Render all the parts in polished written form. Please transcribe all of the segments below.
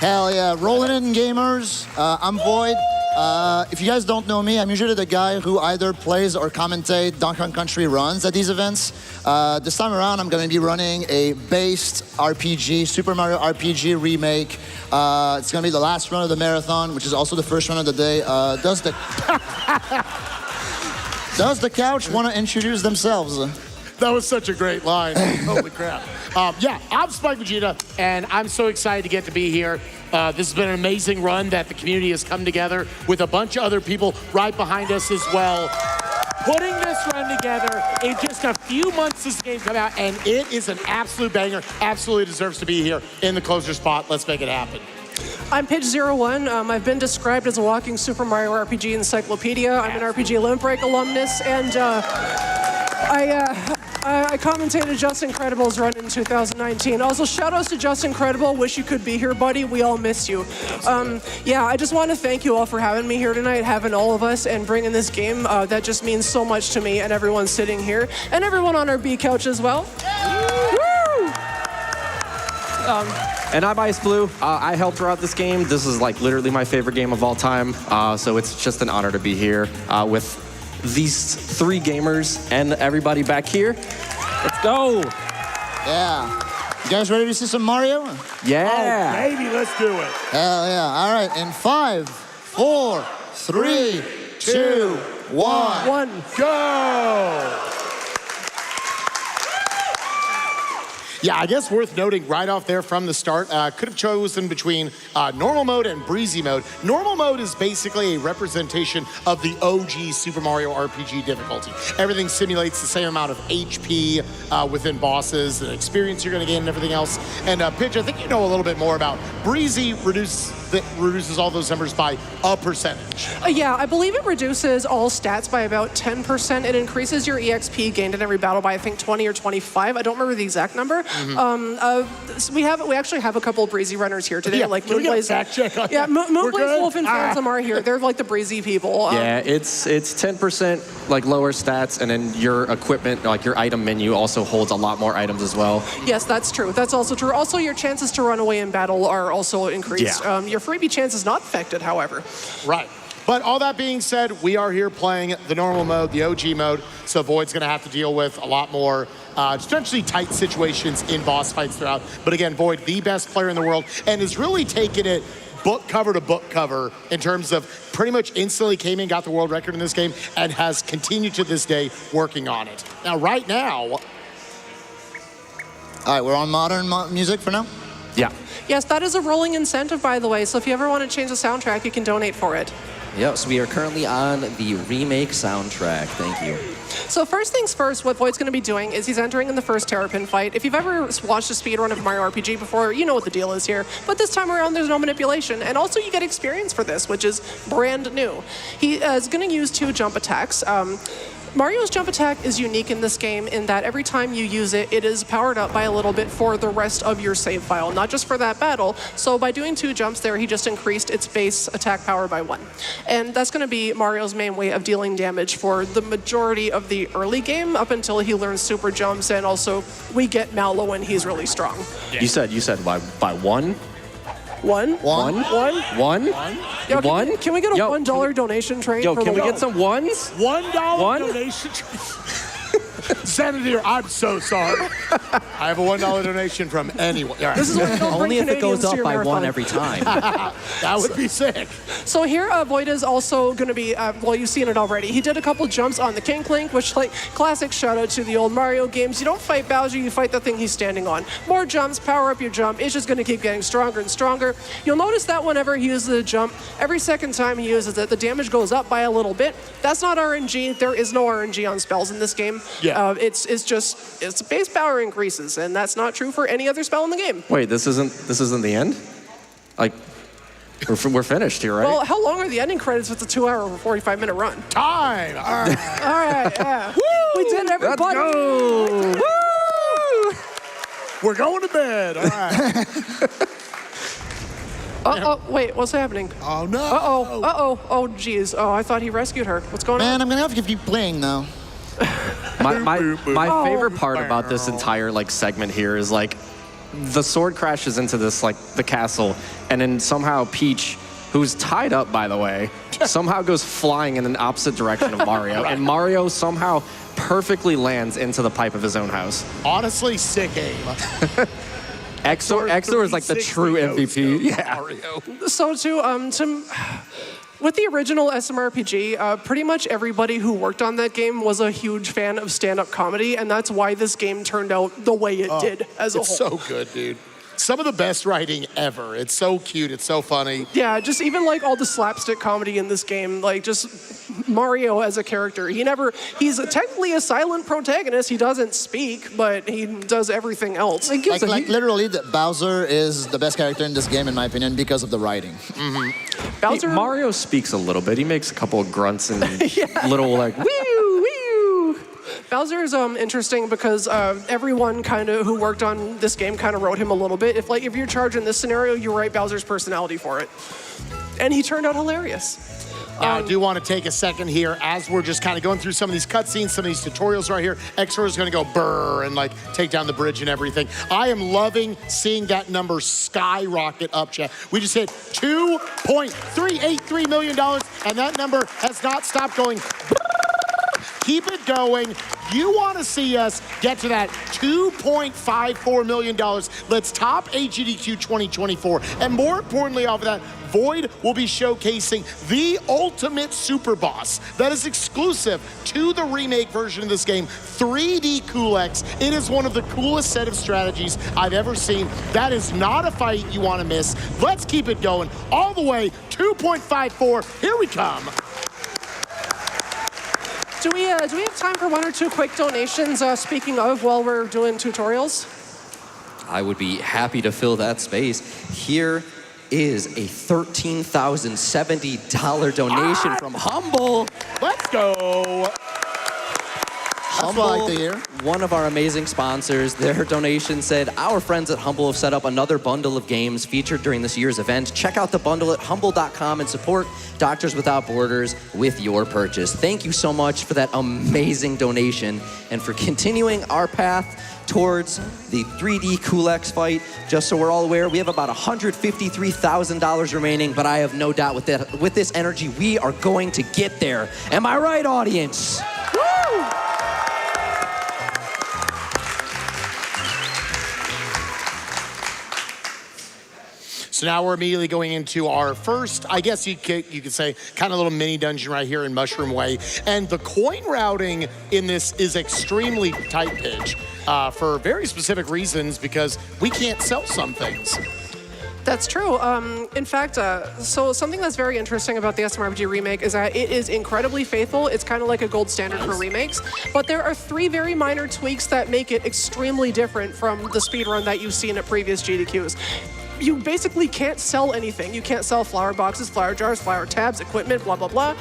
Hell yeah. Rolling in, gamers. I'm Void. If you guys don't know me, I'm usually the guy who either plays or commentate Donkey Kong Country runs at these events. This time around, I'm going to be running a based RPG, Super Mario RPG Remake. It's going to be the last run of the marathon, which is also the first run of the day. Does the couch want to introduce themselves? That was such a great line. Holy crap. Yeah, I'm Spike Vegeta, and I'm so excited to get to be here. This has been an amazing run that the community has come together with a bunch of other people right behind us as well. Putting this run together in just a few months this game come out, and it is an absolute banger. Absolutely deserves to be here in the closer spot. Let's make it happen. I'm Pitch01. I've been described as a walking Super Mario RPG encyclopedia. I'm an RPG Limit Break alumnus, and I commentated Just Incredible's run in 2019. Also, shout-outs to Just Incredible. Wish you could be here, buddy. We all miss you. Yeah, I just want to thank you all for having me here tonight, having all of us, and bringing this game. That just means so much to me and everyone sitting here, and everyone on our B couch as well. Woo! And I'm Ice Blue. I helped throughout this game. This is like literally my favorite game of all time. So it's just an honor to be here with these three gamers and everybody back here. Let's go. Yeah. You guys ready to see some Mario? Yeah. Oh, baby, let's do it. Hell yeah. All right. In 5, 4, 3, 2, 1. Go! Yeah, I guess worth noting right off there from the start, could have chosen between normal mode and breezy mode. Normal mode is basically a representation of the OG Super Mario RPG difficulty. Everything simulates the same amount of HP within bosses, the experience you're gonna gain and everything else. And Pitch, I think you know a little bit more about breezy reduces all those numbers by a percentage. Yeah, I believe it reduces all stats by about 10%. It increases your EXP gained in every battle by, I think, 20 or 25. I don't remember the exact number. So we actually have a couple of breezy runners here today, like Moonblaze. Yeah, Moonblaze, Wolf, and Phantom are here. They're like the breezy people. Yeah, it's 10% like lower stats, and then your equipment, like your item menu, also holds a lot more items as well. Yes, that's true. That's also true. Also, your chances to run away in battle are also increased. Yeah. Your freebie chance is not affected, however. Right. But all that being said, we are here playing the normal mode, the OG mode, so Void's going to have to deal with a lot more potentially tight situations in boss fights throughout. But again, Void, the best player in the world, and has really taken it book cover to book cover in terms of pretty much instantly came in, got the world record in this game, and has continued to this day working on it. Now, right now... All right, we're on modern music for now? Yeah. Yes, that is a rolling incentive, by the way, so if you ever want to change the soundtrack, you can donate for it. Yes, we are currently on the remake soundtrack. Thank you. So first things first, what Void's going to be doing is he's entering in the first Terrapin fight. If you've ever watched a speedrun of Mario RPG before, you know what the deal is here. But this time around, there's no manipulation. And also, you get experience for this, which is brand new. He is going to use 2 jump attacks. Mario's jump attack is unique in this game in that every time you use it, it is powered up by a little bit for the rest of your save file, not just for that battle. So by doing 2 jumps there, he just increased its base attack power by 1. And that's going to be Mario's main way of dealing damage for the majority of the early game up until he learns super jumps, and also we get Mallow when he's really strong. Yeah. You said by 1? One? Yo, can we get a $1 donation trade? Yo, can we get some ones? $1 donation trade. Senator, I'm so sorry. I have a $1 donation from anyone. Right. This is what only if it goes up by marathon. 1 every time. That would be sick. So here, Void is also going to be, well, you've seen it already. He did a couple jumps on the King Clink, which, like, classic shout out to the old Mario games. You don't fight Bowser, you fight the thing he's standing on. More jumps, power up your jump. It's just going to keep getting stronger and stronger. You'll notice that whenever he uses a jump, every second time he uses it, the damage goes up by a little bit. That's not RNG. There is no RNG on spells in this game. Yeah. It's base power increases, and that's not true for any other spell in the game. Wait, this isn't the end? Like, we're finished here, right? Well, how long are the ending credits if it's a 2-hour or 45-minute run? Time! All right. All right, yeah. Woo! We did it, everybody! Let's go! Woo! We're going to bed, all right. Uh-oh, wait, what's happening? Oh, no. Oh, geez. Oh, I thought he rescued her. What's going on? Man, I'm going to have to keep playing now. My favorite part about this entire like segment here is like the sword crashes into this, like, the castle, and then somehow Peach, who's tied up, by the way, somehow goes flying in an opposite direction of Mario. And Mario somehow perfectly lands into the pipe of his own house. Honestly, sick aim. Exor is like the true MVP. Yeah. Mario. So with the original SMRPG, pretty much everybody who worked on that game was a huge fan of stand-up comedy, and that's why this game turned out the way it did as a whole. It's so good, dude. Some of the best writing ever. It's so cute. It's so funny. Yeah, just even like all the slapstick comedy in this game, like just Mario as a character. He's technically a silent protagonist. He doesn't speak, but he does everything else. Like literally, Bowser is the best character in this game, in my opinion, because of the writing. Bowser, Mario speaks a little bit. He makes a couple of grunts and little like, wee. Bowser is interesting because everyone kind of who worked on this game kind of wrote him a little bit. If you're charged in this scenario, you write Bowser's personality for it, and he turned out hilarious. Now, I do want to take a second here as we're just kind of going through some of these cutscenes, some of these tutorials right here. Exor is going to go brrr and like take down the bridge and everything. I am loving seeing that number skyrocket up, chat. We just hit $2.383 million, and that number has not stopped going. Keep it going. You want to see us get to that $2.54 million. Let's top SGDQ 2024. And more importantly, off of that, Void will be showcasing the ultimate super boss that is exclusive to the remake version of this game, 3D Cool-X. It is one of the coolest set of strategies I've ever seen. That is not a fight you want to miss. Let's keep it going all the way. 2.54. Here we come. Do we have time for one or two quick donations, speaking of, while we're doing tutorials? I would be happy to fill that space. Here is a $13,070 donation from Humble. Let's go. Humble, I like to hear. one of our amazing sponsors, their donation said, our friends at Humble have set up another bundle of games featured during this year's event. Check out the bundle at humble.com and support Doctors Without Borders with your purchase. Thank you so much for that amazing donation and for continuing our path towards the 3D Cool-X fight. Just so we're all aware, we have about $153,000 remaining, but I have no doubt with this energy, we are going to get there. Am I right, audience? Woo! So now we're immediately going into our first, I guess you could say, kind of little mini dungeon right here in Mushroom Way. And the coin routing in this is extremely tight pitch for very specific reasons, because we can't sell some things. That's true. In fact, so something that's very interesting about the SMRPG Remake is that it is incredibly faithful. It's kind of like a gold standard for remakes, but there are 3 very minor tweaks that make it extremely different from the speedrun that you've seen at previous GDQs. You basically can't sell anything. You can't sell flower boxes, flower jars, flower tabs, equipment, blah, blah, blah.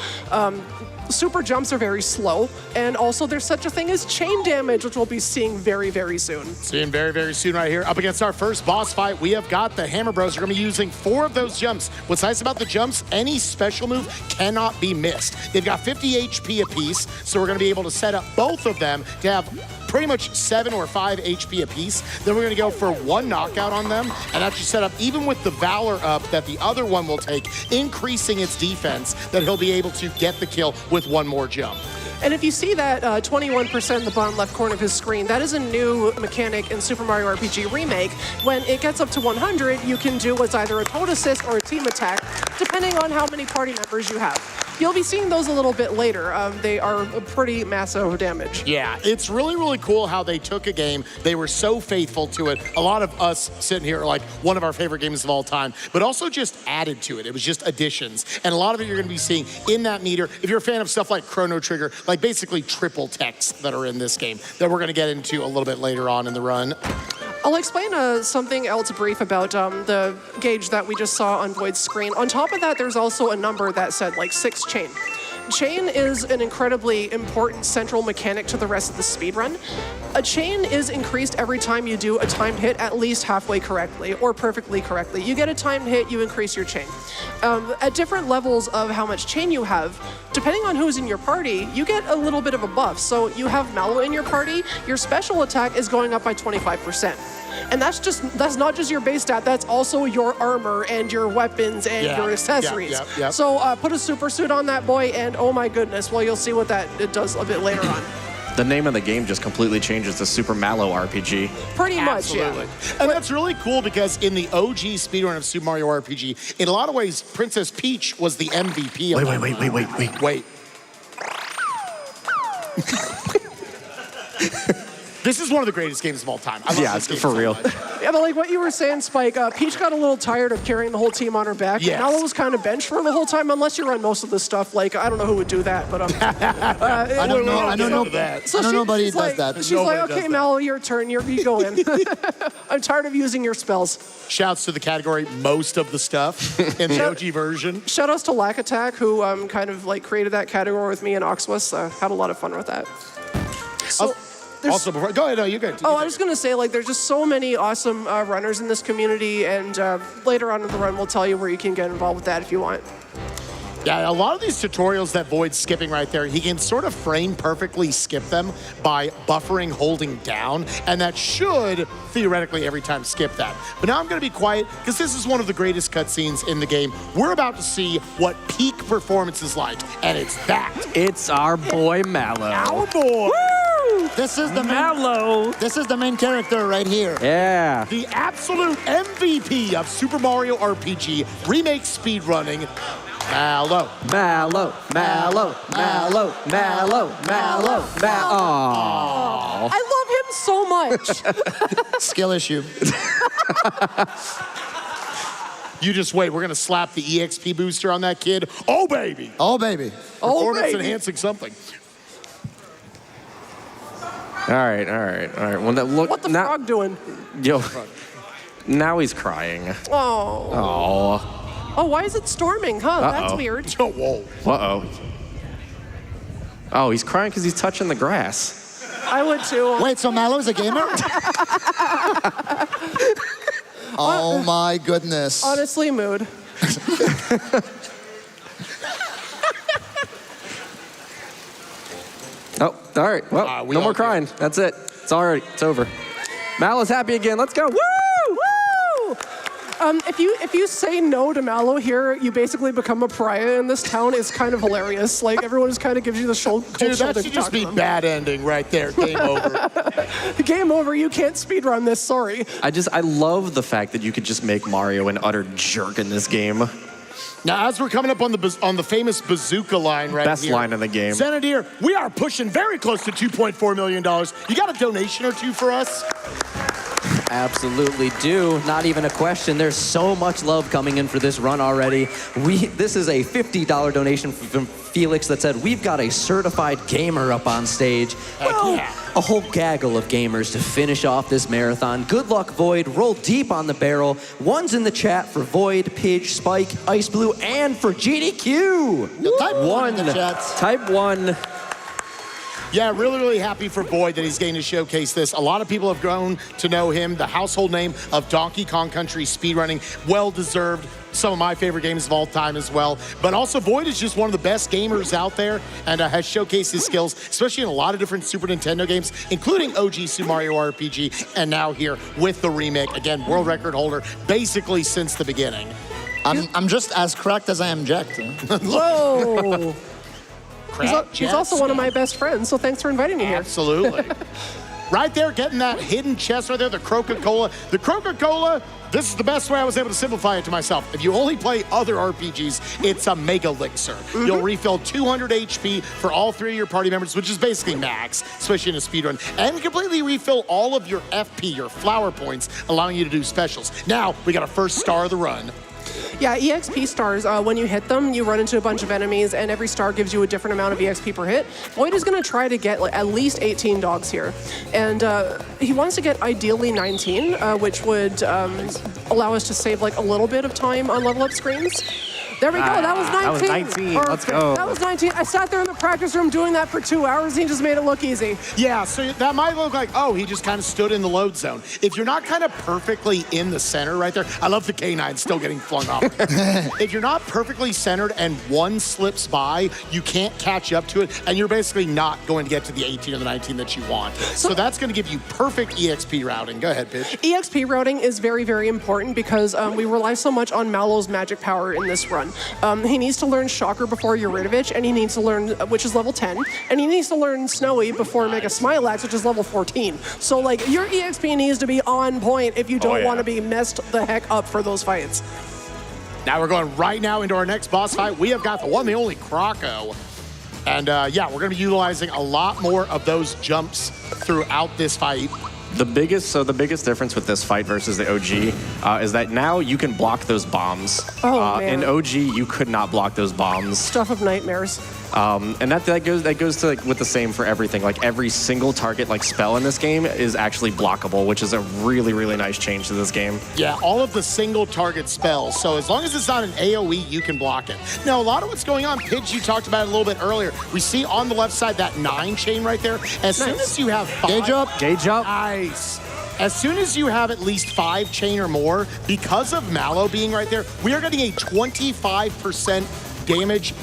Super jumps are very slow, and also there's such a thing as chain damage, which we'll be seeing very, very soon. Seeing very, very soon right here. Up against our first boss fight, we have got the Hammer Bros. Are going to be using 4 of those jumps. What's nice about the jumps, any special move cannot be missed. They've got 50 HP apiece, so we're going to be able to set up both of them to have pretty much 7 or 5 HP apiece. Then we're going to go for 1 knockout on them and actually set up, even with the Valor up that the other one will take, increasing its defense, that he'll be able to get the kill with 1 more jump. And if you see that 21% in the bottom left corner of his screen, that is a new mechanic in Super Mario RPG Remake. When it gets up to 100, you can do what's either a toad assist or a team attack, depending on how many party members you have. You'll be seeing those a little bit later. They are pretty massive damage. Yeah, it's really, really cool how they took a game. They were so faithful to it. A lot of us sitting here are like one of our favorite games of all time, but also just added to it. It was just additions. And a lot of it you're going to be seeing in that meter. If you're a fan of stuff like Chrono Trigger, like basically triple text that are in this game that we're going to get into a little bit later on in the run. I'll explain something else brief about the gauge that we just saw on Void's screen. On top of that, there's also a number that said like 6 chain. Chain is an incredibly important central mechanic to the rest of the speedrun. A chain is increased every time you do a timed hit at least halfway correctly or perfectly correctly. You get a timed hit, you increase your chain. At different levels of how much chain you have, depending on who's in your party, you get a little bit of a buff. So you have Mallow in your party, your special attack is going up by 25%. And that's not just your base stat, that's also your armor and your weapons and your accessories. So put a super suit on that boy, and oh my goodness, well, you'll see what it does a bit later on. The name of the game just completely changes to Super Mallow RPG. Pretty much, Absolutely. And that's really cool because in the OG speedrun of Super Mario RPG, in a lot of ways, Princess Peach was the MVP of Wait. This is one of the greatest games of all time. I love this game for so real. much. Yeah, but like what you were saying, Spike, Peach got a little tired of carrying the whole team on her back. Yes. Mallow was kind of benched for the whole time, unless you run most of this stuff. Like, I don't know who would do that, but I don't know. I don't know that. So I don't know nobody she's does like, that. She's Nobody like, does okay, that. Mallow, your turn. You go in. I'm tired of using your spells. Shouts to the category, most of the stuff in the OG version. Shout outs to Lack Attack, who kind of like created that category with me and Oxwis. Had a lot of fun with that. So, Also, go ahead. No, you're good. Oh, I was going to say, like, there's just so many awesome runners in this community, and later on in the run, we'll tell you where you can get involved with that if you want. Yeah, a lot of these tutorials that Void's skipping right there, he can sort of frame perfectly skip them by buffering, holding down, and that should, theoretically, every time skip that. But now I'm going to be quiet, because this is one of the greatest cutscenes in the game. We're about to see what peak performance is like, and it's that. It's our boy Mallow. Our boy. This is the Mallow. This is the main character right here. Yeah. The absolute MVP of Super Mario RPG Remake speedrunning, Mallow. Mallow, Mallow, Mallow, Mallow, Mallow, Mallow. I love him so much. Skill issue. You just wait. We're going to slap the EXP booster on that kid. Oh, baby. Oh, baby. Performance enhancing something. All right. Well, look, What the frog doing? Yo, now he's crying. Oh. Oh, why is it storming? Huh, that's weird. Oh, whoa. Uh-oh. Oh, he's crying because he's touching the grass. I would too. Wait, so Mallow's a gamer? Oh my goodness. Honestly, mood. Oh, all right. Well, we no all more good. crying. That's it. It's all right. It's over. Mallow's happy again. Let's go. Woo! Woo! If you say no to Mallow here, you basically become a pariah in this town. It's kind of hilarious. Like, everyone just kind of gives you the cold Dude, shoulder that to should just talk to be them. bad ending right there. Game over. Game over. You can't speedrun this. Sorry. I love the fact that you could just make Mario an utter jerk in this game. Now, as we're coming up on the famous bazooka line right Best here. line in the game. Senator, we are pushing very close to $2.4 million. You got a donation or two for us? Absolutely do. Not even a question. There's so much love coming in for this run already. This is a $50 donation from Felix that said, we've got a certified gamer up on stage. Well, yeah. a whole gaggle of gamers to finish off this marathon. Good luck, Void. Roll deep on the barrel. One's in the chat for Void, Pidge, Spike, Ice Blue, and for GDQ. Yo, type one in the chat. Type 1. Yeah, really, really happy for Boyd that he's getting to showcase this. A lot of people have grown to know him, the household name of Donkey Kong Country speedrunning. Well-deserved. Some of my favorite games of all time as well. But also, Void is just one of the best gamers out there and has showcased his skills, especially in a lot of different Super Nintendo games, including OG Super Mario RPG, and now here with the remake. Again, world record holder, basically since the beginning. I'm just as cracked as I am jacked. Whoa. He's Jack also one of Snap. my best friends, so thanks for inviting me here. Absolutely. Right there, getting that hidden chest right there, the Coca-Cola. The Coca-Cola, this is the best way I was able to simplify it to myself. If you only play other RPGs, it's a Mega Elixir. You'll refill 200 HP for all 3 of your party members, which is basically max, especially in a speedrun, and completely refill all of your FP, your flower points, allowing you to do specials. Now, we got a first star of the run. Yeah, EXP stars, when you hit them, you run into a bunch of enemies, and every star gives you a different amount of EXP per hit. Void is going to try to get at least 18 dogs here. And he wants to get ideally 19, which would allow us to save a little bit of time on level up screens. There we go. That was 19. That was 19. Perfect. Let's go. That was 19. I sat there in the practice room doing that for 2 hours. He just made it look easy. Yeah, so that might look like, oh, he just kind of stood in the load zone. If you're not kind of perfectly in the center right there, I love the K9 still getting flung off. If you're not perfectly centered and one slips by, you can't catch up to it, and you're basically not going to get to the 18 or the 19 that you want. So that's going to give you perfect EXP routing. Go ahead, Pitch. EXP routing is very, very important because we rely so much on Mallow's magic power in this run. He needs to learn Shocker before Yuridovich, and he needs to learn, which is level 10, and he needs to learn Snowy before Mega Smilax, which is level 14. So, like, your EXP needs to be on point if you don't want to be messed the heck up for those fights. Now we're going right now into our next boss fight. We have got the one, the only Croco. And yeah, we're going to be utilizing a lot more of those jumps throughout this fight. The biggest difference with this fight versus the OG is that now you can block those bombs. Oh, man. In OG, you could not block those bombs. Stuff of nightmares. And that goes to like with the same for everything. Like every single target like spell in this game is actually blockable, which is a really, really nice change to this game. Yeah, all of the single target spells. So as long as it's not an AoE, you can block it. Now, a lot of what's going on, Pidge, you talked about it a little bit earlier. We see on the left side that 9 chain right there. As soon as you have 5... Gauge up. Gauge up. Nice. As soon as you have at least 5 chain or more, because of Mallow being right there, we are getting a 25% damage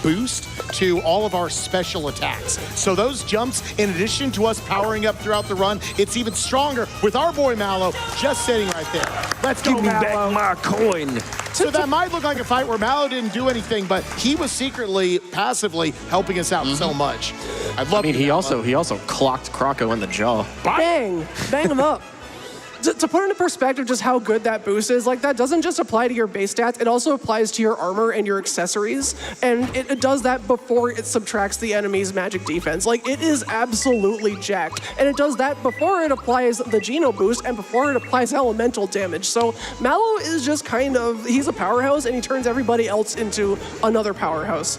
boost to all of our special attacks. So those jumps, in addition to us powering up throughout the run, it's even stronger with our boy Mallow just sitting right there. Let's go, Mallow. my coin. So that might look like a fight where Mallow didn't do anything, but he was secretly, passively helping us out so much. I mean, he also clocked Croco in the jaw. Bang! Bang him up. To put into perspective just how good that boost is, like that doesn't just apply to your base stats, it also applies to your armor and your accessories, and it does that before it subtracts the enemy's magic defense. Like, it is absolutely jacked, and it does that before it applies the Geno boost and before it applies elemental damage. So Mallow is just kind of, he's a powerhouse, and he turns everybody else into another powerhouse.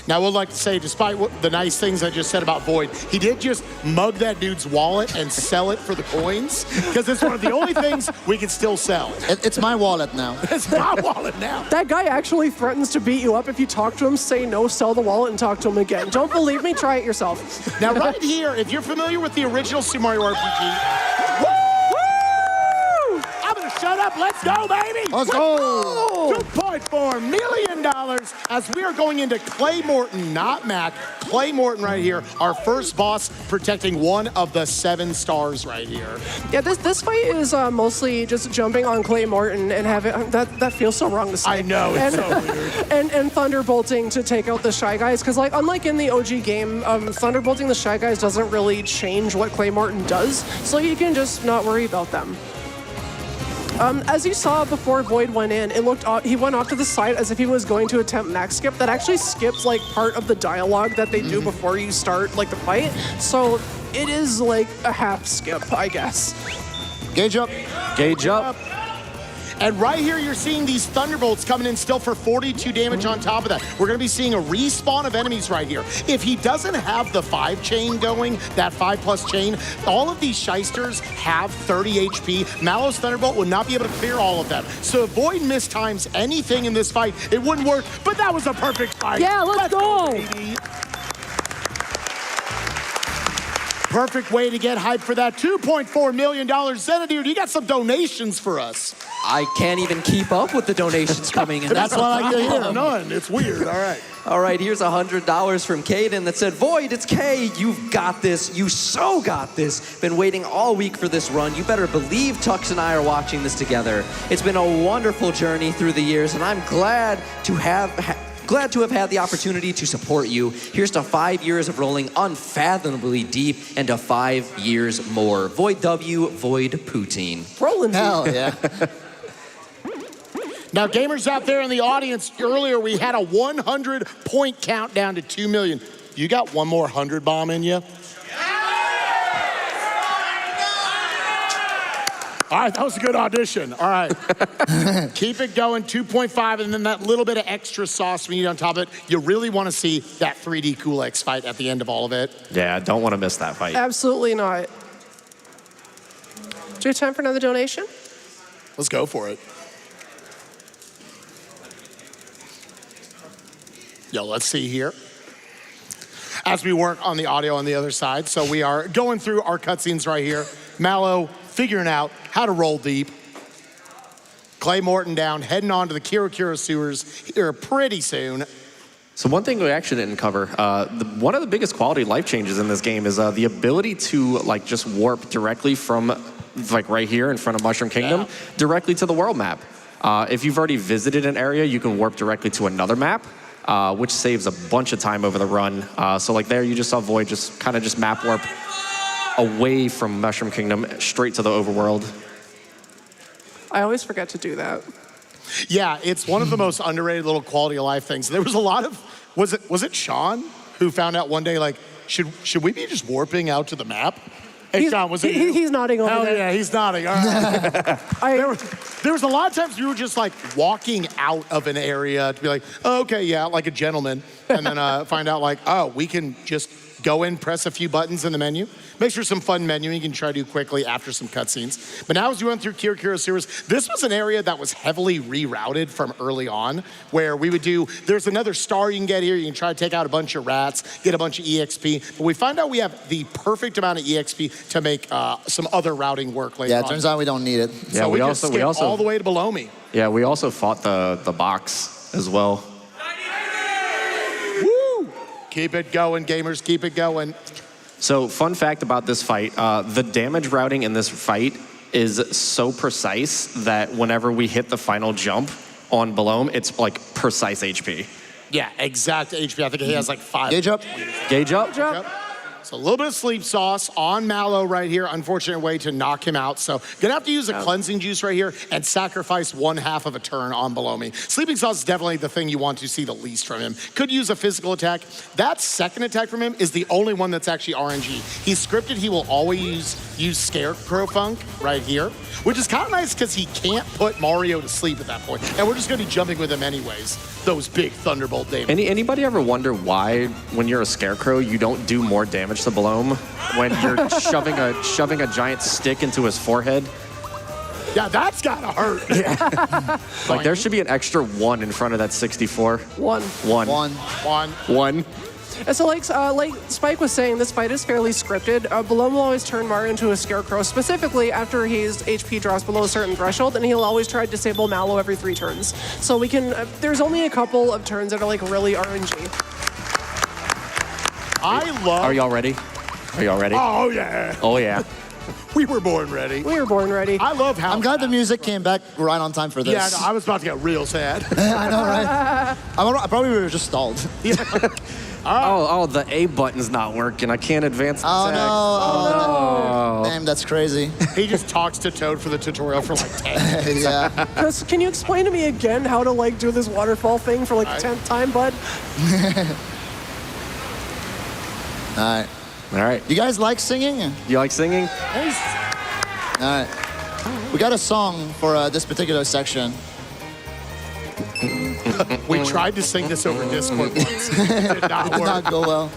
Now, I would like to say, despite the nice things I just said about Void, he did just mug that dude's wallet and sell it for the coins, because it's one of the only things we can still sell. It's my wallet now. It's my wallet now. That guy actually threatens to beat you up if you talk to him, say no, sell the wallet, and talk to him again. Don't believe me? Try it yourself. Now, right here, if you're familiar with the original Super Mario RPG, woo! I'm gonna shut up. Let's go, baby. Let's go. $2.4 million as we are going into Clay Morton, not Mac. Clay Morton right here, our first boss protecting one of the 7 stars right here. Yeah, this fight is mostly just jumping on Clay Morton and having that feels so wrong to say. I know, it's so weird. And thunderbolting to take out the Shy Guys, because like unlike in the OG game, thunderbolting the Shy Guys doesn't really change what Clay Morton does, so you can just not worry about them. As you saw before Void went in, he went off to the side as if he was going to attempt max skip. That actually skips like part of the dialogue that they do before you start like the fight. So it is like a half skip, I guess. Gauge up. Gauge up. And right here, you're seeing these Thunderbolts coming in still for 42 damage on top of that. We're going to be seeing a respawn of enemies right here. If he doesn't have the 5 chain going, that 5+ chain, all of these shysters have 30 HP. Mallow's Thunderbolt would not be able to clear all of them. So if Void mistimes anything in this fight, it wouldn't work. But that was a perfect fight. Yeah, let's go. Baby. Perfect way to get hyped for that $2.4 million. Xanadu, you got some donations for us. I can't even keep up with the donations coming in. That's what I like to hear. None. It's weird. All right. All right, here's $100 from Caden that said, Void, it's Kay. You've got this. You so got this. Been waiting all week for this run. You better believe Tux and I are watching this together. It's been a wonderful journey through the years, and I'm glad to have had the opportunity to support you. Here's to 5 years of rolling unfathomably deep and to 5 years more. Void W, Void Poutine. Rolling. Hell yeah. Now, gamers out there in the audience, earlier we had a 100-point countdown to 2 million. You got one more 100 bomb in you? All right, that was a good audition. All right. Keep it going, 2.5, and then that little bit of extra sauce we need on top of it. You really want to see that 3D Cool X fight at the end of all of it. Yeah, don't want to miss that fight. Absolutely not. Do you have time for another donation? Let's go for it. Yo, let's see here. as we work on the audio on the other side. So we are going through our cutscenes right here. Mallow figuring out how to roll deep. Clay Morton down, heading on to the Kira Kira sewers here pretty soon. So one thing we actually didn't cover, one of the biggest quality life changes in this game is the ability to like just warp directly from like right here in front of Mushroom Kingdom directly to the world map. If you've already visited an area, you can warp directly to another map, which saves a bunch of time over the run. So like there, you just saw Void just kind of just map warp away from Mushroom Kingdom straight to the overworld. I always forget to do that. Yeah, it's one of the most underrated little quality of life things. There was a lot of, was it Sean who found out one day, like, should we be just warping out to the map? Hey, Sean, was it you? He's nodding over Hell there. yeah, he's nodding. All right. There was a lot of times we were just like walking out of an area to be like, oh, okay, yeah, like a gentleman. And then find out like, oh, we can just go in, press a few buttons in the menu. Makes for some fun menuing you can try to do quickly after some cutscenes. But now as we went through Kira Kira Sewers, this was an area that was heavily rerouted from early on, where we would do, there's another star you can get here, you can try to take out a bunch of rats, get a bunch of EXP, but we find out we have the perfect amount of EXP to make some other routing work later on. Yeah, it turns out we don't need it. Yeah, So we just also skip all the way to below me. Yeah, we also fought the box as well. Woo! Keep it going, gamers, keep it going. So fun fact about this fight, the damage routing in this fight is so precise that whenever we hit the final jump on Belome, it's like precise HP. Yeah, exact HP. I think he has like 5. Gauge up. Gauge up. Yep. So a little bit of sleep sauce on Mallow right here. Unfortunate way to knock him out. So gonna have to use a cleansing juice right here and sacrifice 1/2 of a turn on below me. Sleeping sauce is definitely the thing you want to see the least from him. Could use a physical attack. That second attack from him is the only one that's actually RNG. He's scripted, he will always use Scarecrow Funk right here, which is kind of nice because he can't put Mario to sleep at that point. And we're just gonna be jumping with him anyways. Those big Thunderbolt damage. Anybody ever wonder why, when you're a Scarecrow, you don't do more damage to Belome when you're shoving a giant stick into his forehead? Yeah, that's gotta hurt. Like there should be an extra 1 in front of that 64. One. One. And so like Spike was saying, this fight is fairly scripted. Belome will always turn Mario into a Scarecrow, specifically after his HP drops below a certain threshold, and he'll always try to disable Mallow every 3 turns. So we can, there's only a couple of turns that are like really RNG. Are y'all ready? Are y'all ready? Oh, yeah. Oh, yeah. We were born ready. We were born ready. I love how... I'm glad the music came back right on time for this. Yeah, no, I was about to get real sad. I know, right? I probably would have just stalled. Oh, the A button's not working. I can't advance the Oh, text. no. Oh, Damn, that's crazy. He just talks to Toad for the tutorial for like 10 minutes. Yeah. Chris, can you explain to me again how to like do this waterfall thing for like the 10th time, bud? All right. All right. You guys like singing? You like singing? All right. We got a song for this particular section. We tried to sing this over Discord once. It did not Did work. not go well.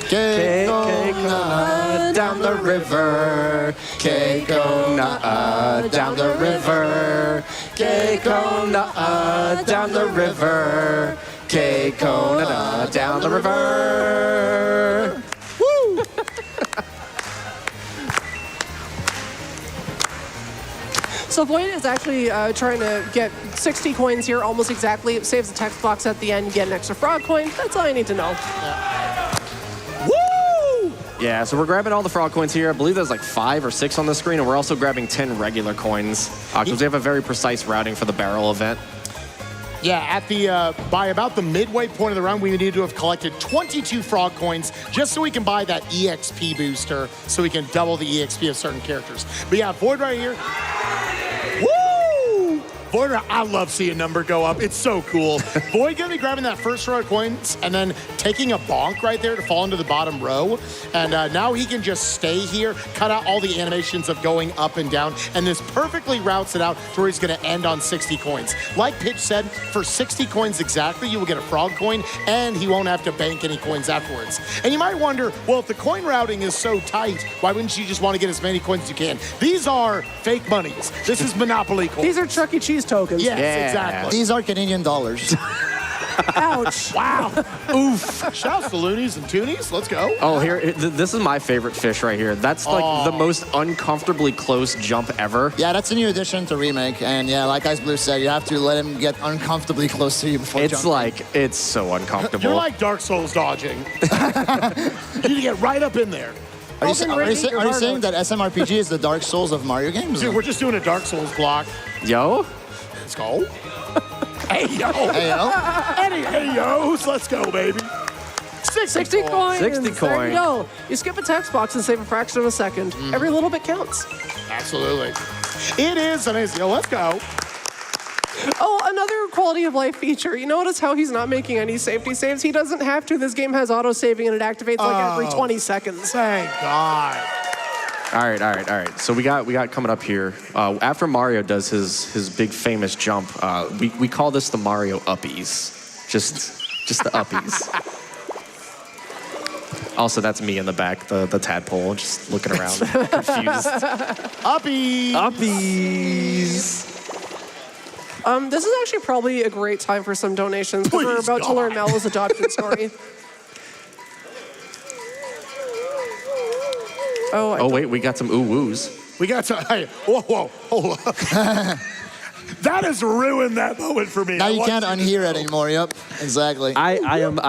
Keiko down the river. Keiko down the river. Keiko down the river. Keiko down the river. Woo! So Void is actually trying to get 60 coins here, almost exactly. It saves the text box at the end, you get an extra frog coin. That's all you need to know. Woo! Yeah, so we're grabbing all the frog coins here. I believe there's like 5 or 6 on the screen, and we're also grabbing 10 regular coins because we have a very precise routing for the barrel event. Yeah, at the by about the midway point of the round, we need to have collected 22 frog coins just so we can buy that EXP booster, so we can double the EXP of certain characters. But yeah, Void right here. Woo! Void, I love seeing number go up. It's so cool. Void gonna be grabbing that first row of coins and then taking a bonk right there to fall into the bottom row. And now he can just stay here, cut out all the animations of going up and down, and this perfectly routes it out to where he's gonna end on 60 coins. Like Pitch said, for 60 coins exactly, you will get a frog coin, and he won't have to bank any coins afterwards. And you might wonder, well, if the coin routing is so tight, why wouldn't you just want to get as many coins as you can? These are fake monies. This is Monopoly coins. These are Chuck E. Cheese tokens. Yes, Yeah. exactly. These are Canadian dollars. Ouch. Wow. Oof. Shouts to Loonies and Toonies. Let's go. Oh, this is my favorite fish right here. That's like the most uncomfortably close jump ever. Yeah, that's a new addition to Remake. And yeah, like Ice Blue said, you have to let him get uncomfortably close to you before It's jumping. like, it's so uncomfortable. You're like Dark Souls dodging. You need to get right up in there. Are you, Open are you, Ricky, say- your are you heart saying out. that SMRPG is the Dark Souls of Mario games? Dude, we're just doing a Dark Souls block. Yo? Let's go. Hey, yo. Hey, yo. Any hey-yos. Let's go, baby. 60 coins. 60 There coin. you go. You skip a text box and save a fraction of a second. Every little bit counts. Absolutely. It is amazing. Yo, let's go. Oh, another quality of life feature. You notice how he's not making any safety saves? He doesn't have to. This game has auto saving and it activates like every 20 seconds. Thank God. All right. So we got coming up here. After Mario does his big famous jump, we call this the Mario uppies. Just the uppies. Also, that's me in the back, the tadpole, just looking around, confused. Uppies. This is actually probably a great time for some donations because we're Please, about to learn God. Mallow's adoption story. Oh wait, we got some ooh woos. We got to, hey, whoa, hold up. That has ruined that moment for me. Now I you want can't unhear it anymore. Yep, exactly. I am.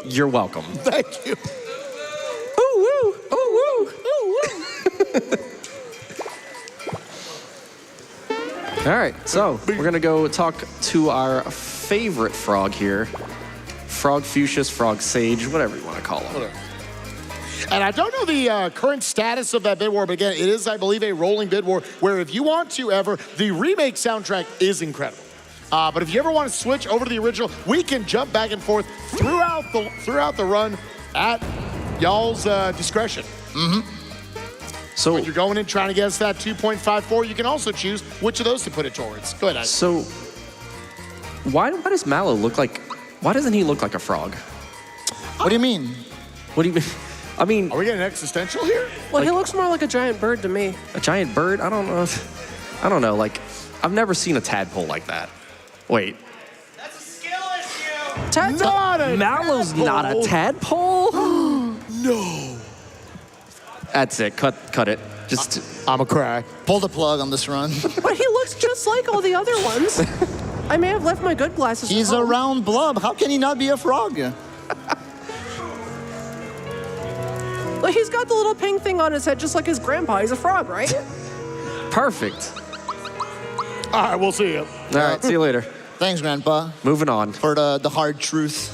You're welcome. Thank you. Ooh, woo, ooh, woo, ooh, woo. All right, so we're gonna go talk to our favorite frog here, Frog Fuchsius, Frog Sage, whatever you want to call him. And I don't know the current status of that bid war, but again, it is, I believe, a rolling bid war where if you want to ever, the remake soundtrack is incredible. But if you ever want to switch over to the original, we can jump back and forth throughout the run at y'all's discretion. So When you're going in trying to guess that 2.54, you can also choose which of those to put it towards. Go ahead, Isaac. So, why does Mallow look like? Why doesn't he look like a frog? What do you mean? What do you mean? I mean, Are we getting existential here? Well, he looks more like a giant bird to me. a giant bird? I don't know. I don't know. Like, I've never seen a tadpole like that. Wait, Not a Mallow's not a tadpole. No. That's it. Cut it. Just I'm a cry. Pull the plug on this run. But he looks just like all the other ones. I may have left my good glasses He's at a home. round blob. How can he not be a frog? Look, he's got the little pink thing on his head just like his grandpa. He's a frog, right? perfect. All right, we'll see you. All right. See you later. Thanks, Grandpa, Moving on. for the hard truth.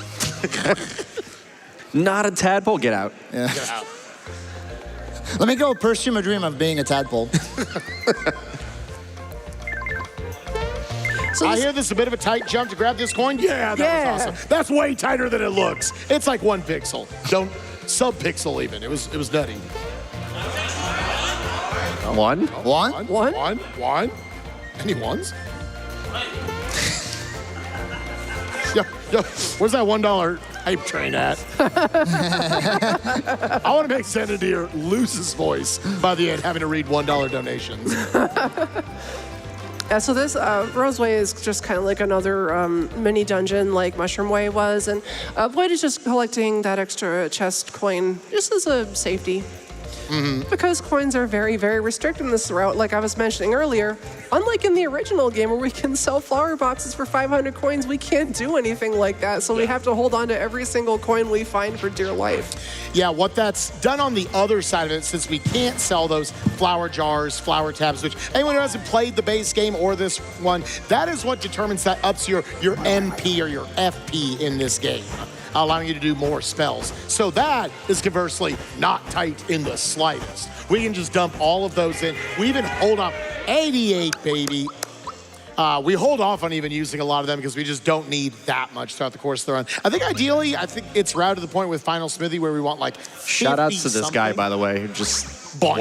Not a tadpole. Get out. Yeah. Let me go pursue my dream of being a tadpole. So I this- hear this is a bit of a tight jump to grab this coin. Yeah, that Yeah. was awesome. That's way tighter than it looks. It's like 1 pixel. Don't sub-pixel even. It was nutty. One. One? One. Any ones? Yo, where's that $1 hype train at? I want to make Senator lose his voice by the end, having to read $1 donations. Yeah, so this Roseway is just kind of like another mini dungeon like Mushroom Way was. And Void is just collecting that extra chest coin just as a safety. Because coins are very, very restricted in this route, like I was mentioning earlier. Unlike in the original game where we can sell flower boxes for 500 coins, we can't do anything like that. So we have to hold on to every single coin we find for dear life. Yeah, what that's done on the other side of it, since we can't sell those flower jars, flower tabs, which anyone who hasn't played the base game or this one, that is what determines that ups your MP or your FP in this game, allowing you to do more spells. So that is conversely not tight in the slightest. We can just dump all of those in. We even hold up 88, baby. We hold off on even using a lot of them because we just don't need that much throughout the course of the run. I think ideally, it's routed to the point with Final Smithy where we want like 50 Shout outs to this guy, something. by the way, who just Boing.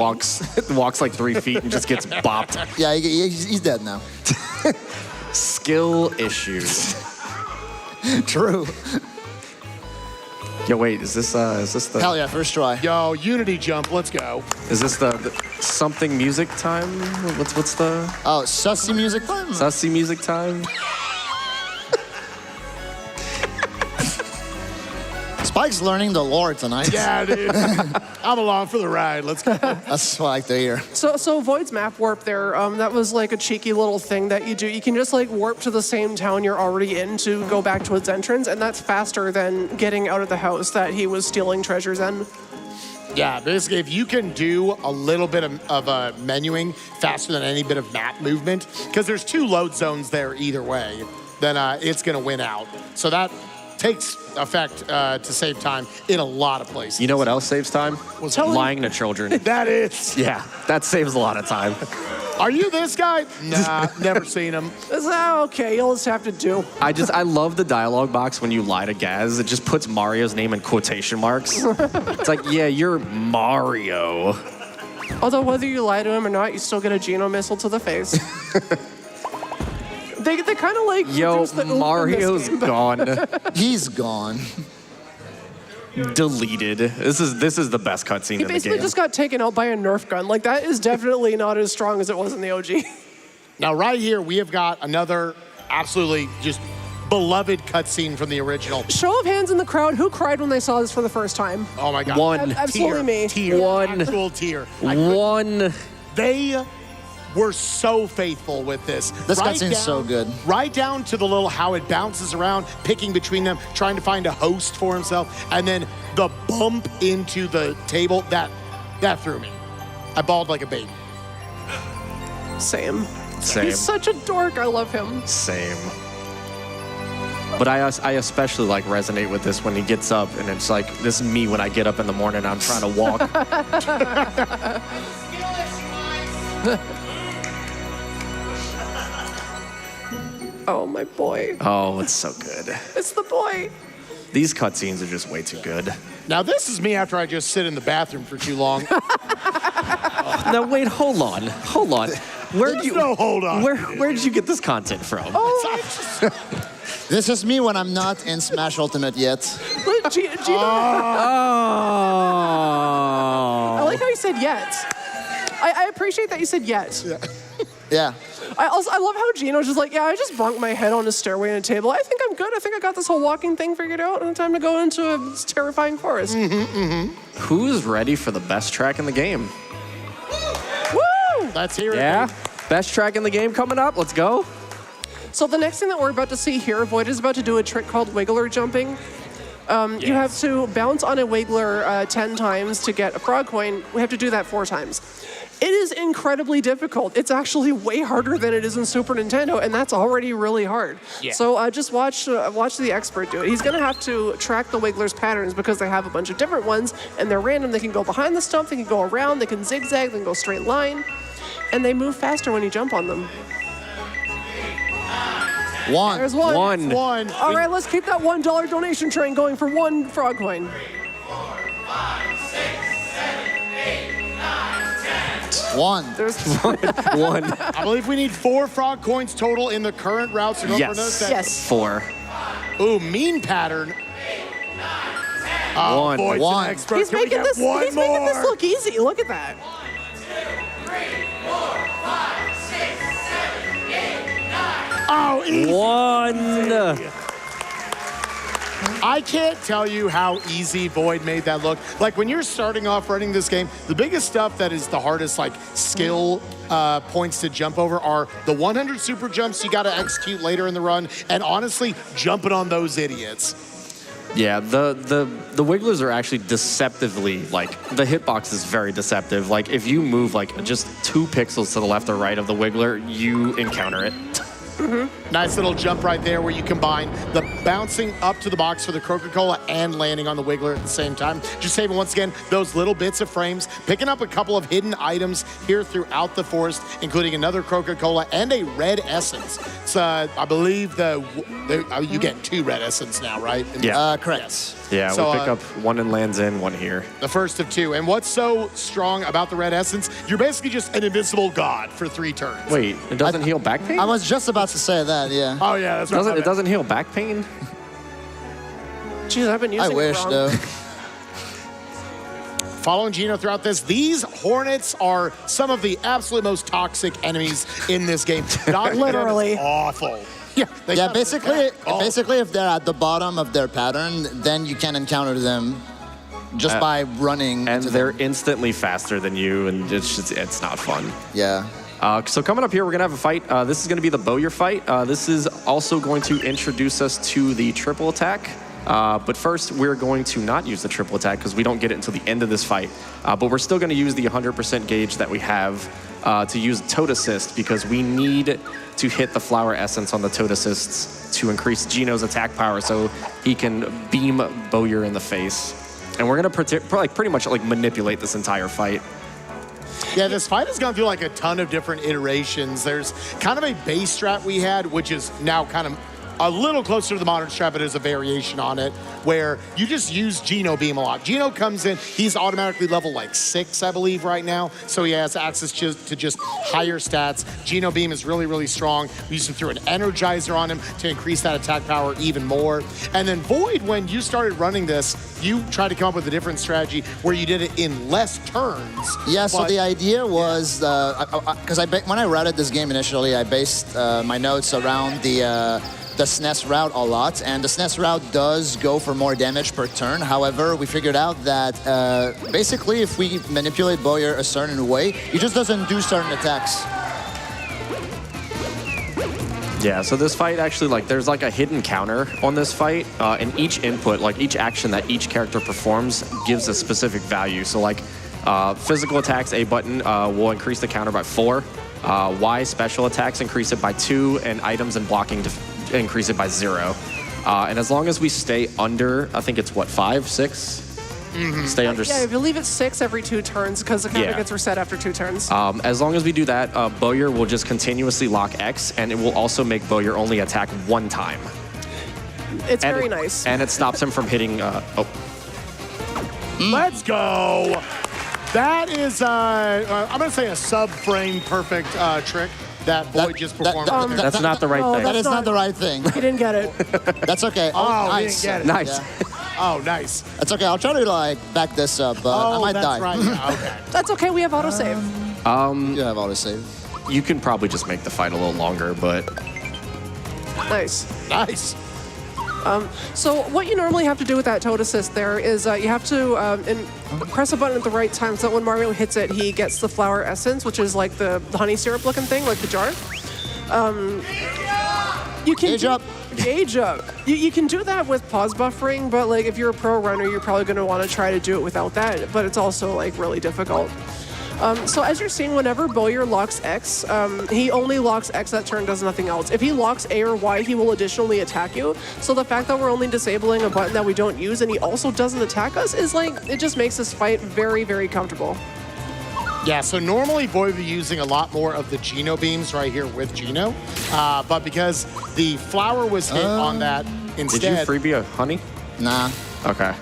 walks like 3 feet and just gets bopped. Yeah, he's dead now. Skill issues. True. Yo, wait, is this the Hell yeah, first try. Yo, Unity jump, let's go. is this the something music time? What's the Oh, sussy music time? sussy music time? Spike's learning the lore tonight. Yeah, dude. I'm along for the ride. Let's go. That's what I like to hear. So Void's map warp there, that was like a cheeky little thing that you do. You can just like warp to the same town you're already in to go back to its entrance, and that's faster than getting out of the house that he was stealing treasures in. Yeah, basically, if you can do a little bit of menuing faster than any bit of map movement, because there's 2 load zones there either way, then it's going to win out. So that takes effect to save time in a lot of places. You know what else saves time? Lying to children. That is. Yeah, that saves a lot of time. Are you this guy? Nah, never seen him. It's okay, you'll just have to do. I love the dialogue box when you lie to Gaz. It just puts Mario's name in quotation marks. It's like, yeah, you're Mario. Although whether you lie to him or not, you still get a Geno missile to the face. They kind of like Yo, the Mario's gone. He's gone. Deleted. This is the best cutscene in He the basically game. just got taken out by a Nerf gun. Like, that is definitely not as strong as it was in the OG. Now, right here, we have got another absolutely just beloved cutscene from the original. Show of hands in the crowd, who cried when they saw this for the first time? Oh my God. One. Absolutely me. Tier. One. Actual tier. One. They were so faithful with this. This cutscene's so good. Right down to the little how it bounces around, picking between them, trying to find a host for himself, and then the bump into the table, that threw me. I bawled like a baby. Same. Same. He's such a dork. I love him. Same. But I especially like resonate with this when he gets up and it's like, this is me when I get up in the morning and I'm trying to walk. Oh, my boy. Oh, it's so good. It's the boy. These cutscenes are just way too good. Now, this is me after I just sit in the bathroom for too long. Now wait, hold on. Where'd you hold on. Where did you get this content from? Oh, This is me when I'm not in Smash Ultimate yet. Gino. I like how you said yet. I appreciate that you said yet. Yeah. I love how Gino's just like, yeah, I just bonked my head on a stairway and a table. I think I'm good. I think I got this whole walking thing figured out, and it's time to go into a terrifying forest. Who's ready for the best track in the game? Woo! Let's hear it. Yeah? baby. Best track in the game coming up. Let's go. So the next thing that we're about to see here, Void is about to do a trick called wiggler jumping. You have to bounce on a wiggler 10 times to get a frog coin. We have to do that 4 times. It is incredibly difficult. It's actually way harder than it is in Super Nintendo, and that's already really hard. Yeah. So just watch the expert do it. He's gonna have to track the wiggler's patterns because they have a bunch of different ones, and they're random. They can go behind the stump, they can go around, they can zigzag, they can go straight line, and they move faster when you jump on them. One. There's one. One. All right, let's keep that $1 donation train going for 1 frog coin. 1. There's One. I believe we need 4 frog coins total in the current route. So Yes. yes. 4. Ooh, mean pattern. One. Boyd's an One. expert. He's Can we making get this. one He's making this more? look easy. Look at that. Oh, easy. 1. I can't tell you how easy Void made that look. Like when you're starting off running this game, the biggest stuff that is the hardest, like skill points to jump over are the 100 super jumps you got to execute later in the run, and honestly, jumping on those idiots. Yeah, the wigglers are actually deceptively, like, the hitbox is very deceptive. Like, if you move, like, just 2 pixels to the left or right of the wiggler, you encounter it. Nice little jump right there where you combine the bouncing up to the box for the Coca-Cola and landing on the wiggler at the same time. Just saving, once again, those little bits of frames, picking up a couple of hidden items here throughout the forest, including another Coca-Cola and a red essence. So I believe you get 2 red essence now, right? Yeah. Correct. Yes. Yeah, So, we pick up 1 in Land's End, 1 here. The first of 2. And what's so strong about the red essence, you're basically just an invincible god for 3 turns. Wait, it doesn't heal back pain? I was just about to say that, yeah. Oh, yeah, that's right. It doesn't heal back pain? Jeez, I've been using I wish, it wrong. though. Following Gino throughout this, these hornets are some of the absolute most toxic enemies in this game. Dodging them is Literally. awful. Yeah, they Yeah, got the attack. basically, if they're at the bottom of their pattern, then you can encounter them just by running. And to they're them. instantly faster than you, and it's not fun. Yeah. So coming up here, we're gonna have a fight. This is gonna be the Bowyer fight. This is also going to introduce us to the triple attack. But first, we're going to not use the triple attack because we don't get it until the end of this fight. But we're still gonna use the 100% gauge that we have to use Toad Assist because we need to hit the flower essence on the Toad Assists to increase Gino's attack power so he can beam Bowyer in the face. And we're gonna pretty much like manipulate this entire fight. Yeah, this fight has gone through like a ton of different iterations. There's kind of a base strat we had, which is now kind of a little closer to the modern strat, but there's a variation on it where you just use Gino Beam a lot. Gino comes in, he's automatically level like 6, I believe, right now. So he has access to just higher stats. Gino Beam is really, really strong. We used to throw an Energizer on him to increase that attack power even more. And then Void, when you started running this, you tried to come up with a different strategy where you did it in less turns. Yeah, so the idea was, because when I routed this game initially, I based my notes around the SNES route a lot, and the SNES route does go for more damage per turn. However, we figured out that basically if we manipulate Bowyer a certain way, he just doesn't do certain attacks. Yeah, so this fight actually, like, there's like a hidden counter on this fight, and each input, like each action that each character performs gives a specific value. So like physical attacks, A button will increase the counter by 4. Y special attacks increase it by 2, and items and blocking increase it by 0. And as long as we stay under, I think it's what, 5, 6? Mm-hmm. Stay under. Yeah, I believe it's 6 every 2 turns because the counter gets reset after 2 turns. As long as we do that, Bowyer will just continuously lock X, and it will also make Bowyer only attack 1 time. It's very nice. And it stops him from hitting. Let's go. That is, I'm going to say a sub-frame perfect trick that Void just performed. That's not the right thing. That is not the right thing. You didn't get it. That's okay. Oh, nice. he didn't get it. Nice. Yeah. Oh, nice. That's okay. I'll try to like back this up, but I might that's die. right. Yeah, okay. That's okay. We have autosave. You have autosave. You can probably just make the fight a little longer, but Nice. Nice. So what you normally have to do with that Toad Assist there is you have to press a button at the right time so that when Mario hits it, he gets the flower essence, which is like the honey syrup looking thing, like the jar. You can Gauge up. Gauge up. You can do that with pause buffering, but like if you're a pro runner, you're probably going to want to try to do it without that. But it's also like really difficult. So as you're seeing, whenever Bowyer locks X, he only locks X that turn, does nothing else. If he locks A or Y, he will additionally attack you. So the fact that we're only disabling a button that we don't use and he also doesn't attack us is like, it just makes this fight very, very comfortable. Yeah, so normally Void would be using a lot more of the Gino beams right here with Gino. But because the flower was hit on that instead. did you freebie a honey? Nah. Okay.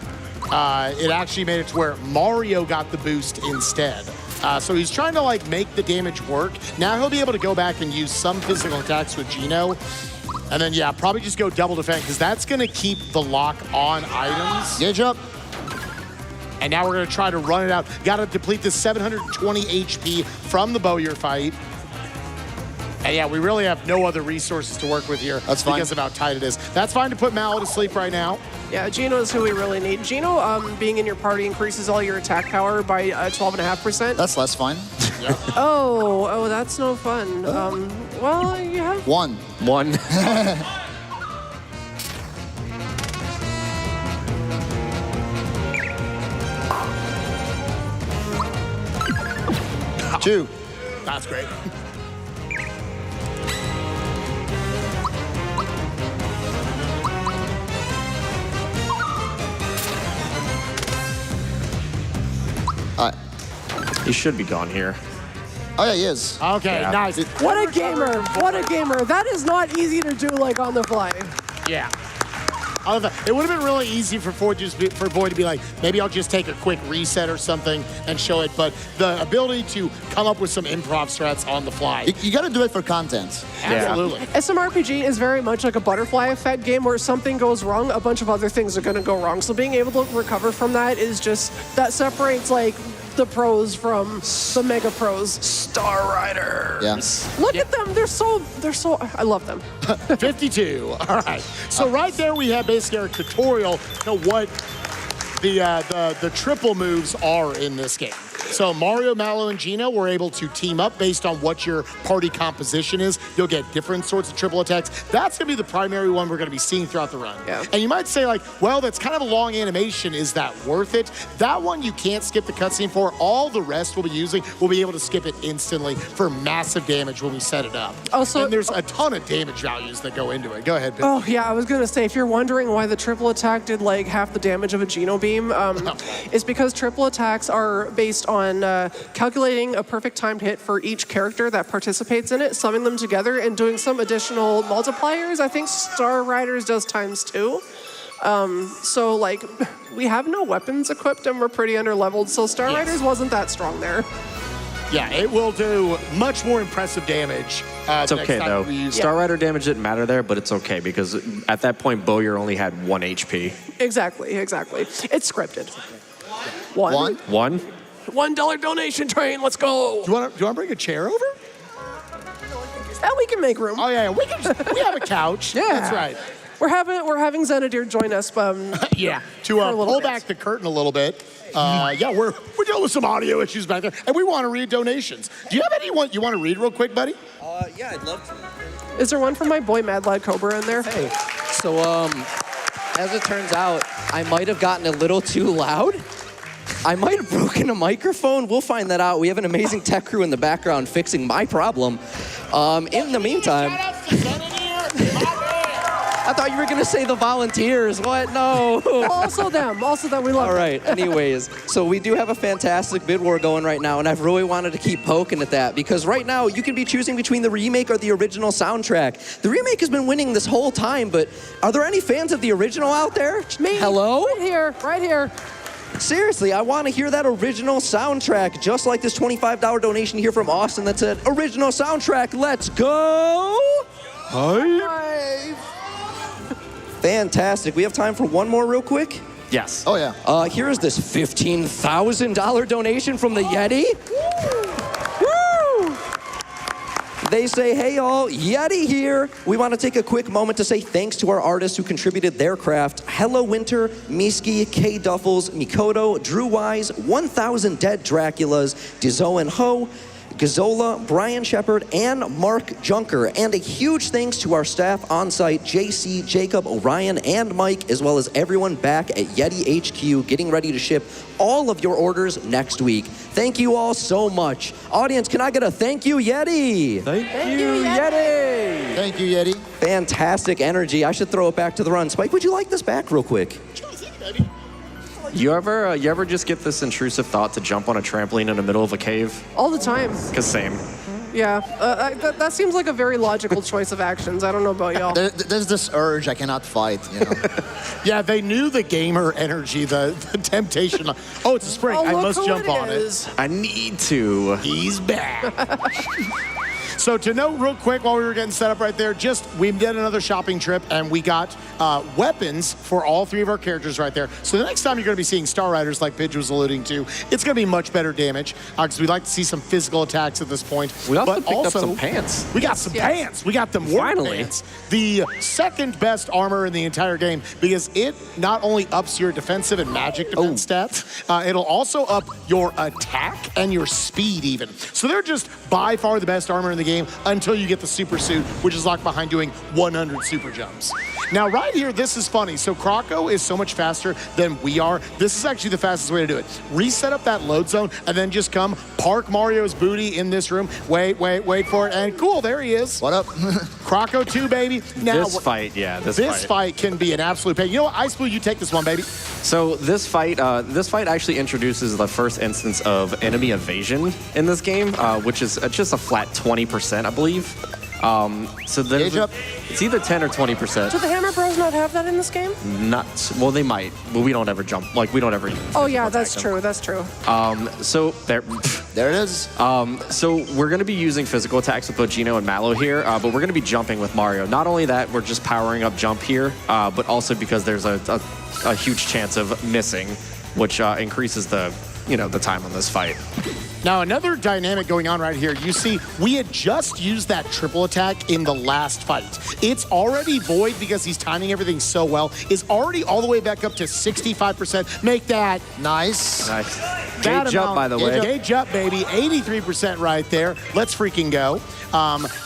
It actually made it to where Mario got the boost instead. So he's trying to like make the damage work. Now he'll be able to go back and use some physical attacks with Gino. And then, yeah, probably just go double defend because that's going to keep the lock on items. Gauge up. And now we're going to try to run it out. Got to deplete this 720 HP from the Bowyer fight. And yeah, we really have no other resources to work with here. That's fine. Because of how tight it is. That's fine to put Mallow to sleep right now. Yeah, Gino is who we really need. Gino, being in your party increases all your attack power by 12.5%. That's less fun. Oh, that's no fun. Well, you have... 1. 1. Two. That's great. He should be gone here. Oh yeah, he is. Okay, Yeah. nice. What a gamer! What a gamer! That is not easy to do like on the fly. Yeah. I love that. It would have been really easy for Void to be like, maybe I'll just take a quick reset or something and show it. But the ability to come up with some improv strats on the fly. You got to do it for content. Absolutely. SMRPG is very much like a butterfly effect game where if something goes wrong, a bunch of other things are going to go wrong. So being able to recover from that is just, that separates like the pros from the Mega Pros. Star Riders. Yeah. Look at them. They're so, I love them. 52. All right. So right there we have basically our tutorial of what the triple moves are in this game. So Mario, Mallow, and Gino were able to team up based on what your party composition is. You'll get different sorts of triple attacks. That's going to be the primary one we're going to be seeing throughout the run. Yeah. And you might say like, well, that's kind of a long animation. Is that worth it? That one you can't skip the cutscene for. All the rest we'll be able to skip it instantly for massive damage when we set it up. Also, and there's a ton of damage values that go into it. Go ahead, Ben. Oh, yeah, I was going to say, if you're wondering why the triple attack did like half the damage of a Geno Beam, it's because triple attacks are based on calculating a perfect timed hit for each character that participates in it, summing them together, and doing some additional multipliers. I think Star Riders does ×2. So, like, we have no weapons equipped and we're pretty underleveled, so Star Riders wasn't that strong there. Yeah, it will do much more impressive damage. It's okay, though. Star Rider damage didn't matter there, but it's okay because at that point, Bowyer only had 1 HP. Exactly. It's scripted. One? $1 donation train, let's go. Do you want to bring a chair over? And we can make room. Oh, yeah, we have a couch. Yeah. That's right. We're having Xanadir join us. Yeah, to pull back the curtain a little bit. Yeah, we're dealing with some audio issues back there, and we want to read donations. Do you have anyone you want to read real quick, buddy? Yeah, I'd love to. Is there one from my boy Mad Lad Cobra in there? Hey, so as it turns out, I might have gotten a little too loud. I might have broken a microphone. We'll find that out. We have an amazing tech crew in the background fixing my problem. In the meantime, I thought you were going to say the volunteers. What? No. Also them. We love All right. Anyways, so we do have a fantastic bid war going right now, and I've really wanted to keep poking at that because right now you can be choosing between the remake or the original soundtrack. The remake has been winning this whole time, but are there any fans of the original out there? Me. Hello? Right here. Seriously, I want to hear that original soundtrack, just like this $25 donation here from Austin that said, original soundtrack, let's go! Hi. Fantastic. We have time for one more real quick? Yes. Oh, yeah. Here is this $15,000 donation from the Yeti. Woo! They say, hey all, Yeti here. We want to take a quick moment to say thanks to our artists who contributed their craft. Hello Winter, Miski, K Duffels, Mikoto, Drew Wise, 1000 Dead Draculas, Dizo and Ho, Gazola, Brian Shepard, and Mark Junker. And a huge thanks to our staff on site, JC, Jacob, Orion, and Mike, as well as everyone back at Yeti HQ getting ready to ship all of your orders next week. Thank you all so much. Audience, can I get a thank you, Yeti? Thank you, Yeti. Thank you, Yeti. Fantastic energy. I should throw it back to the run. Spike, would you like this back real quick? You ever just get this intrusive thought to jump on a trampoline in the middle of a cave? All the time. Cause same. Yeah, that seems like a very logical choice of actions. I don't know about y'all. There's this urge I cannot fight, you know. Yeah, they knew the gamer energy, the temptation. Oh, it's a spring. I must jump on it. I need to. He's back. So to note real quick while we were getting set up right there, we did another shopping trip and we got weapons for all 3 of our characters right there. So the next time you're going to be seeing Star Riders like Pidge was alluding to, it's going to be much better damage because we'd like to see some physical attacks at this point. We also picked up some pants. We got some pants. We got them work Finally. pants. The second best armor in the entire game because it not only ups your defensive and magic defense stats, it'll also up your attack and your speed even. So they're just by far the best armor in the game until you get the super suit, which is locked behind doing 100 super jumps. Now, right here, this is funny. So Croco is so much faster than we are. This is actually the fastest way to do it. Reset up that load zone and then just come park Mario's booty in this room. Wait for it. And cool, there he is. What up? Croco 2, baby. Now, This fight can be an absolute pain. You know what? Ice Blue, you take this one, baby. So this fight actually introduces the first instance of enemy evasion in this game, which is just a flat 20%, I believe. So Gauge up. it's either 10 or 20%. Do the Hammer Bros not have that in this game? Well, they might, but we don't ever jump. Like we don't ever. Oh yeah, that's true. That's true. So there. There it is. So we're going to be using physical attacks with both Gino and Mallow here, but we're going to be jumping with Mario. Not only that, we're just powering up jump here, but also because there's a huge chance of missing, which increases the you know, the time on this fight. Now, another dynamic going on right here. You see, we had just used that triple attack in the last fight. It's already Void, because he's timing everything so well, is already all the way back up to 65%. Make that. Nice. Nice. That Gauge up, amount. by the way. Gauge up, baby. 83% right there. Let's freaking go.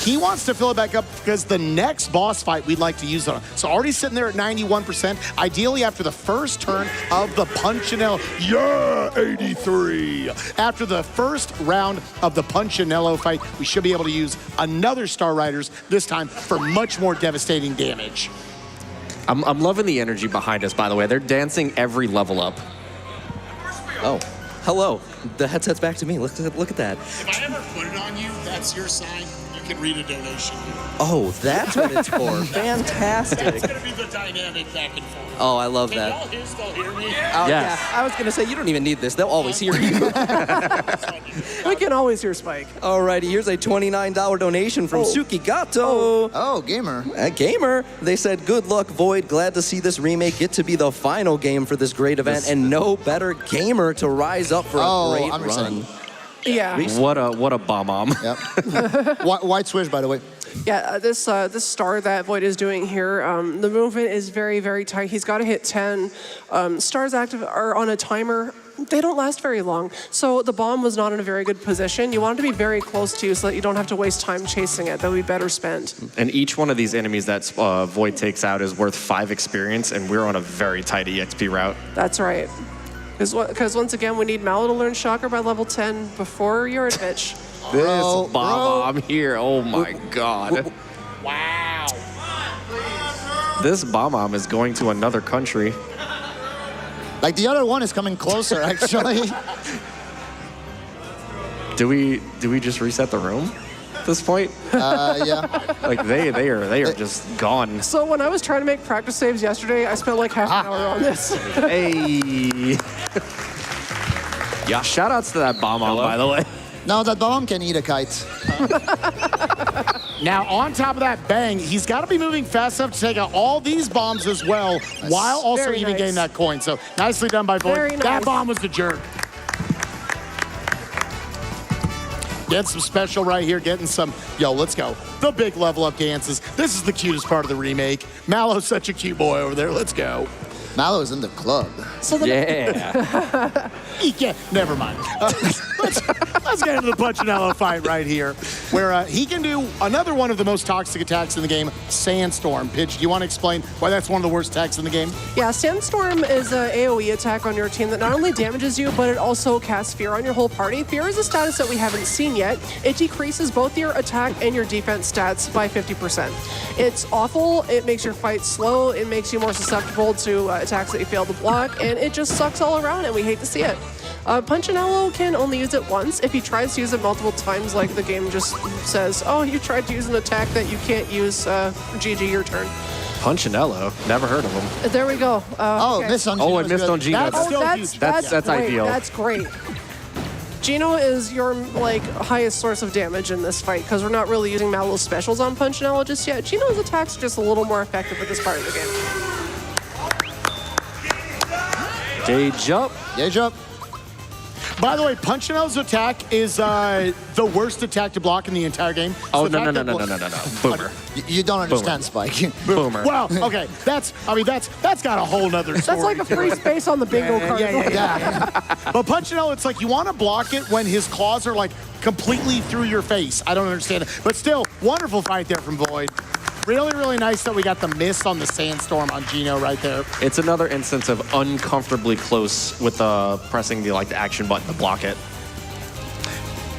He wants to fill it back up because the next boss fight we'd like to use on him. So already sitting there at 91%. Ideally, after the first turn of the Punchinello. Yeah, 83. After the first round of the Punchinello fight, we should be able to use another Star Riders, this time for much more devastating damage. I'm loving the energy behind us, by the way. They're dancing every level up. Oh, hello. The headset's back to me. Look at that. If I ever put it on you, that's your sign. You can read a donation. Oh, that's what it's for. Fantastic. That's going to be the dynamic back and forth. Oh, I love that. Can y'all still hear me? Oh, Yes. yeah. I was going to say, you don't even need this. They'll always hear you. We can always hear Spike. Alrighty, here's a $29 donation from Sukigato. Oh, gamer. A gamer. They said, good luck, Void. Glad to see this remake get to be the final game for this great event, and no better gamer to rise up for a great I'm run. excited. Yeah. What a bomb. Yep. White Swish, by the way. Yeah, this star that Void is doing here, the movement is very, very tight. He's got to hit 10. Stars active are on a timer. They don't last very long. So the bomb was not in a very good position. You want it to be very close to you so that you don't have to waste time chasing it. That would be better spent. And each one of these enemies that Void takes out is worth 5 experience, and we're on a very tight EXP route. That's right. Because once again, we need Mallow to learn Shocker by level 10 before you're at Bitch. This bomb here, oh my god. Wow. This bomb is going to another country. Like, the other one is coming closer, actually. Do we just reset the room at this point? Yeah. Like they are just gone. So when I was trying to make practice saves yesterday, I spent like half an hour on this. Hey. Yeah. Shout outs to that bomb, by the way. Now that bomb can eat a kite. Now, on top of that bang, he's got to be moving fast enough to take out all these bombs as well, while also Very even nice. getting that coin. So, nicely done by Void. Very That nice. bomb was the jerk. Get some special right here, getting some, let's go. The big level up dances. This is the cutest part of the remake. Mallow's such a cute boy over there. Let's go. Mallow's in the club. So the Yeah. Yeah, never mind. Let's get into the Punchinello fight right here, where he can do another one of the most toxic attacks in the game, Sandstorm. Pidge, do you want to explain why that's one of the worst attacks in the game? Yeah, Sandstorm is an AoE attack on your team that not only damages you, but it also casts fear on your whole party. Fear is a status that we haven't seen yet. It decreases both your attack and your defense stats by 50%. It's awful. It makes your fight slow. It makes you more susceptible to attacks that you fail to block, and it just sucks all around, and we hate to see it. Punchinello can only use it once. If he tries to use it multiple times, like the game just says, oh, you tried to use an attack that you can't use, GG, your turn. Punchinello. Never heard of him. There we go. Oh, Okay. miss on Oh, I Gino's missed good. on Gino. That's still that's, huge. that's That's great. ideal. That's great. Gino is your highest source of damage in this fight because we're not really using Mallow's specials on Punchinello just yet. Gino's attacks are just a little more effective at this part of the game. Gauge up. Gauge up. By the way, Punchinello's attack is the worst attack to block in the entire game. Oh, So the no. fact that- Boomer. You don't understand, Spike. Boomer. Well, okay, that's got a whole nother story. That's like a free space on the bingo card. Yeah. But Punchinello, it's like you want to block it when his claws are like completely through your face. I don't understand it. But still, wonderful fight there from Void. Really, really nice that we got the miss on the Sandstorm on Gino right there. It's another instance of uncomfortably close with pressing the action button to block it.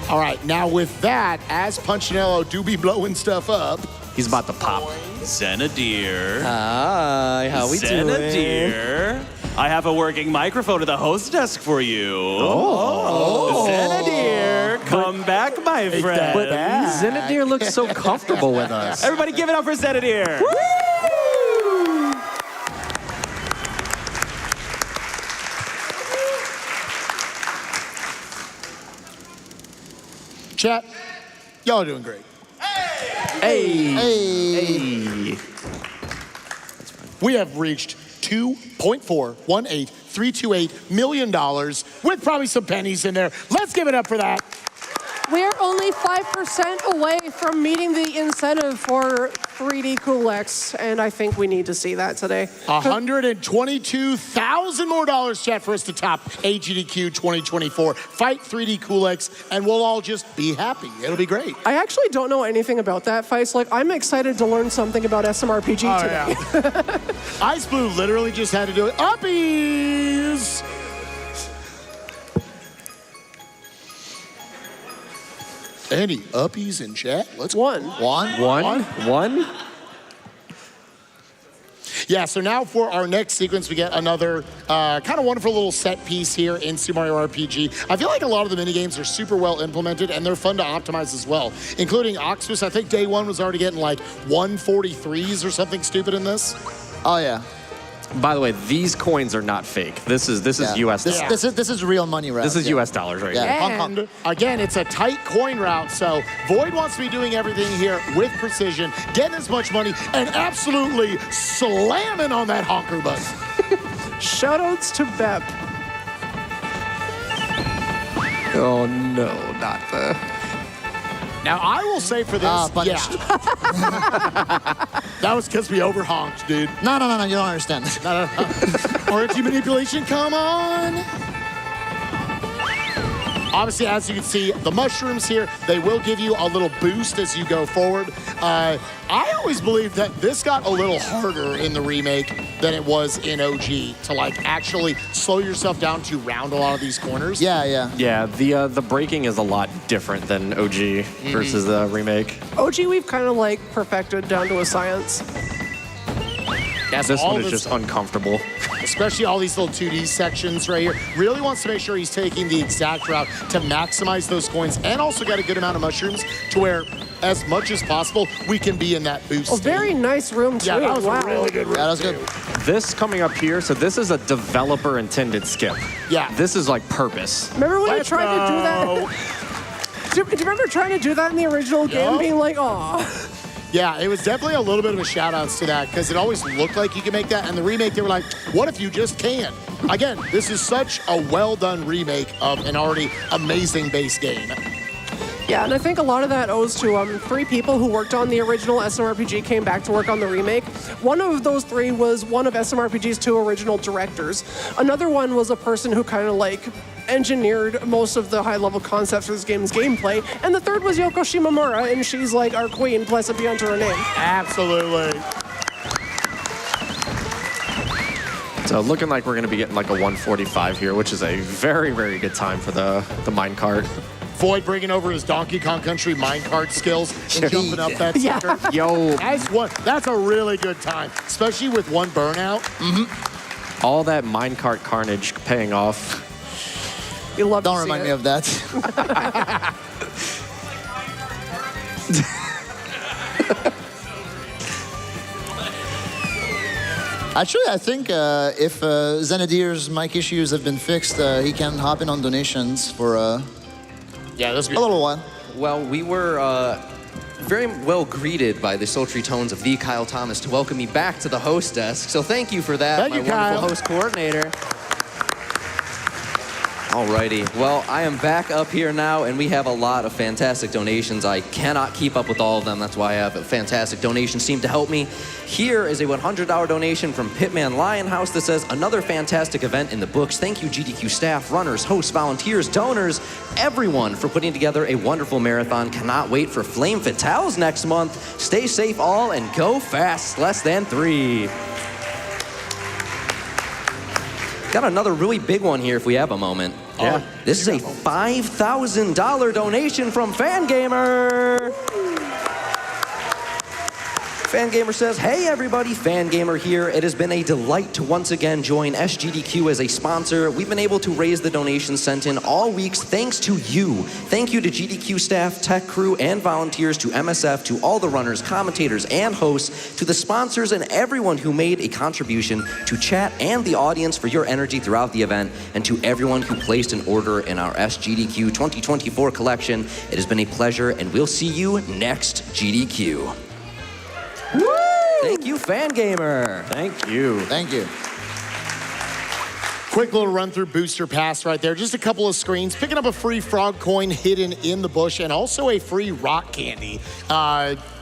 All right, now with that, as Punchinello do be blowing stuff up, He's about to pop. Xanadir. Hi, how we doing? Xanadir. I have a working microphone at the host desk for you. Oh. Xanadir, come back, my friend. But Xanadir looks so comfortable with us. Everybody give it up for Xanadir. chat, y'all are doing great. Hey. Hey. We have reached $2.418328 million with probably some pennies in there. Let's give it up for that. We are only 5% away from meeting the incentive for 3D Cool-X, and I think we need to see that today. $122,000 more dollars, chat, for us to top AGDQ 2024. Fight 3D Cool-X, and we'll all just be happy. It'll be great. I actually don't know anything about that fight, so I'm excited to learn something about SMRPG today. Yeah. Ice Blue literally just had to do it. Uppies! Any uppies in chat? Let's go. One. Yeah, so now for our next sequence, we get another kind of wonderful little set piece here in Super Mario RPG. I feel like a lot of the minigames are super well implemented, and they're fun to optimize as well, including Octopus. I think day one was already getting like 143s or something stupid in this. Oh, yeah. By the way, these coins are not fake. This is US dollars. This is real money, right? This is US dollars right Yeah. here. And again, it's a tight coin route, so Void wants to be doing everything here with precision, getting as much money, and absolutely slamming on that honker button. Shoutouts to Bep. Oh no, not the... Now, I will say for this, punished. that was because we overhonked, dude. No, you don't understand. RNG manipulation, come on! Obviously, as you can see, the mushrooms here, they will give you a little boost as you go forward. I always believed that this got a little harder in the remake than it was in OG to like actually slow yourself down to round a lot of these corners. Yeah. Yeah, the braking is a lot different than OG versus the remake. OG, we've kind of like perfected down to a science. Yeah, This one is just uncomfortable. Especially all these little 2D sections right here. Really wants to make sure he's taking the exact route to maximize those coins, and also got a good amount of mushrooms to where, as much as possible, we can be in that boost A state. very nice room, too. Yeah, that was Wow. a really good room. Yeah, that was good. This coming up here, so this is a developer-intended skip. Yeah. This is like purpose. Remember when Let's you tried to do that? go. Do you remember trying to do that in the original game, Yup. being like, aw. Yeah, it was definitely a little bit of a shout outs to that because it always looked like you could make that. And the remake, they were like, what if you just can? Again, this is such a well done remake of an already amazing base game. Yeah, and I think a lot of that owes to 3 people who worked on the original SMRPG came back to work on the remake. One of those 3 was one of SMRPG's 2 original directors. Another one was a person who kind of like engineered most of the high-level concepts for this game's gameplay. And the third was Yoko Shimomura, and she's like our queen, blessed be unto her name. Absolutely. So looking like we're going to be getting like a 145 here, which is a very, very good time for the minecart. Void bringing over his Donkey Kong Country minecart skills and jumping up that Yeah. sucker. Yo, That's a really good time, especially with one burnout. all that minecart carnage paying off. You love Don't to see remind it. me of that. Actually, I think if Xenadir's mic issues have been fixed, he can hop in on donations for Yeah, this a little while. Well, we were very well greeted by the sultry tones of the Kyle Thomas to welcome me back to the host desk. So thank you for that, Thank my you, wonderful Kyle. host coordinator. Alrighty, well, I am back up here now, and we have a lot of fantastic donations. I cannot keep up with all of them. That's why I have a fantastic donations team to help me. Here is a $100 donation from Pitman Lionhouse that says, another fantastic event in the books. Thank you, GDQ staff, runners, hosts, volunteers, donors, everyone for putting together a wonderful marathon. Cannot wait for Flame Fatales next month. Stay safe all and go fast, less than 3. Got another really big one here if we have a moment. Yeah. This is a $5,000 donation from Fangamer. Fangamer says, hey everybody, Fangamer here. It has been a delight to once again join SGDQ as a sponsor. We've been able to raise the donations sent in all weeks thanks to you. Thank you to GDQ staff, tech crew, and volunteers, to MSF, to all the runners, commentators, and hosts, to the sponsors and everyone who made a contribution, to chat and the audience for your energy throughout the event, and to everyone who placed an order in our SGDQ 2024 collection. It has been a pleasure, and we'll see you next GDQ. Woo! Thank you, Fangamer. Thank you. Thank you. Quick little run through booster pass right there. Just a couple of screens. Picking up a free frog coin hidden in the bush and also a free rock candy.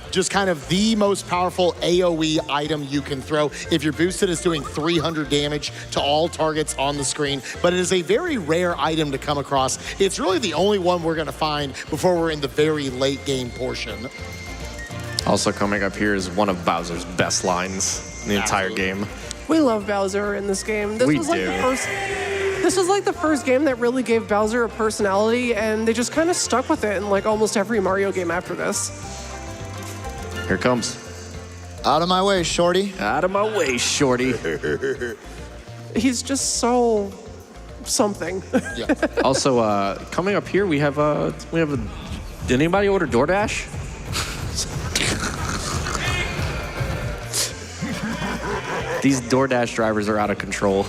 Just kind of the most powerful AoE item you can throw. If you're boosted, it's doing 300 damage to all targets on the screen. But it is a very rare item to come across. It's really the only one we're going to find before we're in the very late game portion. Also coming up here is one of Bowser's best lines in the entire game. We love Bowser in this game. We was like do. This was like the first game that really gave Bowser a personality, and they just kind of stuck with it in like almost every Mario game after this. Here it comes. Out of my way, shorty. Out of my way, shorty. He's just so something. Yeah. Also, coming up here, we have a. Did anybody order DoorDash? These DoorDash drivers are out of control.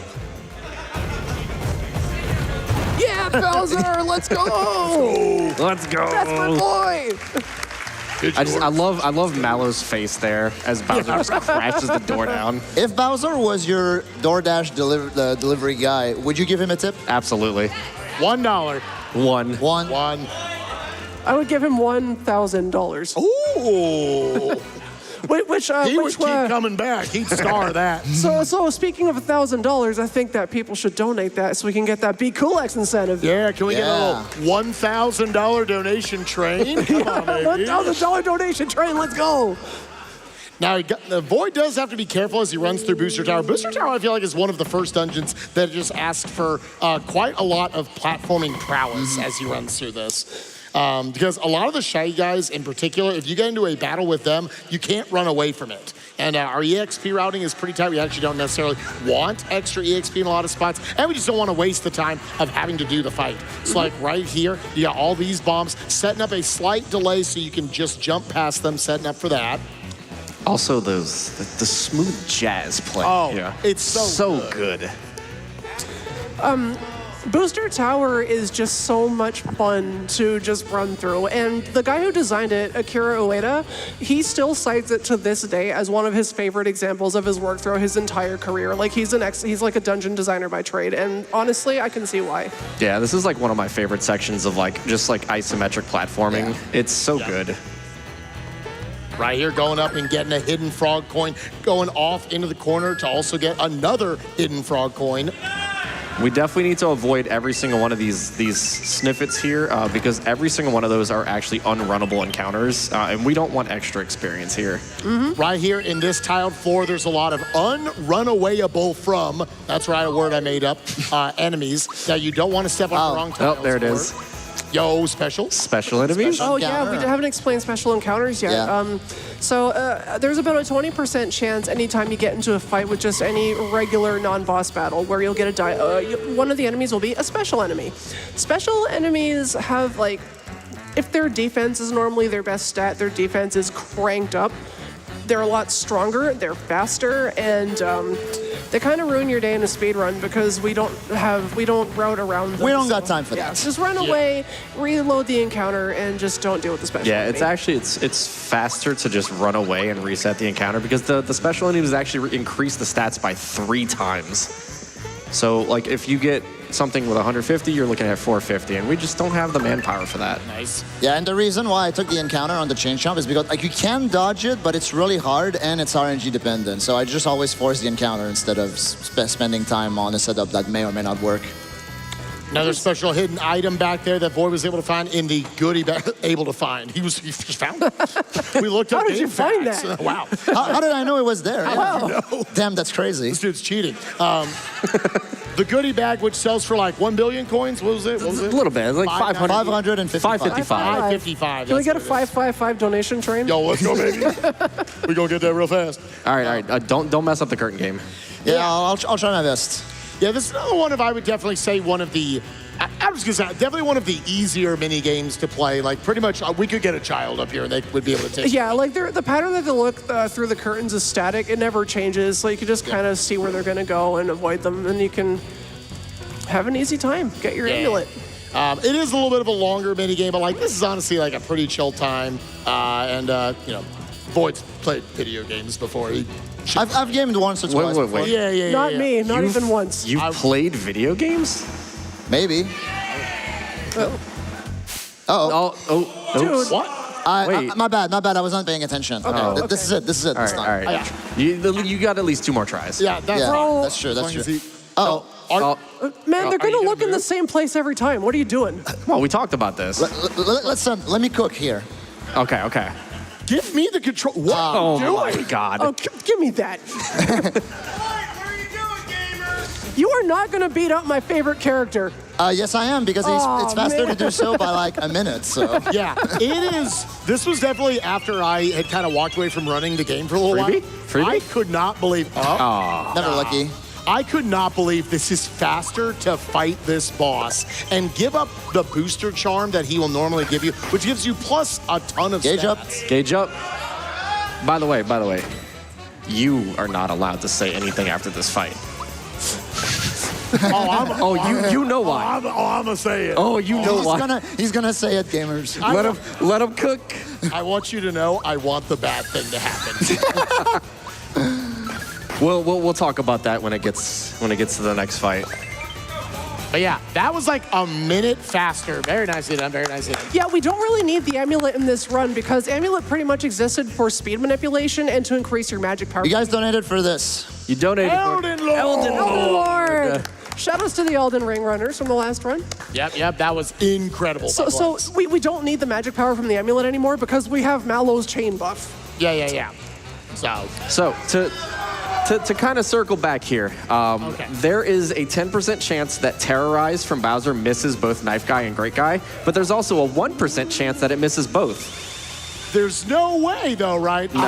Yeah, Bowser, let's go! Let's go. That's my boy! I love Mallow's face there as Bowser just crashes the door down. If Bowser was your DoorDash delivery guy, would you give him a tip? Absolutely. $1. One. One. I would give him $1,000. Ooh. Which He would keep coming back. He'd star that. So speaking of $1,000, I think that people should donate that so we can get that Be Cool X incentive. Yeah, can we get a little $1,000 donation train? Come on, baby. $1,000 donation train, let's go. Now, the Void does have to be careful as he runs through Booster Tower. Booster Tower, I feel like, is one of the first dungeons that just asked for quite a lot of platforming prowess as he runs through this. Because a lot of the Shy Guys in particular, if you get into a battle with them, you can't run away from it. And our EXP routing is pretty tight. We actually don't necessarily want extra EXP in a lot of spots. And we just don't want to waste the time of having to do the fight. So like right here, you got all these bombs, setting up a slight delay so you can just jump past them, setting up for that. Also, the smooth jazz play. Oh, yeah. it's so good. Booster Tower is just so much fun to just run through. And the guy who designed it, Akira Ueda, he still cites it to this day as one of his favorite examples of his work throughout his entire career. Like he's like a dungeon designer by trade. And honestly, I can see why. Yeah, this is like one of my favorite sections of just isometric platforming. Yeah. It's so good. Right here, going up and getting a hidden frog coin, going off into the corner to also get another hidden frog coin. We definitely need to avoid every single one of these snippets here because every single one of those are actually unrunnable encounters, and we don't want extra experience here. Mm-hmm. Right here in this tiled floor, there's a lot of unrunawayable from, that's right, a word I made up, enemies that you don't want to step on the wrong tiles. Oh, there it is. Yo, special enemies. Oh yeah, we haven't explained special encounters yet. Yeah. So there's about a 20% chance anytime you get into a fight with just any regular non-boss battle where you'll get one of the enemies will be a special enemy. Special enemies have if their defense is normally their best stat, their defense is cranked up. They're a lot stronger, they're faster, and they kind of ruin your day in a speed run because we don't route around them. We don't got time for that. Just run away, reload the encounter, and just don't deal with the special enemy. It's actually it's faster to just run away and reset the encounter because the special enemies actually increase the stats by 3 times. So if you get something with 150, you're looking at 450, and we just don't have the manpower for that. Nice. Yeah, and the reason why I took the encounter on the chain jump is because you can dodge it, but it's really hard and it's RNG dependent. So I just always force the encounter instead of spending time on a setup that may or may not work. Another special hidden item back there that Void was able to find in the goodie bag. Able to find. He just found it. We looked up. How did you find facts. that? Wow. How did I know it was there? Wow. Damn, that's crazy. This dude's cheating. The goodie bag, which sells for 1 billion coins, what was it? A little bit. It's 500. 555. 555. Can we get a 555 donation train? Yo, let's go, baby. We're going to get that real fast. All right. Don't mess up the curtain game. Yeah, I'll try my best. Yeah, this is another one I would definitely say one of the, I was going to say, definitely one of the easier mini games to play. Pretty much, we could get a child up here and they would be able to take Yeah, the pattern that they look through the curtains is static. It never changes. So you can just kind of see where they're going to go and avoid them. And you can have an easy time. Get your amulet. It is a little bit of a longer mini game, but this is honestly a pretty chill time. And Void's played video games before. I've gamed once or twice. Wait. Yeah. Not me, not even once. You've played video games? Maybe. Oh, Dude. What? Wait. My bad. I was not paying attention. Okay. This is it. All This right, time. all right. You got at least 2 more tries. Yeah, that's Yeah, fine. that's true. That's As long as true. he- Oh, Oh, Man, they're Are gonna you look gonna in the move? same place every time. What are you doing? well, we talked about this. let me cook here. Okay. Give me the control. What are Oh you my doing? God. Oh, give me that. You are not gonna beat up my favorite character. Yes, I am, because it's faster to do so by like a minute. So Yeah, it is. This was definitely after I had kind of walked away from running the game for a little while. Freebie? I could not believe. never lucky. I could not believe this is faster to fight this boss and give up the booster charm that he will normally give you, which gives you plus a ton of Gauge up. stats. Gauge up. By the way, you are not allowed to say anything after this fight. You know why. I'm gonna say it. Oh, you know why. He's gonna say it, gamers. Let him cook. I want you to know I want the bad thing to happen. We'll talk about that when it gets to the next fight. But yeah, that was like a minute faster. Very nicely done. Very nicely done. Yeah, we don't really need the amulet in this run because amulet pretty much existed for speed manipulation and to increase your magic power. You guys donated for this. You donated Elden Lord. Elden Lord! Shoutouts to the Elden Ring runners from the last run. Yep. That was incredible. So we don't need the magic power from the amulet anymore because we have Mallow's chain buff. Yeah. So to kind of circle back here, there is a 10% chance that Terrorize from Bowser misses both Knife Guy and Great Guy, but there's also a 1% chance that it misses both. There's no way though, right? No.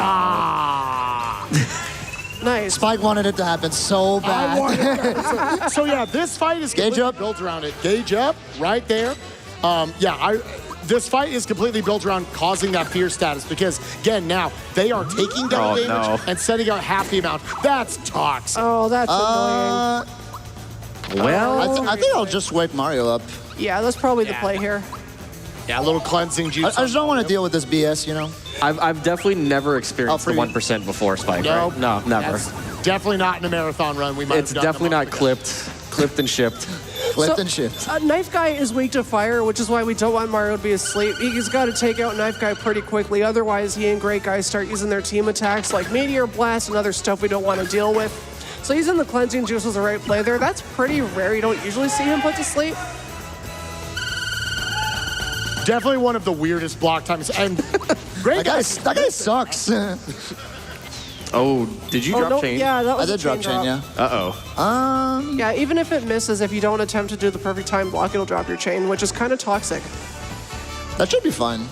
Nice. Spike wanted it to happen so bad. So yeah, this fight is Gauge completely up. built around it. Gauge up, right there. This fight is completely built around causing that fear status because, again, now they are taking down damage no. and setting out half the amount. That's toxic. Oh, that's annoying. Well, I think I'll just wake Mario up. Yeah, that's probably the play here. Yeah, a little cleansing I juice. just don't want to deal with this BS, you know? I've definitely never experienced the preview. 1% before, Spike. No, Right? No, never. That's definitely not in a marathon run. We might It's have done definitely a not month ago. clipped and shipped. Clipped and shit. Knife Guy is weak to fire, which is why we don't want Mario to be asleep. He's got to take out Knife Guy pretty quickly. Otherwise, he and Great Guy start using their team attacks like Meteor Blast and other stuff we don't want to deal with. So using the cleansing juice was the right play there. That's pretty rare. You don't usually see him put to sleep. Definitely one of the weirdest block times. And great That guy sucks. Oh, did you drop no, chain? yeah, that I was a did drop chain, yeah. Uh-oh. Yeah, even if it misses, if you don't attempt to do the perfect time block, it'll drop your chain, which is kind of toxic. That should be fun.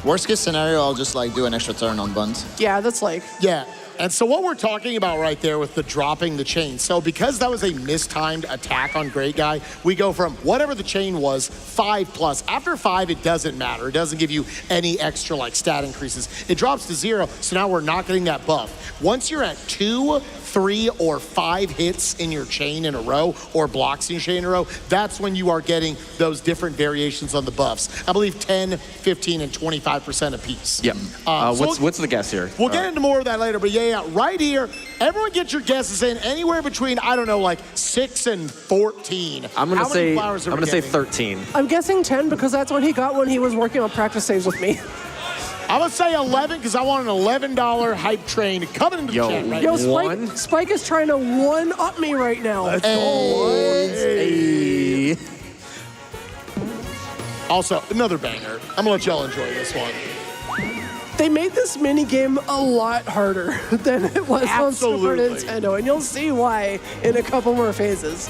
Worst case scenario, I'll just like do an extra turn on buns. Yeah, that's like... Yeah. And so what we're talking about right there with the dropping the chain, so because that was a mistimed attack on Great Guy, we go from whatever the chain was, 5+. After 5, it doesn't matter. It doesn't give you any extra like stat increases. It drops to 0, so now we're not getting that buff. Once you're at 2, 3, or 5 hits in your chain in a row, or blocks in your chain in a row, that's when you are getting those different variations on the buffs. I believe 10, 15, and 25% apiece. Yep. So What's the guess here? We'll get into more of that later, but yeah, right here, everyone get your guesses in anywhere between, I don't know, like 6 and 14. I'm gonna How many say flowers are we say getting? 13. I'm guessing 10 because that's what he got when he was working on practice saves with me. I'm gonna say 11 because I want an $11 hype train coming into the Yo, chat right Yo, now. One? Spike is trying to one-up me right now. Hey. Also, another banger. I'm gonna let y'all enjoy this one. They made this mini game a lot harder than it was on Super Absolutely. Nintendo, and you'll see why in a couple more phases.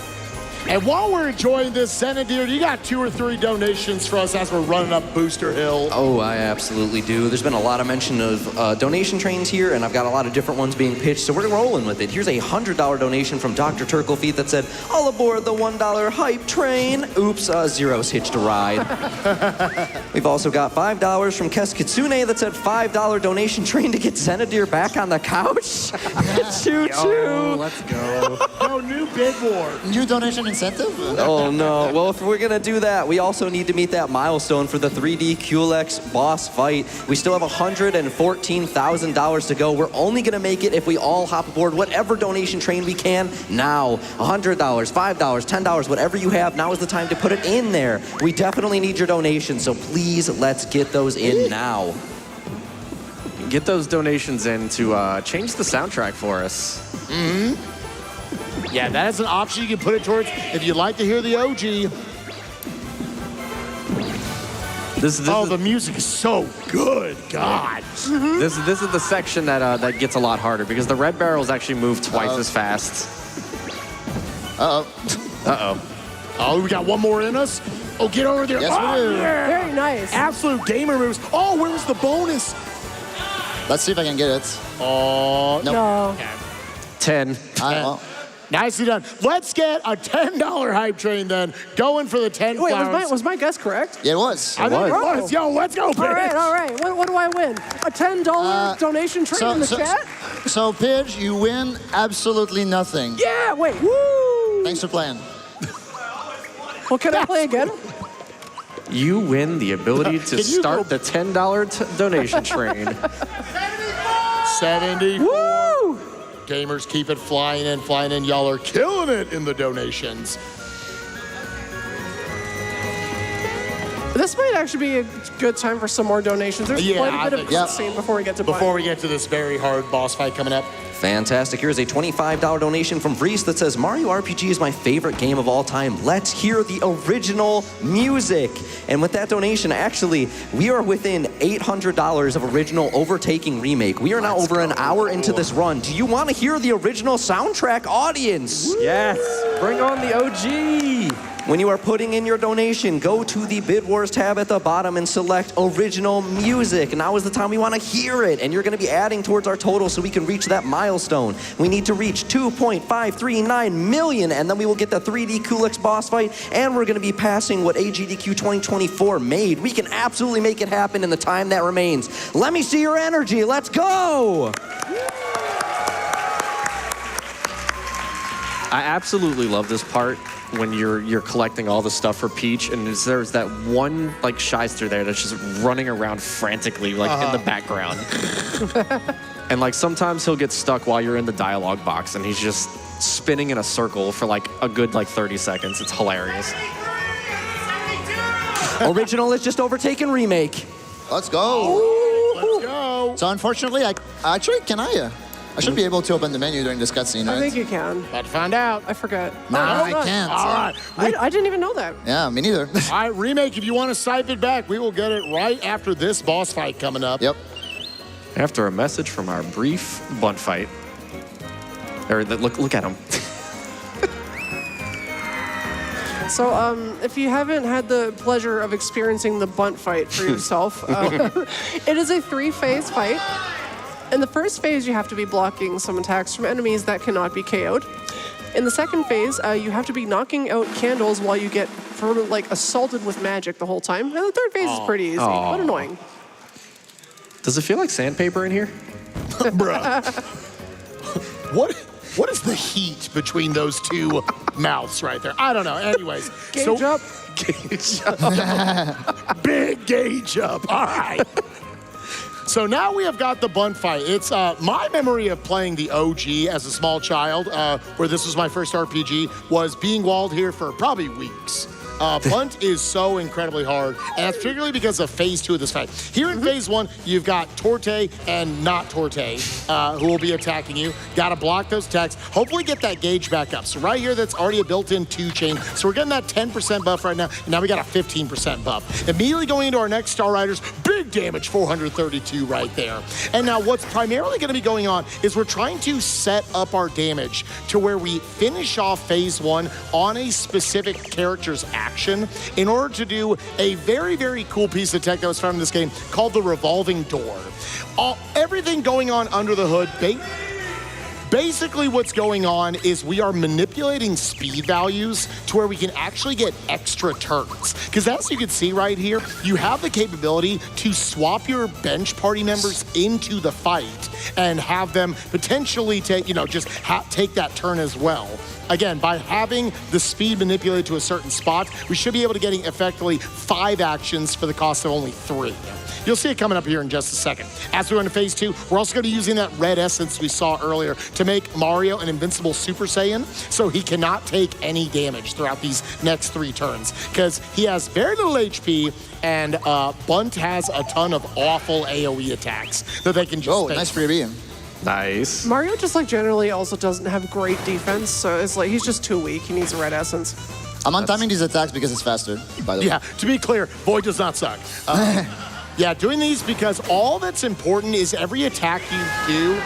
And while we're enjoying this, Xanadir, you got 2 or 3 donations for us as we're running up Booster Hill. Oh, I absolutely do. There's been a lot of mention of donation trains here, and I've got a lot of different ones being pitched, so we're rolling with it. Here's a $100 donation from Dr. Turklefeet that said, all aboard the $1 hype train. Oops, Zero's hitched a ride. We've also got $5 from Kes Kitsune that said $5 donation train to get Xanadir back on the couch. Choo-choo. Let's go. No, new bid war. New donation in incentive? Oh no. Well, if we're gonna do that, we also need to meet that milestone for the 3D QLX boss fight. We still have $114,000 to go. We're only gonna make it if we all hop aboard whatever donation train we can now. $100, $5, $10, whatever you have, now is the time to put it in there. We definitely need your donations, so please let's get those in now. Get those donations in to change the soundtrack for us. Yeah, that is an option you can put it towards if you'd like to hear the OG. The music is so good, God. This is the section that gets a lot harder because the red barrels actually move twice as fast. Oh, we got one more in us? Oh, get over there. Yes, we do. Yeah. Very nice. Absolute gamer moves. Oh, where's the bonus? Let's see if I can get it. Oh, Nope. No. 10. Well, Nicely done. Let's get a $10 hype train then. Going for the 10 Wait, flowers. was my guess correct? yeah, it was. I think it was. Yo, let's go, bitch. All right. What do I win? A $10 donation train in the chat? So, Pidge, you win absolutely nothing. Yeah, wait. Woo! Thanks for playing. Well, can I play again? You win the ability to start the $10 donation train. 70. Woo! Gamers keep it flying in. Y'all are killing it in the donations. This might actually be a good time for some more donations. There's Yeah, quite I a bit of think so. cutscene before we get to Before we get to this very hard boss fight coming up. Fantastic. Here's a $25 donation from Vreese that says, Mario RPG is my favorite game of all time. Let's hear the original music. And with that donation, actually, we are within $800 of original Overtaking Remake. We are now over an hour into this run. Do you want to hear the original soundtrack, audience? Yes, bring on the OG. When you are putting in your donation, go to the Bid Wars tab at the bottom and select original music. Now is the time we want to hear it, and you're going to be adding towards our total so we can reach that milestone. We need to reach 2.539 million, and then we will get the 3D QLX boss fight, and we're going to be passing what SGDQ 2024 made. We can absolutely make it happen in the time that remains. Let me see your energy. Let's go! I absolutely love this part when you're collecting all the stuff for Peach, and there's that one like shyster there that's just running around frantically like in the background. And like sometimes he'll get stuck while you're in the dialogue box, and he's just spinning in a circle for like a good like 30 seconds. It's hilarious. Original is just Overtaken Remake. Let's go. Let's go. So, unfortunately, can I should be able to open the menu during this cutscene, right? I think you can. About to find out. I forgot. No, I hold on. can't. All right. I didn't even know that. Yeah, me neither. All right, Remake, if you want to swipe it back, we will get it right after this boss fight coming up. Yep. After a message from our brief bunt fight. Look at him. So, if you haven't had the pleasure of experiencing the bunt fight for yourself, it is a 3-phase fight. In the first phase, you have to be blocking some attacks from enemies that cannot be KO'd. In the second phase, you have to be knocking out candles while you get sort of like assaulted with magic the whole time. And the third phase is pretty easy, but annoying. Does it feel like sandpaper in here? Bruh. What is the heat between those two mouths right there? I don't know. Anyways. Gauge up. Gauge up. Big gauge up. All right. So now we have got the bunt fight. It's my memory of playing the OG as a small child, where this was my first RPG, was being walled here for probably weeks. Bunt is so incredibly hard, and that's particularly because of phase 2 of this fight. Here in phase 1, you've got Torte and not Torte, who will be attacking you. Got to block those attacks. Hopefully get that gauge back up. So right here, that's already a built-in 2-chain. So we're getting that 10% buff right now, and now we got a 15% buff. Immediately going into our next Star Riders, big damage, 432 right there. And now what's primarily going to be going on is we're trying to set up our damage to where we finish off phase 1 on a specific character's action in order to do a very, very cool piece of tech that was found in this game called the revolving door. Everything going on under the hood, basically what's going on is we are manipulating speed values to where we can actually get extra turns. Because as you can see right here, you have the capability to swap your bench party members into the fight and have them potentially take, take that turn as well. again, by having the speed manipulated to a certain spot, we should be able to getting effectively 5 actions for the cost of only 3. You'll see it coming up here in just a second. As we go into phase 2, we're also going to be using that red essence we saw earlier to make Mario an invincible Super Saiyan, so he cannot take any damage throughout these next 3 turns, because he has very little HP, and Bunt has a ton of awful AoE attacks that they can just Oh, nice freebie. Nice. Mario just like generally also doesn't have great defense, so it's like he's just too weak. He needs a red essence. I'm untiming these attacks because it's faster, by the way. Yeah, to be clear, Void does not suck. Yeah, doing these because all that's important is every attack you do.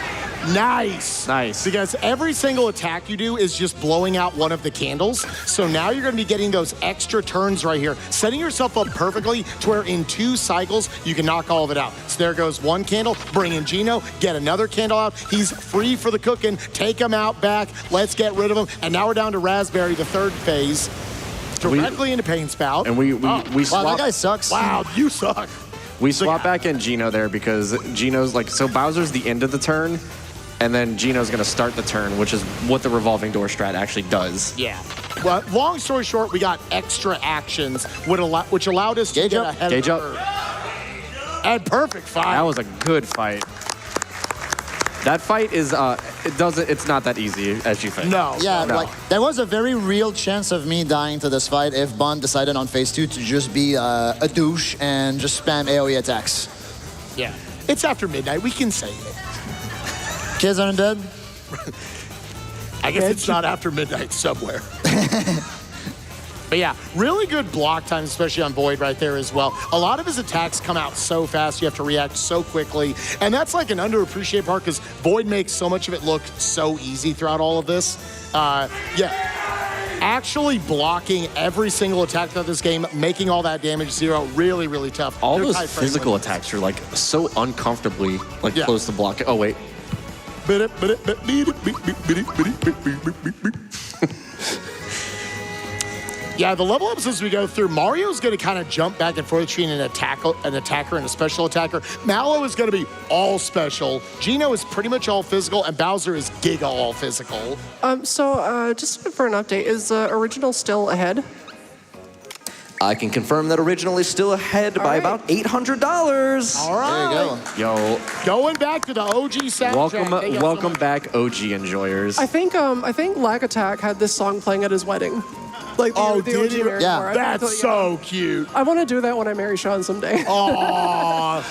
Nice. Nice. Because every single attack you do is just blowing out one of the candles. So now you're going to be getting those extra turns right here, setting yourself up perfectly to where in 2 cycles you can knock all of it out. So there goes 1 candle, bring in Gino, get another candle out. He's free for the cooking. Take him out back. Let's get rid of him. And now we're down to Raspberry, the 3rd phase, directly into Pain Spout. And we Wow, swap. that guy sucks. Wow, you suck. We swap back in Gino there because Gino's like, so Bowser's the end of the turn, and then Gino's gonna start the turn, which is what the revolving door strat actually does. Yeah. Well, long story short, we got extra actions, which allowed us to Gauge get up. ahead Gauge of up. the curve. And perfect fight. That was a good fight. That fight is, it's not that easy as you think. No. Yeah, No. like there was a very real chance of me dying to this fight if Bond decided on phase 2 to just be a douche and just spam AoE attacks. Yeah. It's after midnight. We can say it. Kids aren't dead? I guess it's not after midnight somewhere. But yeah, really good block time, especially on Void right there as well. A lot of his attacks come out so fast, you have to react so quickly. And that's like an underappreciated part because Void makes so much of it look so easy throughout all of this. Yeah, actually blocking every single attack throughout this game, making all that damage 0, really, really tough. All They're those tight frame physical limits. attacks are like so uncomfortably like Yeah. close to blocking. Oh wait. Yeah, the level ups as we go through, Mario's going to kind of jump back and forth between an attacker and a special attacker. Mallow is going to be all special. Gino is pretty much all physical, and Bowser is giga all physical. So just for an update, is original still ahead? I can confirm that original is still ahead by right. about $800. All right. There you go. Yo, Going back to the OG soundtrack. welcome back, OG enjoyers. I think Lag Attack had this song playing at his wedding. Like the, Oh, the did OG he? marriage Yeah. bar. That's so cute. I want to do that when I marry Sean someday. Aww.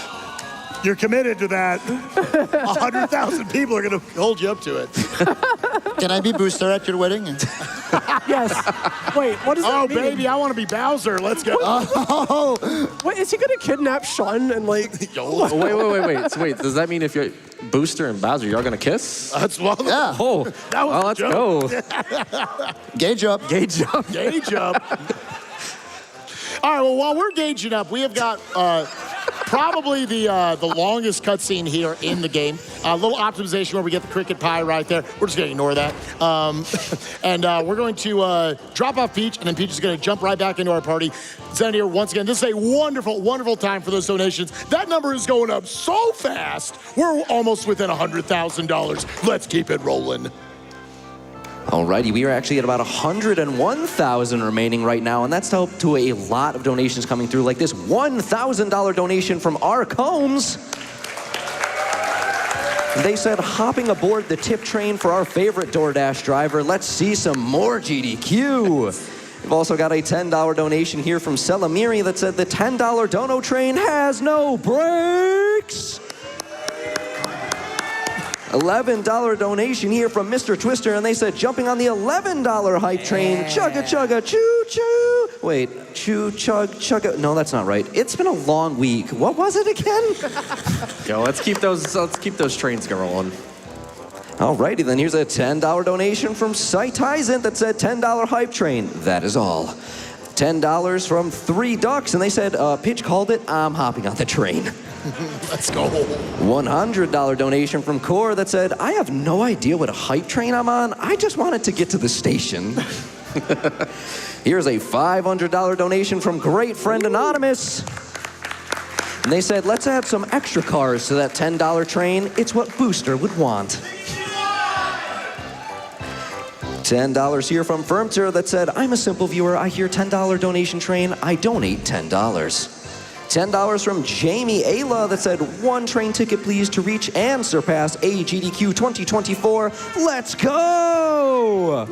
You're committed to that. 100,000 people are going to hold you up to it. Can I be Booster at your wedding? Yes. Wait, what does Oh, that mean? baby, I want to be Bowser. Let's go. Wait, is he gonna kidnap Sean and like? Oh, wait. So wait, does that mean if you're Booster and Bowser, you're all gonna kiss? That's well. Yeah. Oh, That was well, a let's joke. go. Gauge up. Gauge up. Gauge up. All right, well, while we're gauging up, we have got probably the longest cutscene here in the game. A little optimization where we get the cricket pie right there. We're just going to ignore that. And we're going to drop off Peach, and then Peach is going to jump right back into our party. Zen here, once again, this is a wonderful, wonderful time for those donations. That number is going up so fast. We're almost within $100,000. Let's keep it rolling. Alrighty, we are actually at about 101,000 remaining right now, and that's helped to a lot of donations coming through, like this $1,000 donation from R. Combs. They said, hopping aboard the tip train for our favorite DoorDash driver. Let's see some more GDQ. We've also got a $10 donation here from Selamiri that said the $10 dono train has no brakes. $11 donation here from Mr. Twister, and they said jumping on the $11 hype train. Chugga chugga choo choo. Wait, choo chug chugga. No, that's not right. It's been a long week. What was it again? Yo, let's keep those trains going. Alrighty then, here's a $10 donation from Siteizent that said $10 hype train. That is all. $10 from 3 Ducks, and they said, Pitch called it, I'm hopping on the train. Let's go. $100 donation from Core that said, I have no idea what a hype train I'm on. I just wanted to get to the station. Here's a $500 donation from Great Friend Anonymous. And they said, let's add some extra cars to that $10 train. It's what Booster would want. $10 here from Firmter that said, I'm a simple viewer. I hear $10 donation train. I donate $10. $10 from Jamie Ayla that said, one train ticket please to reach and surpass AGDQ 2024. Let's go!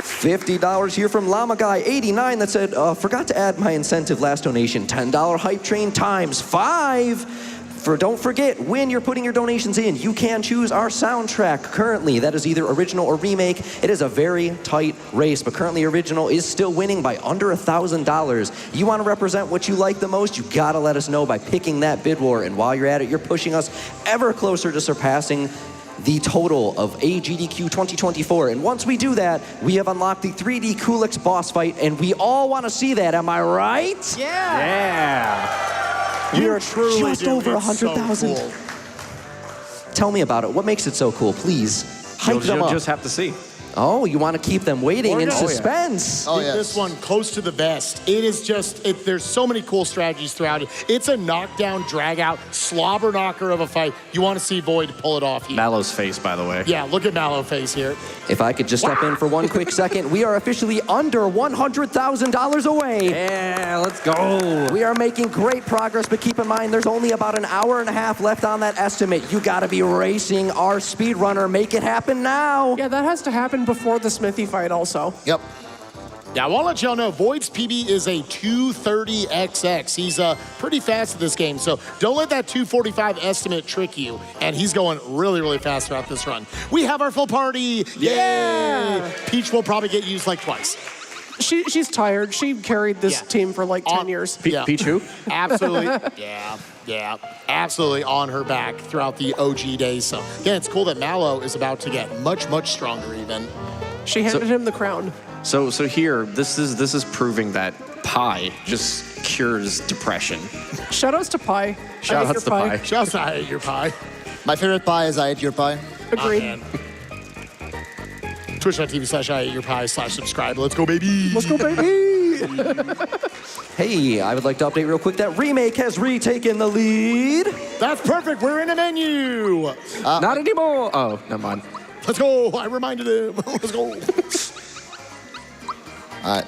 $50 here from Llama Guy 89 that said, forgot to add my incentive last donation. $10 hype train times 5. Don't forget, when you're putting your donations in, you can choose our soundtrack currently. That is either original or remake. It is a very tight race, but currently original is still winning by under $1,000. You want to represent what you like the most, you gotta let us know by picking that bid war. And while you're at it, you're pushing us ever closer to surpassing the total of AGDQ 2024. And once we do that, we have unlocked the 3D Kulix boss fight, and we all want to see that, am I right? Yeah. We are truly just do. over It's so 100,000. cool. Tell me about it. What makes it so cool? Please, hype them You'll up. just have to see. Oh, you want to keep them waiting in no. suspense. Oh, Keep yes. this one close to the vest. It is just, there's so many cool strategies throughout it. It's a knockdown, drag out, slobber knocker of a fight. You want to see Void pull it off here. Mallow's face, by the way. Yeah, look at Mallow face here. If I could just step in for one quick second, we are officially under $100,000 away. Yeah, let's go. We are making great progress, but keep in mind there's only about an hour and a half left on that estimate. You got to be racing our speedrunner. Make it happen now. Yeah, that has to happen before the Smithy fight also. Yep. Yeah, I want to let y'all know, Void's PB is a 230XX. He's pretty fast at this game, so don't let that 245 estimate trick you. And he's going really, really fast throughout this run. We have our full party. Yeah. Yay! Peach will probably get used like twice. She's tired. She carried this Yeah. team for like 10 years. Yeah. Peach who? Absolutely. Yeah. Absolutely on her back throughout the OG days. So, again, it's cool that Mallow is about to get much, much stronger even. She handed him the crown. So here, this is proving that pie just cures depression. Shoutouts to Pie. Shout outs to Pie. Just I ate your pie. My favorite pie is I ate your pie. Agreed. Twitch.tv/I ate your pie/subscribe. Let's go, baby. Let's go, baby. Hey, I would like to update real quick that Remake has retaken the lead. That's perfect. We're in a menu. Not anymore. Oh, never mind. Let's go. I reminded him. Let's go. All right.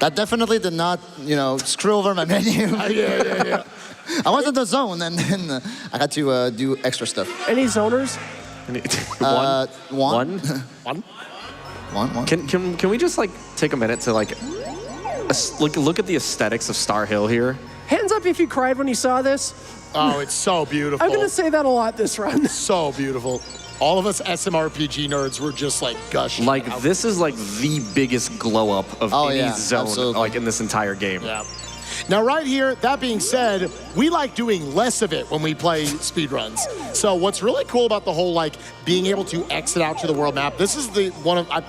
That definitely did not, screw over my menu. Yeah. I was in the zone, and then I had to do extra stuff. Any zoners? One. One. One. Can we just take a minute to look at the aesthetics of Star Hill here? Hands up if you cried when you saw this. Oh, it's so beautiful. I'm going to say that a lot this run. So beautiful. All of us SMRPG nerds were just gushing. This is the biggest glow up of any zone absolutely. in this entire game. Yeah. Now, right here, that being said, we like doing less of it when we play speedruns. So what's really cool about the whole, being able to exit out to the world map, this is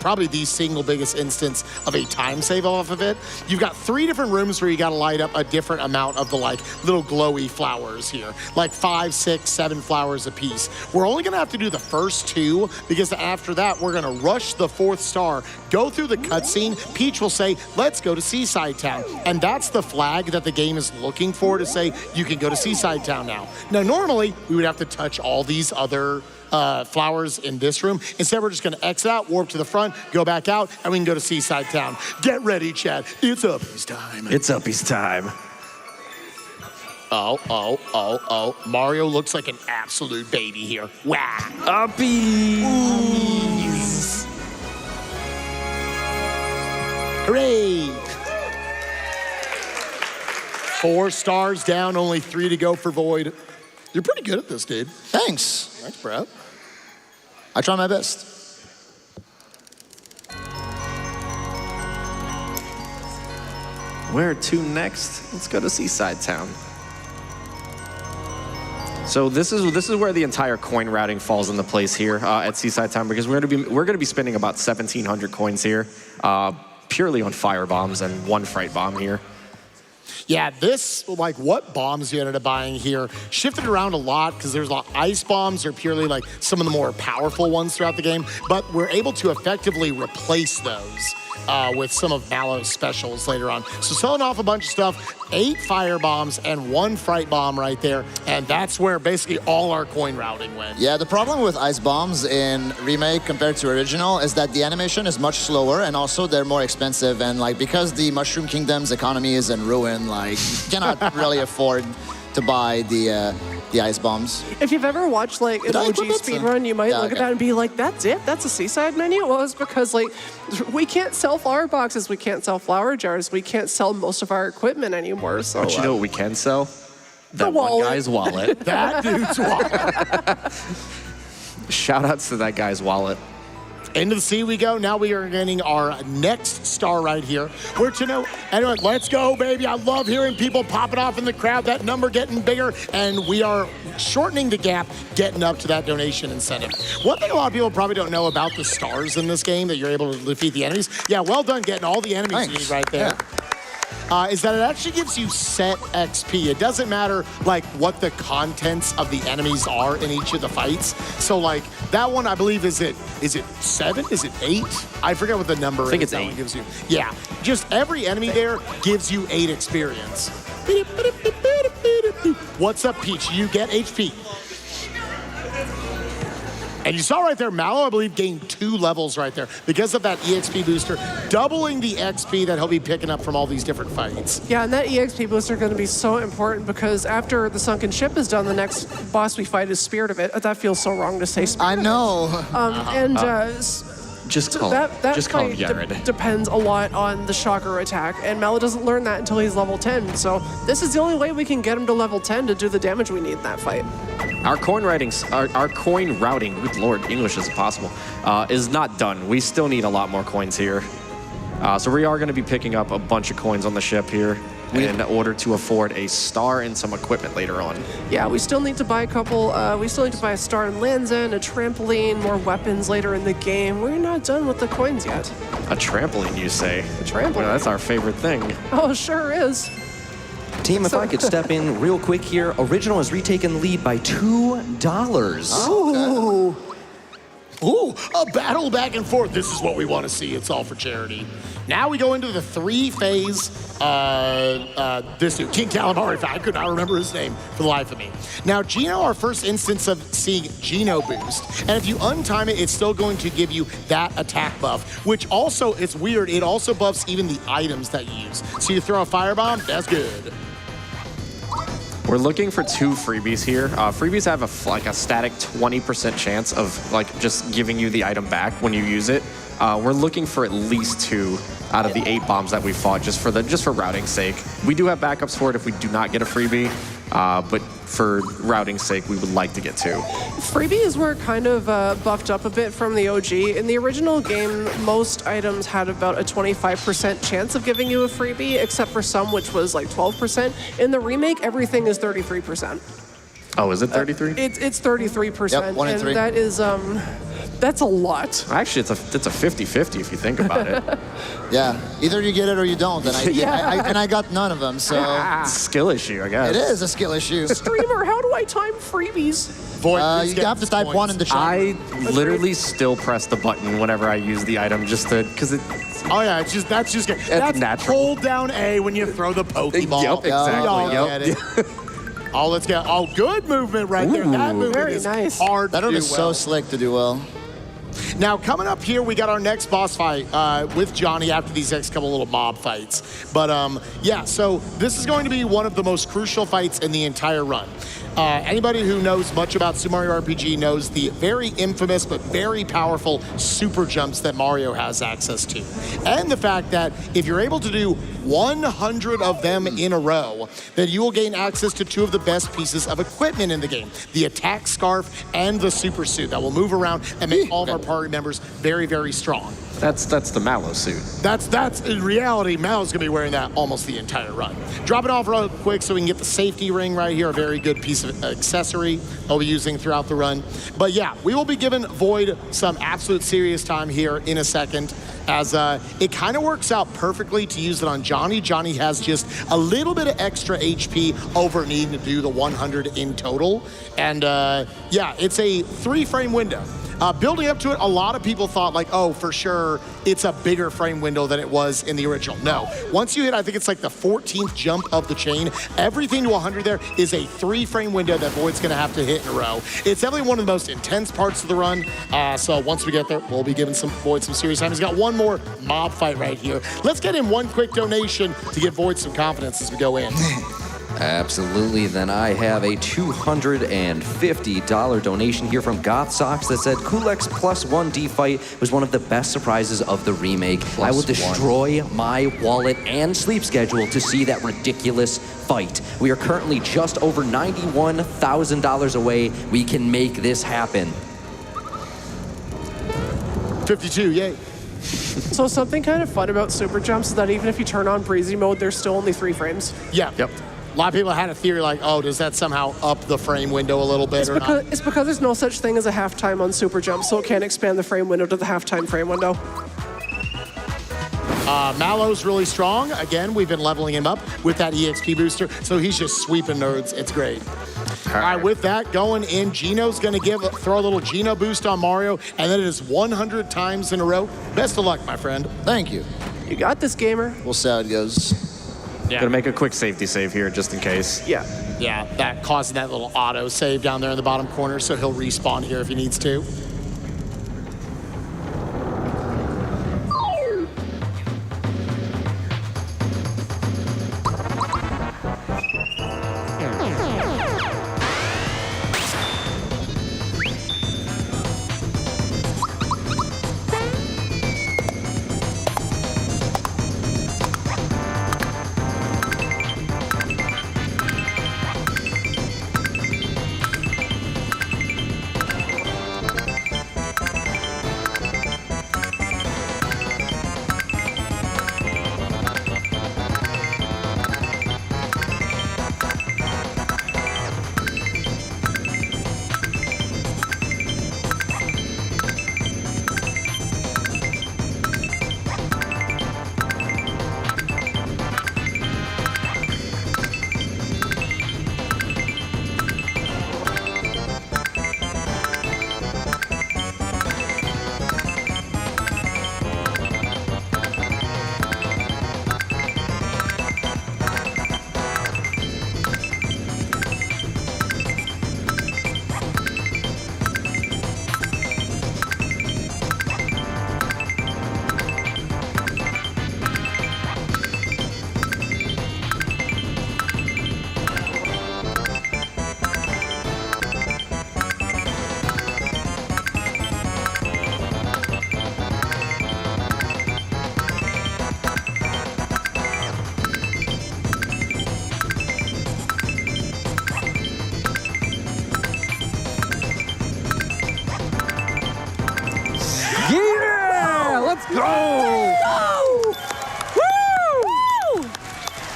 probably the single biggest instance of a time save off of it. You've got 3 different rooms where you got to light up a different amount of the, little glowy flowers here. 5, 6, 7 flowers apiece. We're only going to have to do the first 2 because after that, we're going to rush the 4th star, go through the cutscene. Peach will say, let's go to Seaside Town. And that's the flag that the game is looking for to say, you can go to Seaside Town now. Now, normally, we would have to touch all these other flowers in this room. Instead, we're just going to exit out, warp to the front, go back out, and we can go to Seaside Town. Get ready, Chad. It's Uppy's time. It's Uppy's time. Oh. Mario looks like an absolute baby here. Wow. Uppy's. Hooray. 4 stars down, only 3 to go for Void. You're pretty good at this, dude. Thanks. Thanks, bro. I try my best. Where to next? Let's go to Seaside Town. So this is where the entire coin routing falls into place here at Seaside Town, because we're gonna be spending about 1,700 coins here, purely on fire bombs and 1 fright bomb here. Yeah, this, what bombs you ended up buying here shifted around a lot because there's a lot. Ice bombs are purely some of the more powerful ones throughout the game, but we're able to effectively replace those with some of Mallow's specials later on. So selling off a bunch of stuff, 8 fire bombs and 1 fright bomb right there. And that's where basically all our coin routing went. Yeah, the problem with ice bombs in Remake compared to original is that the animation is much slower, and also they're more expensive. And like, because the Mushroom Kingdom's economy is in ruin, like, you cannot really afford to buy the ice bombs. If you've ever watched like an OG speedrun, you might look at that and be like, that's it? That's a seaside menu? Well, it's because like we can't sell flower boxes, we can't sell flower jars, we can't sell most of our equipment anymore. So But you know what we can sell? The That one wallet. guy's wallet. That dude's wallet. Shout outs to that guy's wallet. Into the sea we go. Now we are getting our next star right here. We're to know. Anyway, let's go, baby. I love hearing people popping off in the crowd, that number getting bigger, and we are shortening the gap, getting up to that donation incentive. One thing a lot of people probably don't know about the stars in this game, that you're able to defeat the enemies. Yeah, well done getting all the enemies you need right there. Yeah. Is that it actually gives you set XP. It doesn't matter like what the contents of the enemies are in each of the fights. So like that one, I believe, is it 7? Is it 8? I forget what the number is. I think it's that 8. one gives you. Yeah, just every enemy there gives you 8 experience. What's up, Peach? You get HP. And you saw right there, Mallow, I believe, gained 2 levels right there because of that EXP booster, doubling the XP that he'll be picking up from all these different fights. Yeah, and that EXP booster is going to be so important because after the sunken ship is done, the next boss we fight is Spirit of It. That feels so wrong to say Spirit I of It. know. Just call that him fight Jared. depends a lot on the shocker attack, and Mallow doesn't learn that until he's level 10. So this is the only way we can get him to level 10 to do the damage we need in that fight. Our coin routing, good lord, English is impossible, is not done. We still need a lot more coins here. So we are going to be picking up a bunch of coins on the ship here in order to afford a star and some equipment later on. Yeah, we still need to buy a couple. We still need to buy a star in Land's End, a trampoline, more weapons later in the game. We're not done with the coins yet. A trampoline, you say? A trampoline. Well, that's our favorite thing. Oh, sure is. Team, if I could step in real quick here, Original has retaken the lead by $2. Ooh, a battle back and forth. This is what we want to see. It's all for charity. Now we go into the 3-phase, this dude, King Calamari. I could not remember his name for the life of me. Now, Geno, our first instance of seeing Geno boost. And if you untime it, it's still going to give you that attack buff, which also, it's weird, it also buffs even the items that you use. So you throw a firebomb, that's good. We're looking for 2 freebies here. Freebies have a static 20% chance of just giving you the item back when you use it. We're looking for at least 2 out of the 8 bombs that we fought just for routing's sake. We do have backups for it if we do not get a freebie, but for routing's sake, we would like to get 2. Freebies were kind of buffed up a bit from the OG. In the original game, most items had about a 25% chance of giving you a freebie, except for some, which was like 12%. In the remake, everything is 33%. Oh, is it 33? It's 33%. Yep, 1 in 3. And that is, that's a lot. Actually, it's a 50-50 if you think about it. Yeah, either you get it or you don't. And I got none of them, so It's a skill issue, I guess. it is a skill issue. Streamer, how do I time freebies? Void, please You get have to type points. 1 in the chat. I literally still press the button whenever I use the item because it. Oh yeah, that's just good. That's natural. Hold down A when you throw the Pokeball. Yep, exactly. We all Yep. get it. Oh, let's get. Oh, good movement right there. That movement Very is nice. hard That to one do is well. so slick to do well. Now, coming up here, we got our next boss fight with Johnny after these next couple little mob fights. But yeah, so this is going to be one of the most crucial fights in the entire run. Anybody who knows much about Super Mario RPG knows the very infamous but very powerful super jumps that Mario has access to. And the fact that if you're able to do 100 of them in a row, then you will gain access to 2 of the best pieces of equipment in the game. The attack scarf and the super suit that will move around and make all of our party members very, very strong. That's the Mallow suit. That's in reality, Mal's gonna be wearing that almost the entire run. Drop it off real quick so we can get the safety ring right here, a very good piece of accessory I'll be using throughout the run. But yeah, we will be giving Void some absolute serious time here in a second. as it kind of works out perfectly to use it on Johnny. Johnny has just a little bit of extra HP over needing to do the 100 in total. And yeah, it's a 3-frame window. Building up to it, a lot of people thought like, oh, for sure, it's a bigger frame window than it was in the original. No, once you hit, I think it's like the 14th jump of the chain, everything to 100 there is a 3-frame window that Void's gonna have to hit in a row. It's definitely one of the most intense parts of the run. So once we get there, we'll be giving Void some serious time. He's got one more mob fight right here. Let's get in one quick donation to give Void some confidence as we go in. Absolutely. Then I have a $250 donation here from Goth Socks that said Kulek's +1D fight was one of the best surprises of the remake. I will destroy my wallet and sleep schedule to see that ridiculous fight. We are currently just over $91,000 away. We can make this happen. 52, yay. So something kind of fun about super jumps is that even if you turn on breezy mode, there's still only 3 frames. Yeah. Yep. A lot of people had a theory like, oh, does that somehow up the frame window a little bit or not? It's because there's no such thing as a halftime on super jumps, so it can't expand the frame window to the halftime frame window. Mallow's really strong. Again, we've been leveling him up with that EXP booster, so he's just sweeping nerds. It's great. All right, with that going in, Gino's going to throw a little Gino boost on Mario, and then it is 100 times in a row. Best of luck, my friend. Thank you. You got this, gamer. We'll see how it goes. Yeah. Gonna make a quick safety save here just in case. Yeah. Yeah, that causing that little auto save down there in the bottom corner, so he'll respawn here if he needs to.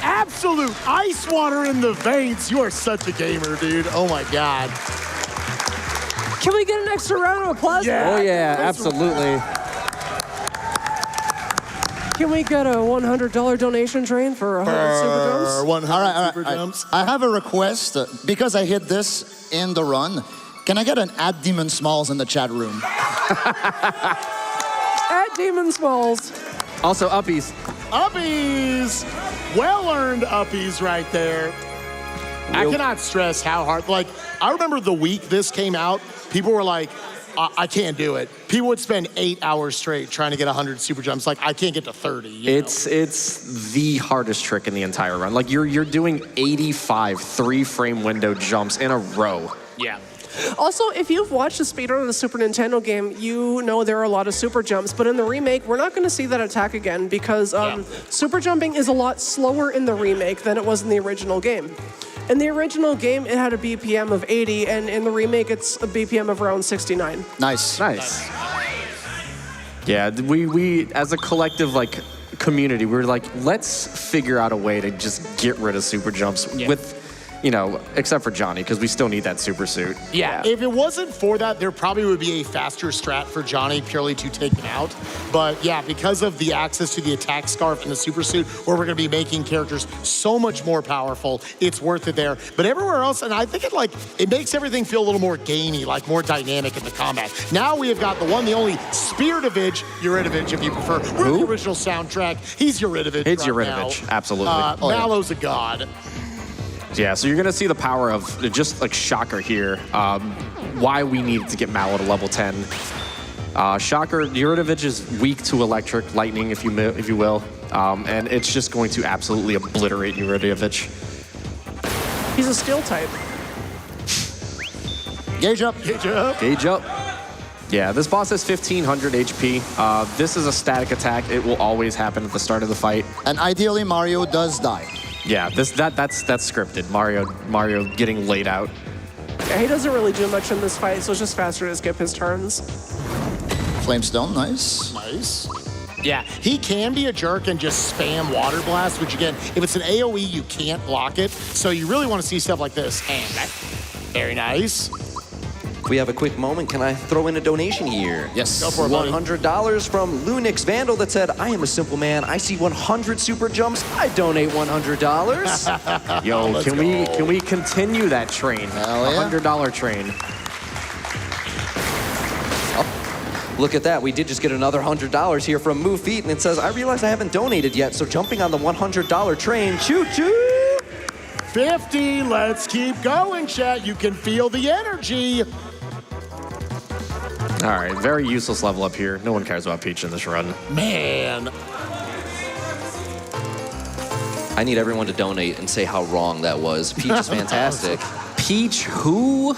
Absolute ice water in the veins. You are such a gamer, dude. Oh my God. Can we get an extra round of applause? Yeah. Oh yeah, absolutely. Can we get a $100 donation train for 100 super jumps? 100 All right, super jumps. I have a request. Because I hit this in the run, can I get an @Demon Smalls in the chat room? At Demon Smalls. Also, uppies. Uppies! Well-earned uppies right there. I cannot stress how hard, like, I remember the week this came out, people were like, I can't do it. People would spend 8 hours straight trying to get 100 super jumps. Like, I can't get to 30. It's the hardest trick in the entire run. Like, you're doing 85 3-frame window jumps in a row. Yeah. Also, if you've watched the speedrun of the Super Nintendo game, you know there are a lot of super jumps, but in the remake, we're not going to see that attack again because super jumping is a lot slower in the remake than it was in the original game. In the original game, it had a BPM of 80, and in the remake, it's a BPM of around 69. Nice. Nice. Yeah, we as a collective, like, community, we were like, let's figure out a way to just get rid of super jumps. you know, except for Johnny, because we still need that super suit. Yeah, if it wasn't for that, there probably would be a faster strat for Johnny purely to take him out. But yeah, because of the access to the attack scarf and the super suit, where we're going to be making characters so much more powerful, it's worth it there. But everywhere else, and I think it makes everything feel a little more gamey, like more dynamic in the combat. Now we have got the one, the only Euridovich, if you prefer. We're the original soundtrack. He's Euridovich. It's right Euridovich, now. absolutely. Mallow's a god. Yeah, so you're going to see the power of just like Shocker here, why we needed to get Mallow to level 10. Shocker, Euridovich is weak to electric, lightning, if you will, and it's just going to absolutely obliterate Euridovich. He's a steel type. Gauge up. Gauge up. Gauge up. Yeah, this boss has 1500 HP. This is a static attack. It will always happen at the start of the fight. And ideally, Mario does die. Yeah, that's scripted. Mario getting laid out. Yeah, he doesn't really do much in this fight, so it's just faster to skip his turns. Flamestone, nice. Nice. Yeah, he can be a jerk and just spam Water Blast, which again, if it's an AoE, you can't block it. So you really want to see stuff like this. And that, very nice. We have a quick moment. Can I throw in a donation here? Yes. Go for it, buddy. $100 from Lunix Vandal that said, I am a simple man. I see 100 super jumps. I donate $100. Yo, can we continue that train? Hell yeah. $100 train. Look at that. We did just get another $100 here from Move Feet, and it says, I realize I haven't donated yet, so jumping on the $100 train. Choo-choo! 50, let's keep going, chat. You can feel the energy. All right, very useless level up here. No one cares about Peach in this run. Man. I need everyone to donate and say how wrong that was. Peach is fantastic. Peach who?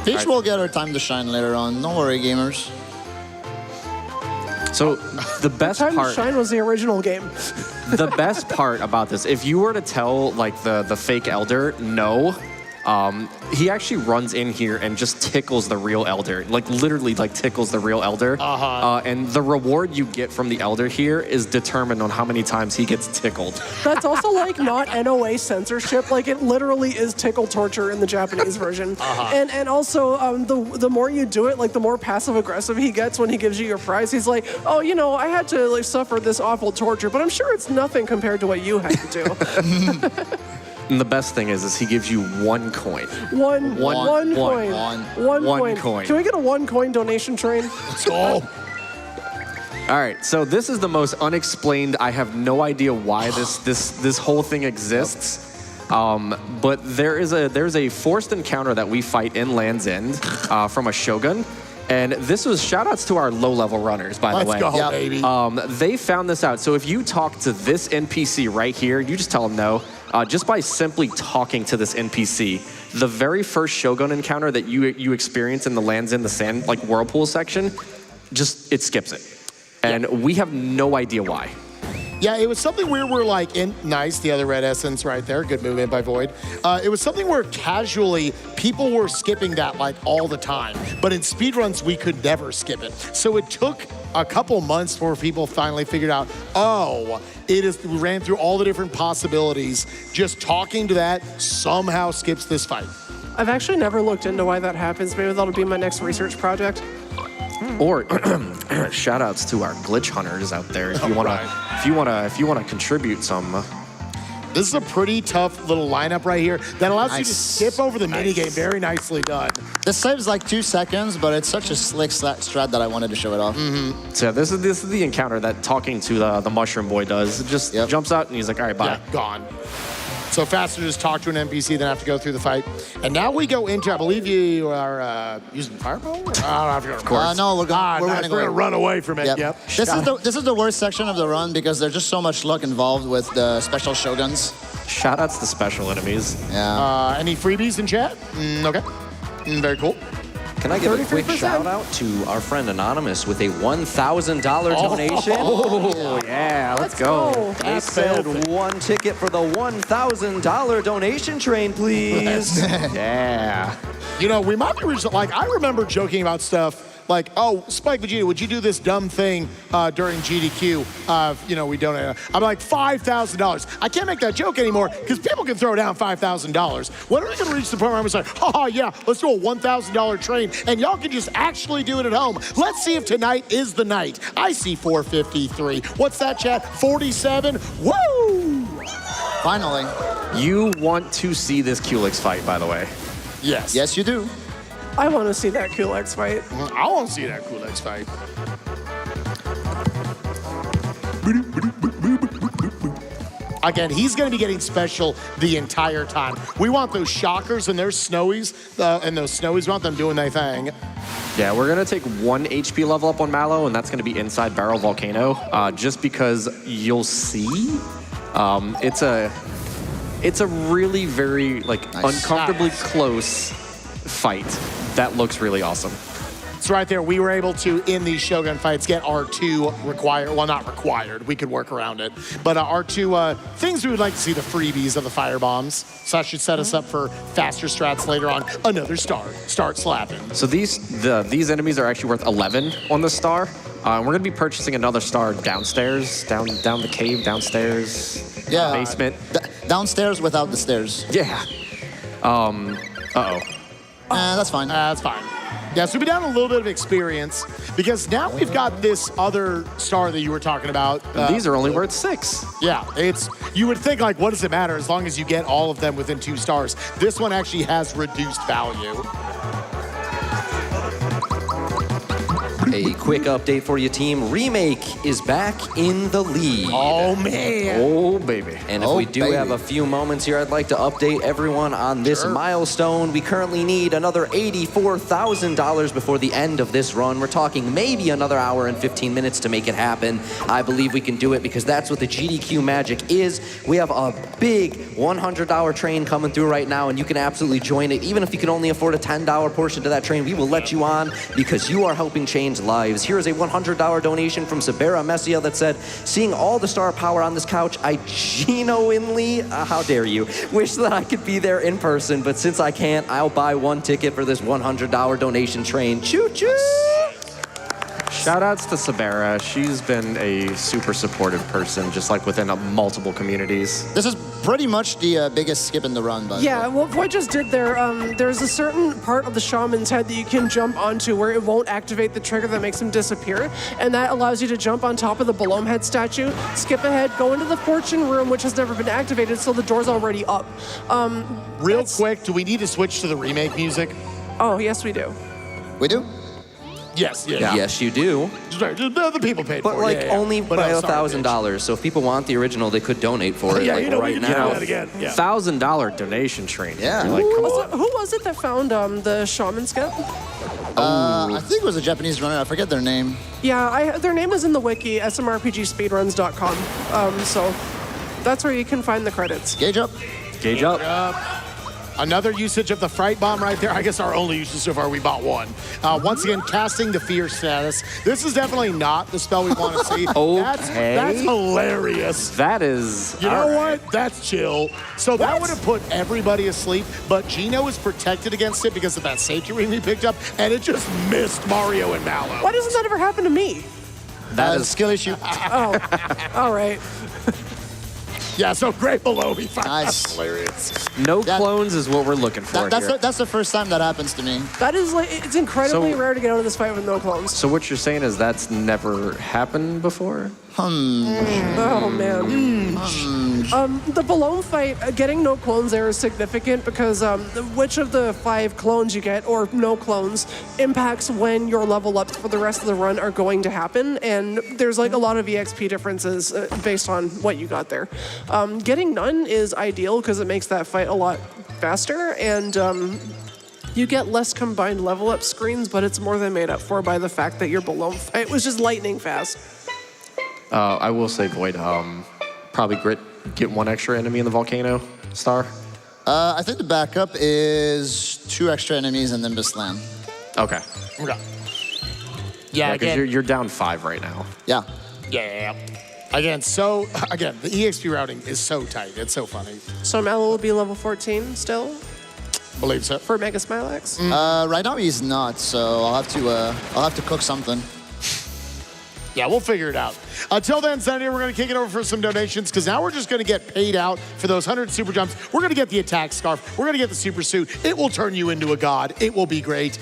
Peach will get her time to shine later on. Don't worry, gamers. So the best Time to part, Shine was the original game. the best part about this, if you were to tell like the fake elder no, he actually runs in here and just tickles the real elder, like literally like tickles the real elder. And the reward you get from the elder here is determined on how many times he gets tickled. That's also like not NOA censorship. Like it literally is tickle torture in the Japanese version. And also the more you do it, like the more passive aggressive he gets when he gives you your prize. He's like, oh, you know, I had to like suffer this awful torture, but I'm sure it's nothing compared to what you had to do. And the best thing is he gives you 1 coin. One coin. One coin. Can we get a 1 coin donation train? Let's go. All right, so this is the most unexplained. I have no idea why this whole thing exists. But there's a forced encounter that we fight in Land's End from a Shogun. And this was shout-outs to our low-level runners, by the way. Let's go, baby. They found this out. So if you talk to this NPC right here, you just tell them no. Just by simply talking to this NPC, the very first Shogun encounter that you experience in the Lands in the Sand, like whirlpool section, it skips it. And we have no idea why. Yeah, it was something where we're like, nice, the other red essence right there. Good movement by Void. It was something where casually people were skipping that like all the time. But in speedruns, we could never skip it. So it took a couple months before people finally figured out, oh, we ran through all the different possibilities. Just talking to that somehow skips this fight. I've actually never looked into why that happens. Maybe that'll be my next research project. Or shout outs to our glitch hunters out there if you wanna contribute some. This is a pretty tough little lineup right here that allows you to skip over the minigame. Very nicely done. This saves like 2 seconds, but it's such a slick strat that I wanted to show it off. So this is the encounter that talking to the mushroom boy does. It just jumps out and he's like, all right, bye. Yeah, gone. So faster to just talk to an NPC than have to go through the fight. And now we go into, I believe you are using fireball? Of course. No, we're running away. We're gonna run away from it. Yep. This is the worst section of the run because there's just so much luck involved with the special shoguns. Shout outs to special enemies. Yeah. Any freebies in chat? Okay. Very cool. Can I give a quick shout out to our friend Anonymous with a $1,000 donation? Oh, yeah, let's go. They said 1 ticket for the $1,000 donation train, please. Yeah. You know, we might be like, I remember joking about stuff like, oh, Spike Vegeta, would you do this dumb thing during GDQ? You know, we donate. I'm like, $5,000. I can't make that joke anymore because people can throw down $5,000. When are we going to reach the point where I'm going to say, oh, yeah, let's do a $1,000 train, and y'all can just actually do it at home. Let's see if tonight is the night. I see 453. What's that, chat? 47? Woo! Finally. You want to see this Kulix fight, by the way. Yes. Yes, you do. I want to see that Kulix fight. I want to see that Kulix fight. Again, he's going to be getting special the entire time. We want those shockers and their snowies, we want them doing their thing. Yeah, we're going to take 1 HP level up on Mallow, and that's going to be inside Barrel Volcano, just because you'll see. It's a really very, like, Nice. uncomfortably close fight that looks really awesome. So right there, we were able to, in these Shogun fights, get R2 required. Well, not required. We could work around it. But R2, things we would like to see, the freebies of the fire bombs. So that should set us up for faster strats later on. Another star. Start slapping. So these enemies are actually worth 11 on the star. We're going to be purchasing another star downstairs, down the cave, downstairs, Yeah. basement. Downstairs without the stairs. Yeah. Uh-oh. That's fine. That's fine. Yeah, so we down a little bit of experience because now we've got this other star that you were talking about. These are only worth 6. Yeah, you would think, like, what does it matter as long as you get all of them within 2 stars? This one actually has reduced value. A quick update for you, team. Remake is back in the lead. Oh, man. Oh, baby. And if we do have a few moments here, I'd like to update everyone on this milestone. We currently need another $84,000 before the end of this run. We're talking maybe another hour and 15 minutes to make it happen. I believe we can do it because that's what the GDQ magic is. We have a big $100 train coming through right now, and you can absolutely join it. Even if you can only afford a $10 portion to that train, we will let you on because you are helping change lives. Here is a $100 donation from Sabera Messia that said, seeing all the star power on this couch, I genuinely, how dare you, wish that I could be there in person, but since I can't, I'll buy 1 ticket for this $100 donation train. Choo-choo! Shoutouts to Sabera. She's been a super supportive person, just like within multiple communities. This is pretty much the biggest skip in the run, but Yeah, what Void just did there, there's a certain part of the shaman's head that you can jump onto where it won't activate the trigger that makes him disappear, and that allows you to jump on top of the Balome head statue, skip ahead, go into the fortune room, which has never been activated, so the door's already up. Real quick, do we need to switch to the remake music? Oh, yes, we do. we do. Yes, yeah. Yes, you do. The people paid But for it. like yeah, yeah. only But by no, sorry, bitch. $1,000. So if people want the original, they could donate for it Yeah, like you know, right we can now. do that again. Yeah. $1,000 donation train. Yeah. You're like, come on. Who was it that found the shaman skip? I think it was a Japanese runner. I forget their name. Yeah, their name is in the wiki, smrpgspeedruns.com. So that's where you can find the credits. Gauge up. Gauge up. Another usage of the Fright Bomb right there. I guess our only usage so far, we bought 1. Once again, casting the Fear status. This is definitely not the spell we want to see. Okay. That's hilarious. That is. You know all right. what? That's chill. So that would have put everybody asleep, but Gino is protected against it because of that safety ring we picked up, and it just missed Mario and Mallow. Why doesn't that ever happen to me? That is a skill issue. Oh, all right. Yeah, so great below me. Nice. Hilarious. No That- clones is what we're looking for That's here. the first time that happens to me. That is like, it's incredibly So- rare to get out of this fight with no clones. So what you're saying is that's never happened before? Oh, man. The Balome fight, getting no clones there is significant because which of the 5 clones you get, or no clones, impacts when your level ups for the rest of the run are going to happen. And there's like a lot of EXP differences based on what you got there. Getting none is ideal because it makes that fight a lot faster, and you get less combined level up screens, but it's more than made up for by the fact that your Balome fight was just lightning fast. I will say, Void, probably get 1 extra enemy in the volcano star. I think the backup is 2 extra enemies and then Nimbus Land. Okay. Okay. Yeah, because you're down 5 right now. Yeah. Yeah. Again, the EXP routing is so tight. It's so funny. So Mallow will be level 14 still? Believe so. for Mega Smilex? Right now he's not, so I'll have to cook something. Yeah, we'll figure it out. Until then, Sunday, we're going to kick it over for some donations because now we're just going to get paid out for those 100 super jumps. We're going to get the attack scarf. We're going to get the super suit. It will turn you into a god. It will be great.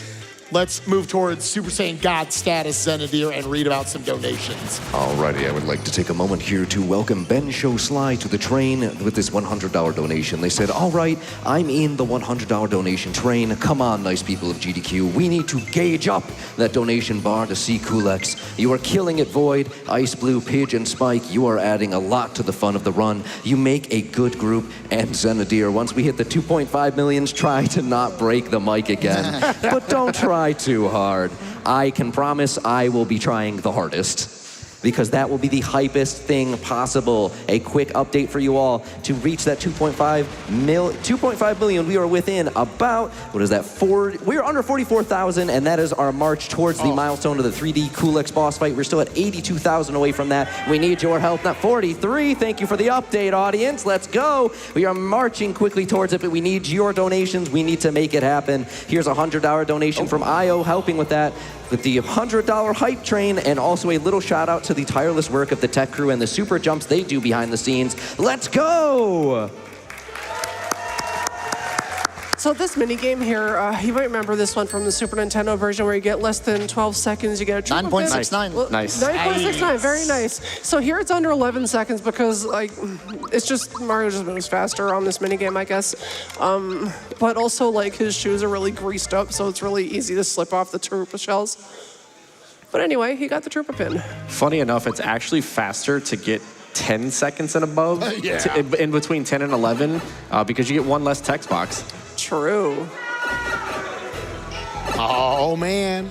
Let's move towards Super Saiyan God status, Xanadir, and read about some donations. Alrighty, I would like to take a moment here to welcome Ben Show Sly to the train with this $100 donation. They said, all right, I'm in the $100 donation train. Come on, nice people of GDQ. We need to gauge up that donation bar to see Kulex. You are killing it, Void, Ice Blue, Pidge, and Spike. You are adding a lot to the fun of the run. You make a good group. And Xanadir, once we hit the 2.5 millions, try to not break the mic again. But don't try too hard. I can promise I will be trying the hardest because that will be the hypest thing possible. A quick update for you all. To reach that 2.5 million, we are within about, what is that, we are under 44,000, and that is our march towards the milestone of the 3D Kulex boss fight. We're still at 82,000 away from that. We need your help. Not 43. Thank you for the update, audience. Let's go. We are marching quickly towards it, but we need your donations. We need to make it happen. Here's a $100 donation from IO helping with that, with the $100 hype train, and also a little shout out to the tireless work of the tech crew and the super jumps they do behind the scenes. Let's go! So this mini game here, you might remember this one from the Super Nintendo version where you get less than 12 seconds, you get a triple 9.69. Well, Nice. 9.69, very nice. So here it's under 11 seconds because like it's just Mario just moves faster on this mini game, I guess. But also like his shoes are really greased up, so it's really easy to slip off the Troopa shells. But anyway, he got the Troopa pin. Funny enough, it's actually faster to get 10 seconds and above in between 10 and 11 because you get one less text box. True. Oh, man.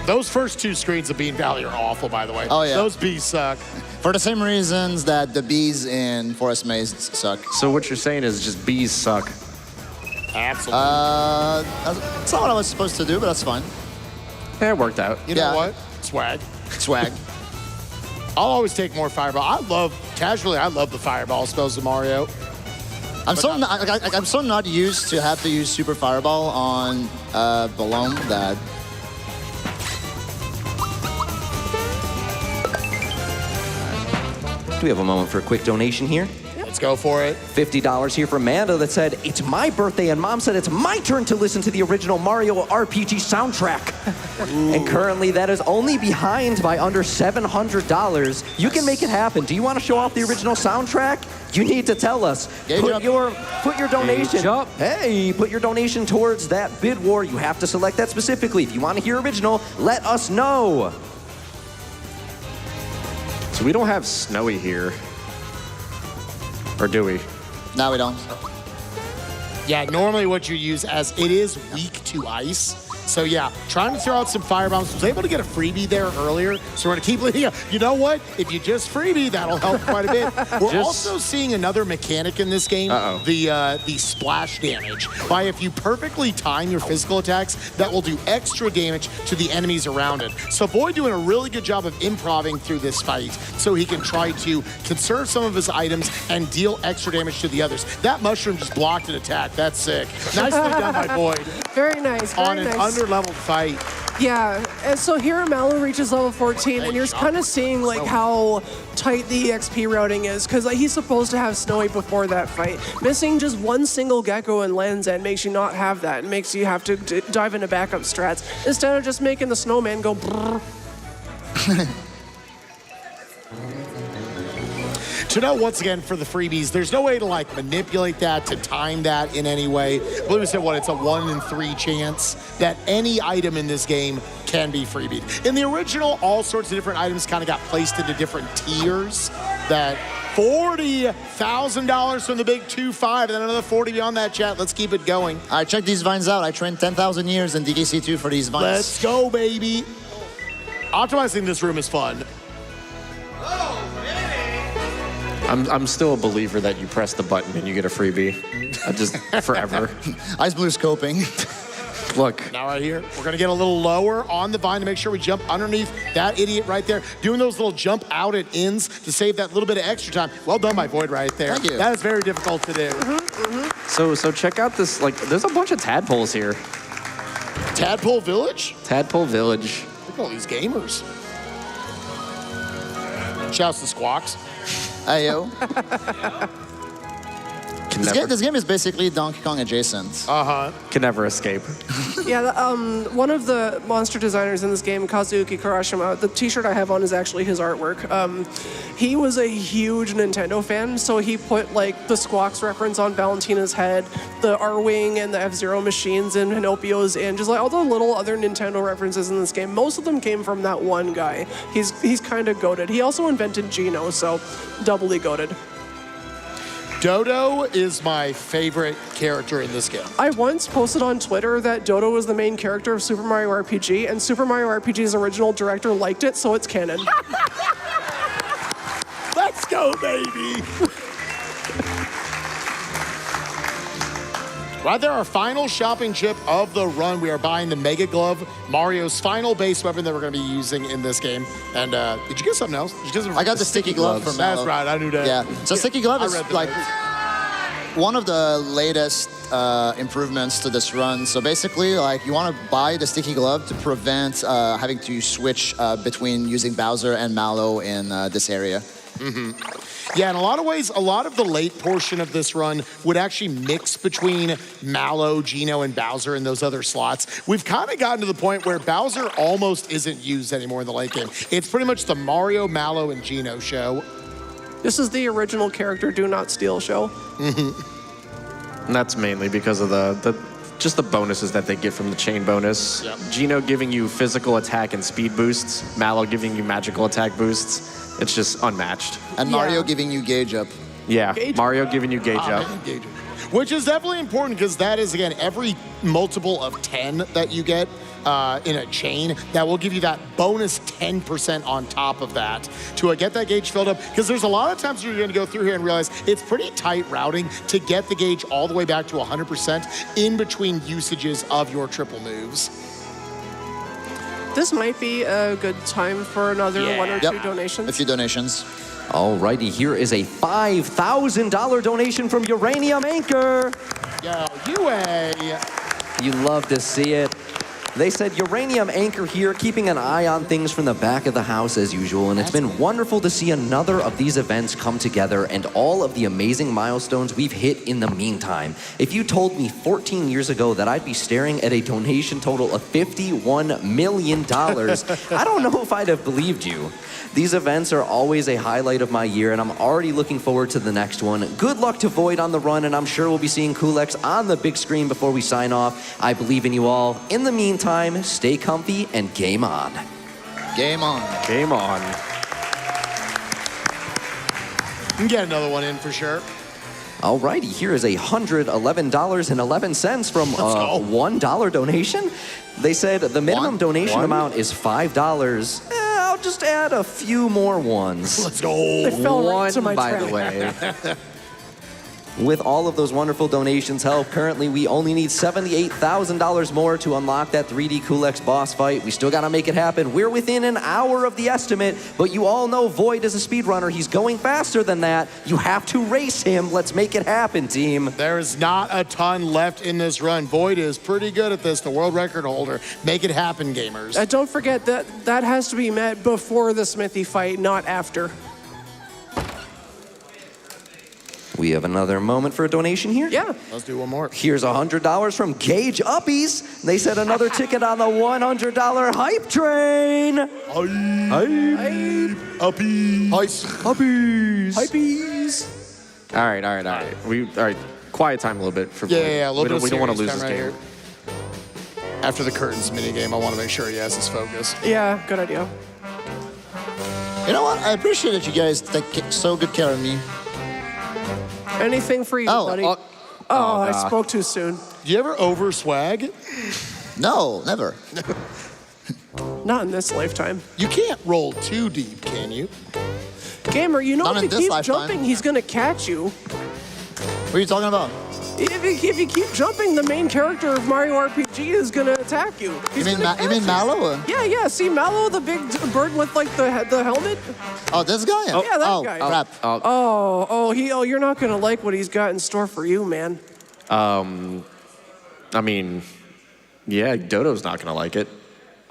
Those first two screens of Bean Valley are awful, by the way. Oh, yeah. Those bees suck. For the same reasons that the bees in Forest Maze suck. So what you're saying is just bees suck. Absolutely. That's not what I was supposed to do, but that's fine. Yeah, it worked out. You know yeah. what? Swag. Swag. I'll always take more Fireball. I love the Fireball spells of Mario. I'm so not used to have to use Super Fireball on Balloon that. Do we have a moment for a quick donation here? Let's go for it. $50 here from Amanda that said, it's my birthday, and Mom said it's my turn to listen to the original Mario RPG soundtrack. And currently that is only behind by under $700. You can make it happen. Do you want to show off the original soundtrack? You need to tell us. Put your donation. Hey, put your donation towards that bid war. You have to select that specifically. If you want to hear original, let us know. So we don't have Snowy here. Or do we? No, we don't. Yeah, normally what you use as it is weak to ice. So yeah, trying to throw out some firebombs. Was able to get a freebie there earlier, so we're gonna keep leading. You know what? If you just freebie, that'll help quite a bit. We're also seeing another mechanic in this game, the splash damage. By if you perfectly time your physical attacks, that will do extra damage to the enemies around it. So Boy doing a really good job of improving through this fight, so he can try to conserve some of his items and deal extra damage to the others. That mushroom just blocked an attack. That's sick. Nicely done by Boyd. Very nice. On an under-leveled fight. Yeah, and so here Mallow reaches level 14, and you're kind of seeing like how tight the EXP routing is, because he's supposed to have Snowy before that fight. Missing just one single Gecko and Land's End makes you not have that. It makes you have to dive into backup strats instead of just making the snowman go brrr. To know, once again, for the freebies, there's no way to like manipulate that, to time that in any way. Blue said what, it's a 1 in 3 chance that any item in this game can be freebied. In the original, all sorts of different items kind of got placed into different tiers. That $40,000 from the big 2.5, and then another 40 beyond that, chat. Let's keep it going. All right, check these vines out. I trained 10,000 years in DKC2 for these vines. Let's go, baby. Optimizing this room is fun. I'm still a believer that you press the button and you get a freebie. I just forever. Ice Blue scoping. Look. Now right here, we're gonna get a little lower on the vine to make sure we jump underneath that idiot right there. Doing those little jump out at ends to save that little bit of extra time. Well done by Void right there. Thank you. That is very difficult to do. So check out this, like, there's a bunch of tadpoles here. Tadpole Village? Tadpole Village. Look at all these gamers. Shouts to Squawks. Hey, yo. Can This never, game is basically Donkey Kong adjacent. can never escape. Yeah, one of the monster designers in this game, Kazuki Karashima, the t-shirt I have on is actually his artwork. He was a huge Nintendo fan, so he put like the Squawks reference on Valentina's head, the R-Wing and the F-Zero machines and Pinocchio's, and just like all the little other Nintendo references in this game. Most of them came from that one guy. He's kind of goated. He also invented Geno, so doubly goated. Dodo is my favorite character in this game. I once posted on Twitter that Dodo was the main character of Super Mario RPG, and Super Mario RPG's original director liked it, so it's canon. Let's go, baby! Right there, our final shopping chip of the run. We are buying the Mega Glove, Mario's final base weapon that we're going to be using in this game. And did you get something else? Did you get something I got the sticky glove from That's Mallow. right, I knew that. Yeah. So sticky glove I is read the like notes. one of the latest improvements to this run. So basically, like you want to buy the sticky glove to prevent having to switch between using Bowser and Mallow in this area. Yeah, in a lot of ways, a lot of the late portion of this run would actually mix between Mallow, Geno, and Bowser in those other slots. We've kind of gotten to the point where Bowser almost isn't used anymore in the late game. It's pretty much the Mario, Mallow, and Geno show. This is the original character Do Not Steal show. And that's mainly because of just the bonuses that they get from the chain bonus. Yep. Geno giving you physical attack and speed boosts. Mallow giving you magical attack boosts. It's just unmatched. And Mario giving you gauge up. Yeah, Gauge- Mario giving you gauge up. Which is definitely important because that is, again, every multiple of 10 that you get in a chain, that will give you that bonus 10% on top of that to get that gauge filled up. Because there's a lot of times where you're going to go through here and realize it's pretty tight routing to get the gauge all the way back to 100% in between usages of your triple moves. This might be a good time for another one or two Yep. donations. A few donations. Alrighty, here is a $5,000 donation from Uranium Anchor. Yo, UA. You love to see it. They said, Uranium Anchor here, keeping an eye on things from the back of the house as usual, and it's been wonderful to see another of these events come together and all of the amazing milestones we've hit in the meantime. If you told me 14 years ago that I'd be staring at a donation total of $51 million, I don't know if I'd have believed you. These events are always a highlight of my year, and I'm already looking forward to the next one. Good luck to Void on the run, and I'm sure we'll be seeing Kulex on the big screen before we sign off. I believe in you all. In the meantime, stay comfy and game on. Game on. Game on. You can get another one in for sure. Alrighty, here is $111.11 from a $1 donation. They said the minimum donation amount is $5. I'll just add a few more ones. Let's go. They fell right to my By trap. the way. With all of those wonderful donations help, currently we only need $78,000 more to unlock that 3D Kulex boss fight. We still gotta make it happen. We're within an hour of the estimate, but you all know Void is a speedrunner. He's going faster than that. You have to race him. Let's make it happen, team. There is not a ton left in this run. Void is pretty good at this, the world record holder. Make it happen, gamers. Don't forget that has to be met before the Smithy fight, not after. We have another moment for a donation here. Yeah. Let's do one more. Here's $100 from Gage Uppies. They said another ticket on the $100 hype train. Uppies. Uppies. Hypees. All right. All right. Quiet time a little bit for Void. Yeah, a little bit We don't want to serious lose this time game. right here. After the curtains minigame, I want to make sure he has his focus. Yeah, good idea. You know what? I appreciate that you guys take so good care of me. Anything for you, buddy. I spoke too soon. Do you ever over swag? No, never. Not in this lifetime. You can't roll too deep, can you? Gamer, you know Not if in you this keep lifetime. jumping, he's gonna catch you. What are you talking about? If you keep jumping, the main character of Mario RPG is gonna attack you. You mean Mallow? Yeah. See Mallow, the big bird with like the helmet. Oh, this guy? Yeah, that guy. Crap. You're not gonna like what he's got in store for you, man. I mean, yeah, Dodo's not gonna like it.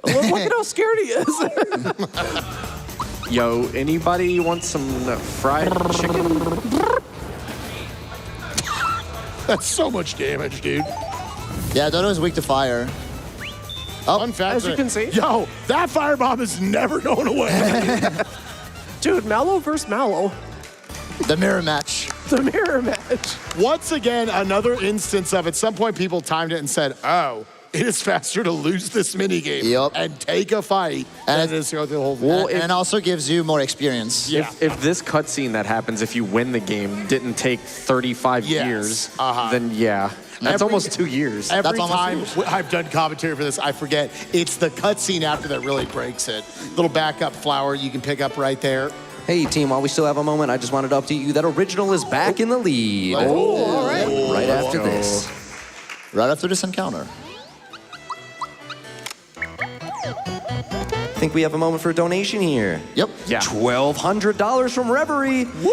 Look at how scared he is. Yo, anybody want some fried chicken? That's so much damage, dude. Yeah, Dodo's weak to fire. Fun fact. As you can see. Yo, that firebomb is never going away. Dude, Mallow versus Mallow. The mirror match. The mirror match. Once again, another instance of, at some point, people timed it and said, oh, it is faster to lose this minigame and take a fight than it is to go through the whole thing. And it also gives you more experience. Yeah. If this cutscene that happens if you win the game didn't take 35 years, then yeah. That's almost 2 years. Every That's time almost I've done commentary for this, I forget. It's the cutscene after that really breaks it. Little backup flower you can pick up right there. Hey, team, while we still have a moment, I just wanted to update you that Original is back in the lead. Oh, all right. Right after this. Right after this encounter. I think we have a moment for a donation here. Yep. Yeah. $1,200 from Reverie. Woo!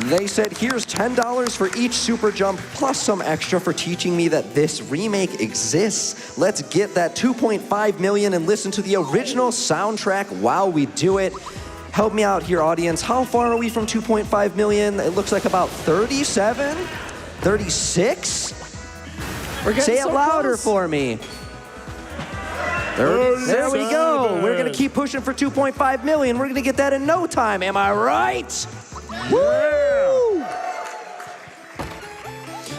They said, here's $10 for each super jump, plus some extra for teaching me that this remake exists. Let's get that 2.5 million and listen to the original soundtrack while we do it. Help me out here, audience. How far are we from 2.5 million? It looks like about 37, 36. We're getting Say it so louder close. for me. There we go. We're going to keep pushing for 2.5 million. We're going to get that in no time. Am I right? Woo!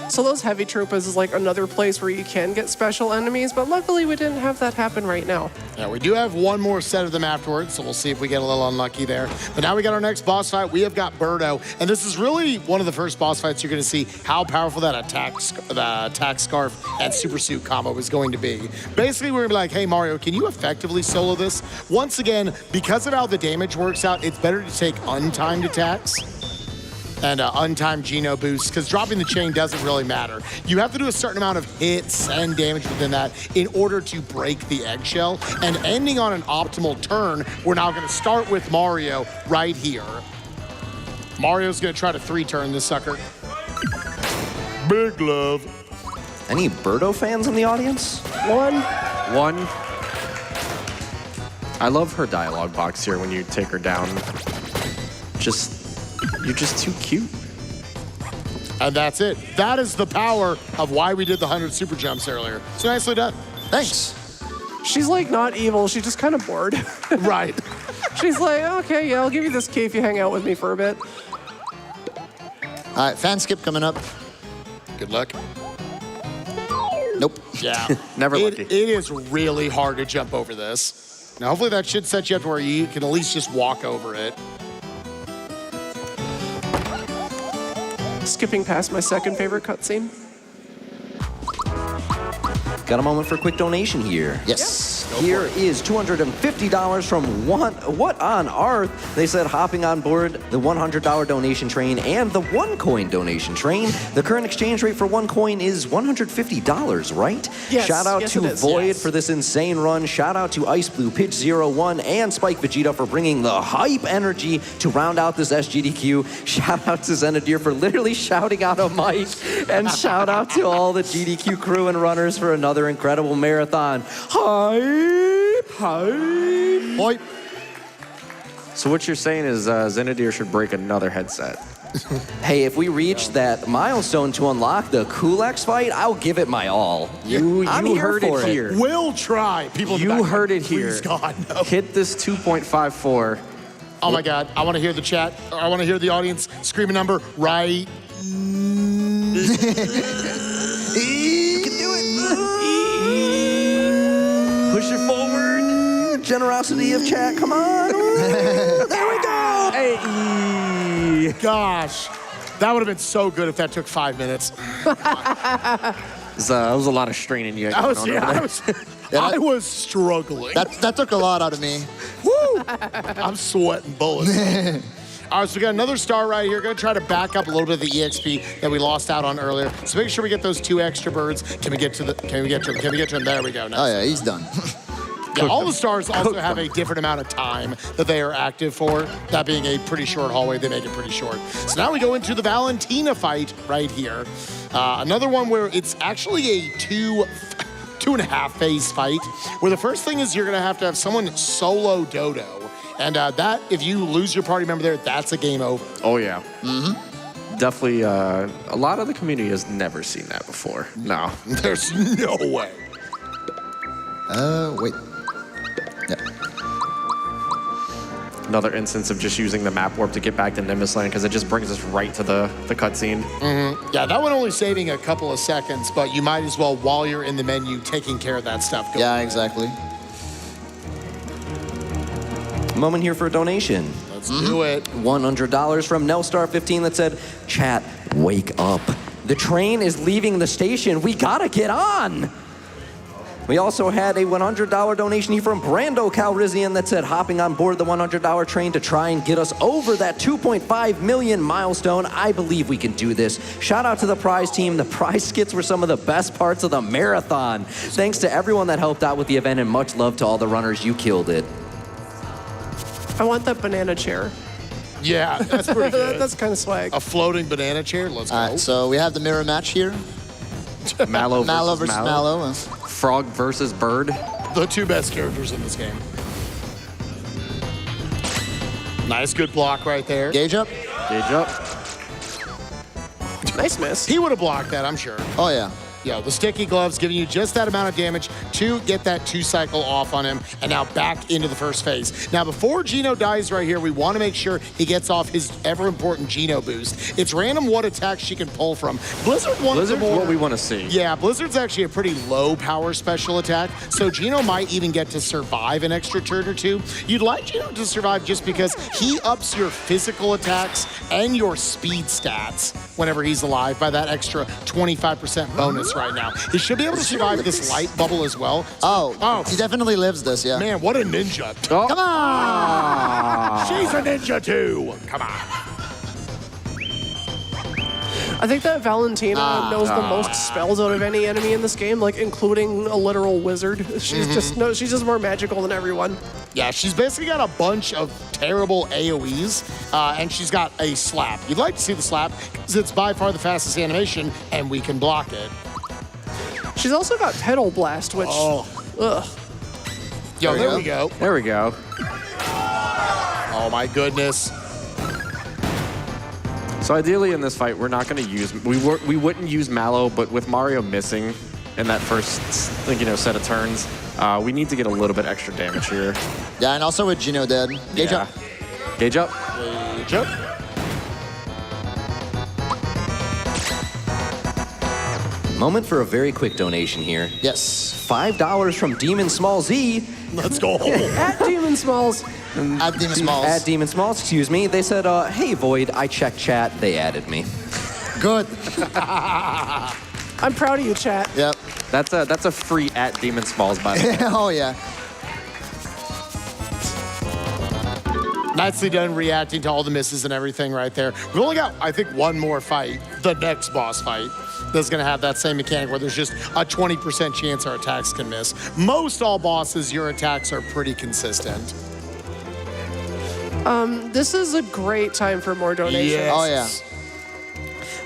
So those heavy troopers is like another place where you can get special enemies, but luckily we didn't have that happen right now. Yeah, we do have one more set of them afterwards, so we'll see if we get a little unlucky there. But now we got our next boss fight. We have got Birdo, and this is really one of the first boss fights you're going to see how powerful that attack scarf and super suit combo is going to be. Basically, we're going to be like, hey, Mario, can you effectively solo this? Once again, because of how the damage works out, it's better to take untimed attacks and untimed Geno boosts, because dropping the chain doesn't really matter. You have to do a certain amount of hits and damage within that in order to break the eggshell. And ending on an optimal turn, we're now going to start with Mario right here. Mario's going to try to 3-turn this sucker. Big love. Any Birdo fans in the audience? One. I love her dialogue box here when you take her down. You're just too cute. And that's it. That is the power of why we did the 100 super jumps earlier. So nicely done. Thanks. She's like not evil, she's just kind of bored. Right. She's like, okay, yeah, I'll give you this key if you hang out with me for a bit. All right, fan skip coming up. Good luck. Nope. Yeah. Never lucky. It is really hard to jump over this. Now, hopefully that should set you up to where you can at least just walk over it. Skipping past my second favorite cutscene. Got a moment for a quick donation here. Yes. Here is $250 from What on Earth? They said hopping on board the $100 donation train and the $1 donation train. The current exchange rate for $1 is $150, right? Yes, Shout out yes, to it is. Void Yes. for this insane run. Shout out to Ice Blue Pitch 01 and Spike Vegeta for bringing the hype energy to round out this SGDQ. Shout out to Xenodeer for literally shouting out a mic. And shout out to all the GDQ crew and runners for another incredible marathon. Hype! Boy. So what you're saying is Xenodeer should break another headset. Hey, if we reach that milestone to unlock the Kulaks fight, I'll give it my all. You I'm here heard for it here. We'll try. People in the You back, heard it please, here. God, no. Hit this 2.54. Oh my God, I want to hear the chat. I want to hear the audience scream a number right. You can do it. Push it forward. Generosity of chat, come on. There we go. Hey. Gosh, that would have been so good if that took 5 minutes. That was a lot of straining you had going on over there. I was struggling. That took a lot out of me. Woo! I'm sweating bullets. All right, so we got another star right here. Gonna try to back up a little bit of the EXP that we lost out on earlier. So make sure we get those 2 extra birds. Can we get to him? There we go. Nice. Oh yeah, he's done. Yeah, all the stars also have a different amount of time that they are active for. That being a pretty short hallway, they make it pretty short. So now we go into the Valentina fight right here. Another one where it's actually a 2.5 phase fight, where the first thing is you're gonna have to have someone solo Dodo. And that, if you lose your party member there, that's a game over. Oh, yeah. Mm-hmm. Definitely, a lot of the community has never seen that before. No. There's no way. Wait. Yeah. Another instance of just using the map warp to get back to Nimbus Land, because it just brings us right to the cutscene. Mm-hmm. Yeah, that one only saving a couple of seconds, but you might as well, while you're in the menu, taking care of that stuff. Yeah, exactly. Moment here for a donation. Let's do it. $100 from Nelstar15 that said, chat, wake up. The train is leaving the station. We gotta get on. We also had a $100 donation here from Brando Calrissian that said, hopping on board the $100 train to try and get us over that 2.5 million milestone. I believe we can do this. Shout out to the prize team. The prize skits were some of the best parts of the marathon. Thanks to everyone that helped out with the event, and much love to all the runners. You killed it. I want that banana chair. Yeah, that's pretty good. That's kind of swag. A floating banana chair. Let's go. All right, so we have the mirror match here. Mallow Mallow versus Mallow. Frog versus Bird. The 2 best characters in this game. Nice, good block right there. Gauge up. Gauge up. Nice miss. He would have blocked that, I'm sure. Oh yeah. Yeah, the sticky gloves giving you just that amount of damage to get that 2 cycle off on him, and now back into the first phase. Now, before Geno dies right here, we want to make sure he gets off his ever-important Geno boost. It's random what attacks she can pull from. Blizzard's what we want to see. Yeah, Blizzard's actually a pretty low power special attack, so Geno might even get to survive an extra turn or 2. You'd like Geno to survive just because he ups your physical attacks and your speed stats whenever he's alive by that extra 25% bonus right now. He should be able to survive this light bubble as well. Oh, he definitely lives this, yeah. Man, what a ninja. Oh. Come on! She's a ninja too. Come on. I think that Valentina knows the most spells out of any enemy in this game, like including a literal wizard. She's she's just more magical than everyone. Yeah, she's basically got a bunch of terrible AoEs, and she's got a slap. You'd like to see the slap, because it's by far the fastest animation, and we can block it. She's also got Pedal Blast, which... Ugh. Yo, there we go. There we go. Oh my goodness. So ideally in this fight, we're not going to use... We wouldn't use Mallow, but with Mario missing in that first set of turns, we need to get a little bit extra damage here. Yeah, and also with Geno dead. Gauge up. Gauge up. Gauge up. Moment for a very quick donation here. Yes. $5 from Demon Small Z. Let's go. At Demon Smalls. At Demon Smalls. At Demon Smalls, excuse me. They said, hey, Void, I checked chat. They added me. Good. I'm proud of you, chat. Yep. That's a free at Demon Smalls, by the way. Oh yeah. Nicely done reacting to all the misses and everything right there. We've only got, I think, one more fight, the next boss fight, that's going to have that same mechanic where there's just a 20% chance our attacks can miss. Most all bosses, your attacks are pretty consistent. This is a great time for more donations. Yes. Oh yeah.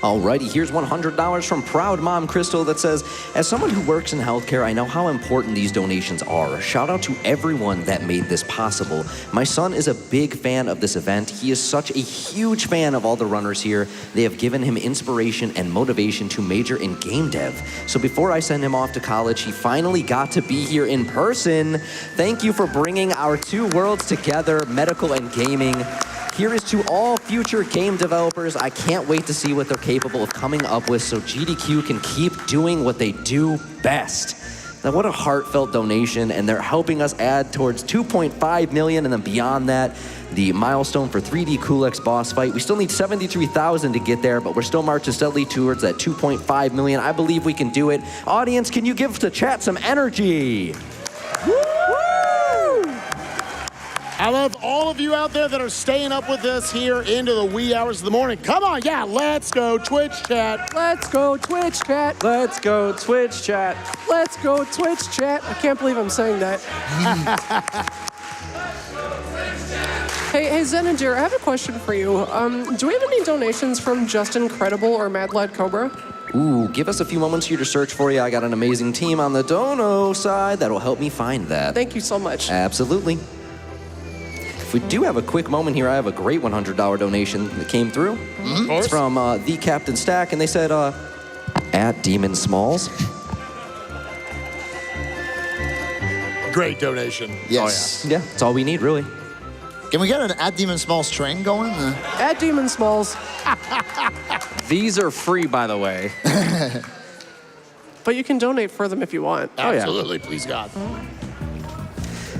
Alrighty, here's $100 from Proud Mom Crystal that says, as someone who works in healthcare, I know how important these donations are. Shout out to everyone that made this possible. My son is a big fan of this event. He is such a huge fan of all the runners here. They have given him inspiration and motivation to major in game dev. So before I send him off to college, he finally got to be here in person. Thank you for bringing our 2 worlds together, medical and gaming. Here is to all future game developers. I can't wait to see what they're capable of coming up with so GDQ can keep doing what they do best. Now, what a heartfelt donation, and they're helping us add towards 2.5 million, and then beyond that, the milestone for 3D Cool X boss fight. We still need 73,000 to get there, but we're still marching steadily towards that 2.5 million. I believe we can do it. Audience, can you give the chat some energy? Woo! I love all of you out there that are staying up with us here into the wee hours of the morning. Come on, yeah, let's go Twitch chat. Let's go Twitch chat. Let's go Twitch chat. Let's go Twitch chat. I can't believe I'm saying that. Hey, Zenadir, I have a question for you. Do we have any donations from Just Incredible or Mad Lad Cobra? Ooh, give us a few moments here to search for you. I got an amazing team on the dono side that'll help me find that. Thank you so much. Absolutely. If we do have a quick moment here, I have a great $100 donation that came through. It's from the Captain Stack, and they said, at Demon Smalls. Great donation. Yes. Yeah, that's all we need, really. Can we get an at Demon Smalls train going? At Demon Smalls. These are free, by the way. But you can donate for them if you want. Absolutely, please God.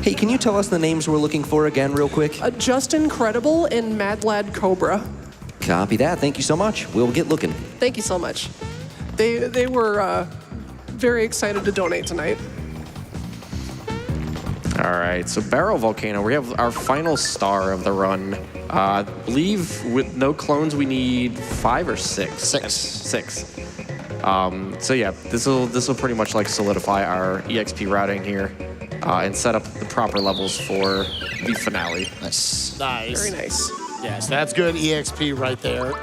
Hey, can you tell us the names we're looking for again, real quick? Just Incredible and Mad Lad Cobra. Copy that. Thank you so much. We'll get looking. Thank you so much. They were very excited to donate tonight. All right, so Barrel Volcano, we have our final star of the run. I believe with no clones, we need 5 or 6? 6. 6. So yeah, this will pretty much like solidify our EXP routing here and set up the proper levels for the finale. Nice. Nice. Very nice. Yes, that's good EXP right there.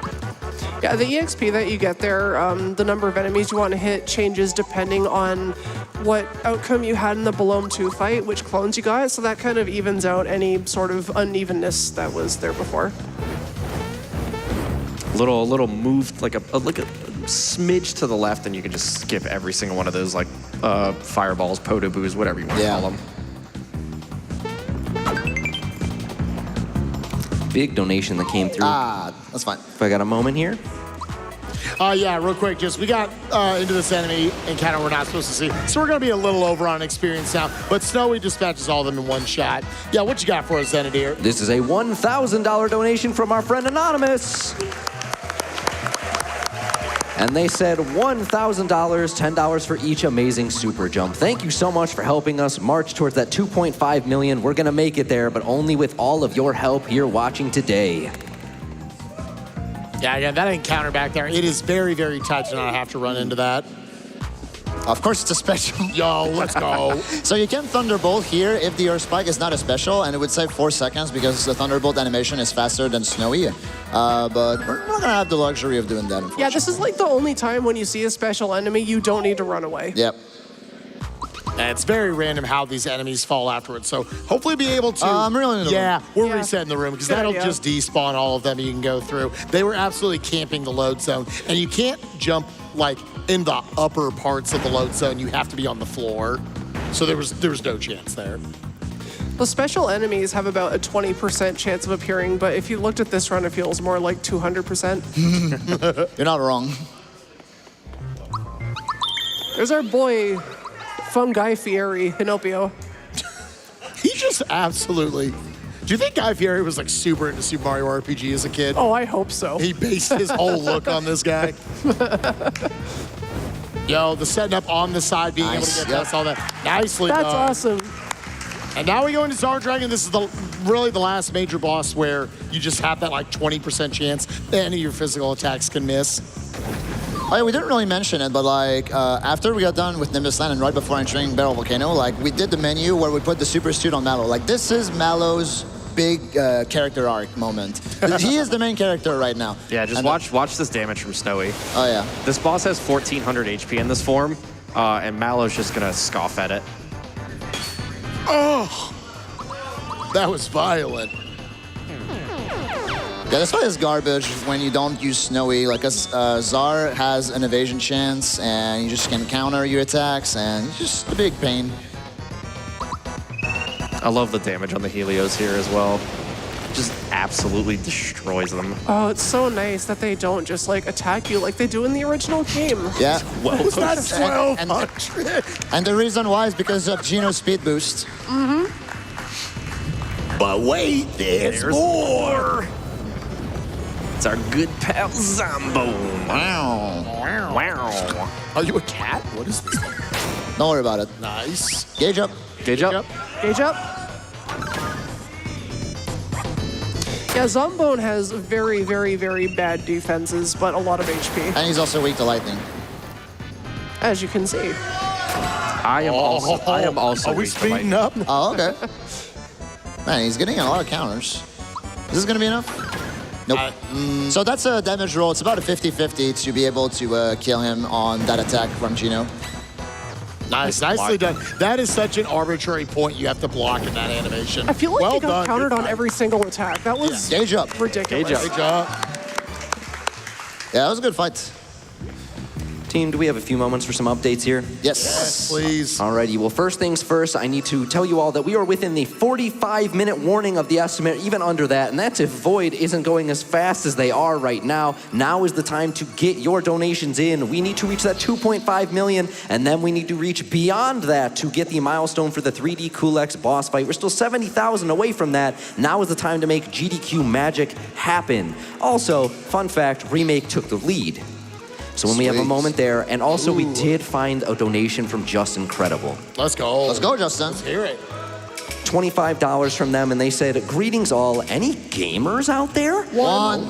Yeah, the EXP that you get there, the number of enemies you want to hit changes depending on what outcome you had in the Belome 2 fight, which clones you got, so that kind of evens out any sort of unevenness that was there before. Little move, like a smidge to the left, and you can just skip every single one of those, like fireballs, podoboos, whatever you want to call them. Big donation that came through. That's fine. If I got a moment here. Yeah, real quick, we got into this enemy encounter we're not supposed to see, so we're going to be a little over on experience now, but Snowy dispatches all of them in one shot. Yeah, what you got for us, Zenadir? This is a $1,000 donation from our friend Anonymous. And they said $1,000, $10 for each amazing super jump. Thank you so much for helping us march towards that 2.5 million. We're going to make it there, but only with all of your help here watching today. Yeah, that encounter back there, it is very, very tight to not have to run into that. Of course, it's a special. Yo, let's go. So you can Thunderbolt here if the Earth Spike is not a special, and it would save 4 seconds because the Thunderbolt animation is faster than Snowy. But we're not gonna have the luxury of doing that, Yeah, this is like the only time when you see a special enemy, you don't need to run away. Yep. And it's very random how these enemies fall afterwards. So hopefully be able to... I'm really in the room. We're Yeah. resetting the room because Good that'll idea. just despawn all of them you can go through. They were absolutely camping the load zone. And you can't jump like in the upper parts of the load zone. You have to be on the floor. So there was no chance there. The special enemies have about a 20% chance of appearing, but if you looked at this run, it feels more like 200%. You're not wrong. There's our boy, Fungi Fieri, Hinopio. He just absolutely... Do you think Guy Fieri was like super into Super Mario RPG as a kid? Oh, I hope so. He based his whole look on this guy. Yo, the setting up on the side, being able to get past all that. Nicely That's done. awesome. And now we go into Czar Dragon. This is really the last major boss where you just have that like 20% chance that any of your physical attacks can miss. Oh, yeah, we didn't really mention it, but like after we got done with Nimbus Land and right before entering Barrel Volcano, like we did the menu where we put the super suit on Mallow. Like this is Mallow's big character arc moment. He is the main character right now. Yeah, just watch this damage from Snowy. Oh yeah. This boss has 1,400 HP in this form, and Mallow's just gonna scoff at it. Oh, that was violent. Yeah, that's why it's garbage when you don't use Snowy. Like, Czar has an evasion chance, and you just can counter your attacks, and it's just a big pain. I love the damage on the Helios here as well. Just absolutely destroys them. Oh, it's so nice that they don't just like attack you like they do in the original game. Yeah. What was that? And- 1,200. And the reason why is because of Geno's speed boost. But wait, there's more. It's our good pal Zombo. Wow. Wow. Are you a cat? What is this? Don't worry about it. Nice. Gauge up. Gauge up. Gauge up. Yeah, Zombone has very, very, very bad defenses, but a lot of HP, And he's also weak to lightning. as you can see. I am also Are we weak to lightning. speeding up? Oh, okay. Man, he's getting a lot of counters. Is this gonna be enough? Nope. So that's a damage roll. It's about a 50-50 to be able to kill him on that attack from Gino. Nice, nicely done. That is such an arbitrary point you have to block in that animation. I feel like well he got done, countered good on fight. every single attack. That was Gauge up. ridiculous. Gauge up. Good job. Yeah, that was a good fight. Team, do we have a few moments for some updates here? Yes. Please. Alrighty, well, first things first, I need to tell you all that we are within the 45-minute warning of the estimate, even under that, and that's if Void isn't going as fast as they are right now. Now is the time to get your donations in. We need to reach that 2.5 million, and then we need to reach beyond that to get the milestone for the 3D Cool-X boss fight. We're still 70,000 away from that. Now is the time to make GDQ magic happen. Also, fun fact, Remake took the lead. So when we have a Sweet. moment there, and also we did find a donation from Just Incredible. Let's go. Let's go, Justin. Hear it. $25 from them, and they said, greetings all, any gamers out there? One?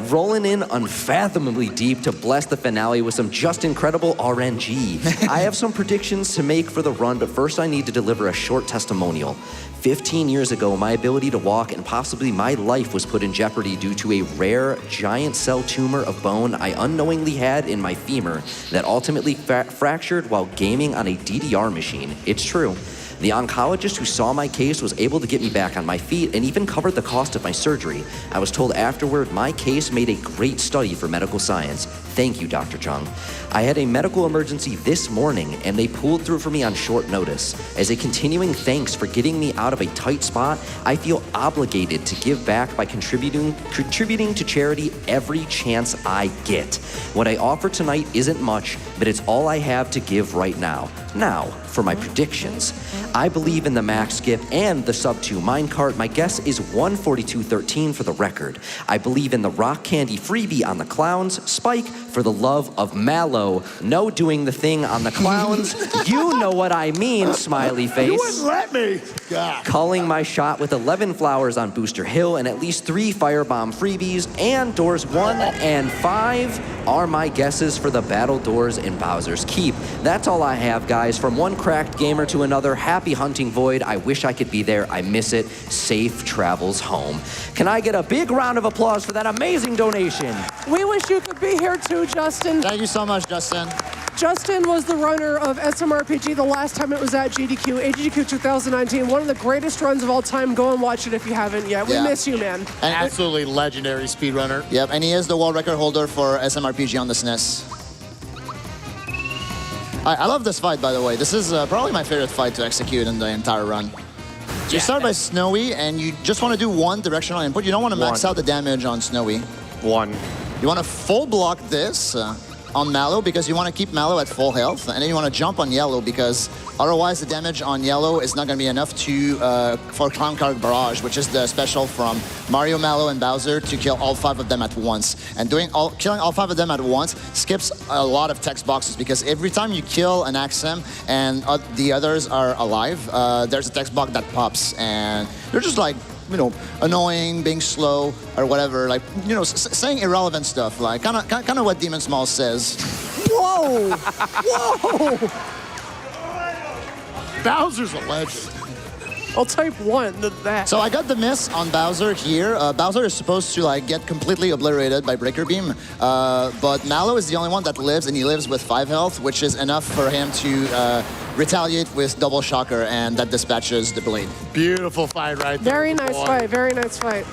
Rolling in unfathomably deep to bless the finale with some Just Incredible RNG. I have some predictions to make for the run, but first I need to deliver a short testimonial. 15 years ago, my ability to walk and possibly my life was put in jeopardy due to a rare giant cell tumor of bone I unknowingly had in my femur that ultimately fractured while gaming on a DDR machine. It's true. The oncologist who saw my case was able to get me back on my feet and even covered the cost of my surgery. I was told afterward my case made a great study for medical science. Thank you, Dr. Chung. I had a medical emergency this morning and they pulled through for me on short notice. As a continuing thanks for getting me out of a tight spot, I feel obligated to give back by contributing to charity every chance I get. What I offer tonight isn't much, but it's all I have to give right now. Now, for my predictions. I believe in the max skip and the sub 2 minecart. My guess is 142.13 for the record. I believe in the rock candy freebie on the clowns. Spike for the love of Mallow. No doing the thing on the clowns. You know what I mean, smiley face. You wouldn't let me. God. Calling my shot with 11 flowers on Booster Hill and at least 3 firebomb freebies, and doors 1 and 5 are my guesses for the battle doors in Bowser's Keep. That's all I have, guys. From one cracked gamer to another, happy hunting, Void. I wish I could be there. I miss it. Safe travels home. Can I get a big round of applause for that amazing donation? We wish you could be here too, Justin. Thank you so much, Justin. Justin was the runner of SMRPG the last time it was at GDQ, AGDQ 2019. One of the greatest runs of all time. Go and watch it if you haven't yet. We Yeah. miss you, man. And, Absolutely legendary speedrunner. yep, and he is the world record holder for SMRPG on the SNES. I love this fight, by the way. This is probably my favorite fight to execute in the entire run. So you start by Snowy, and you just want to do one directional input. You don't want to max One. out the damage on Snowy. One. You want to full block this on Mallow because you want to keep Mallow at full health, and then you want to jump on Yellow because otherwise the damage on Yellow is not going to be enough to for Clown Car Barrage, which is the special from Mario, Mallow, and Bowser to kill all 5 of them at once. And killing all 5 of them at once skips a lot of text boxes because every time you kill an Axem and the others are alive, there's a text box that pops, and they're just like, you know, annoying, being slow, or whatever. Like, you know, saying irrelevant stuff. Like, kind of what Demon Small says. Whoa! Whoa! Bowser's a legend. I'll type 1 to that. So I got the miss on Bowser here. Bowser is supposed to like get completely obliterated by Breaker Beam, but Mallow is the only one that lives, and he lives with 5 health, which is enough for him to retaliate with Double Shocker, and that dispatches the blade. Beautiful fight right there. Very nice boy. fight. Very nice fight.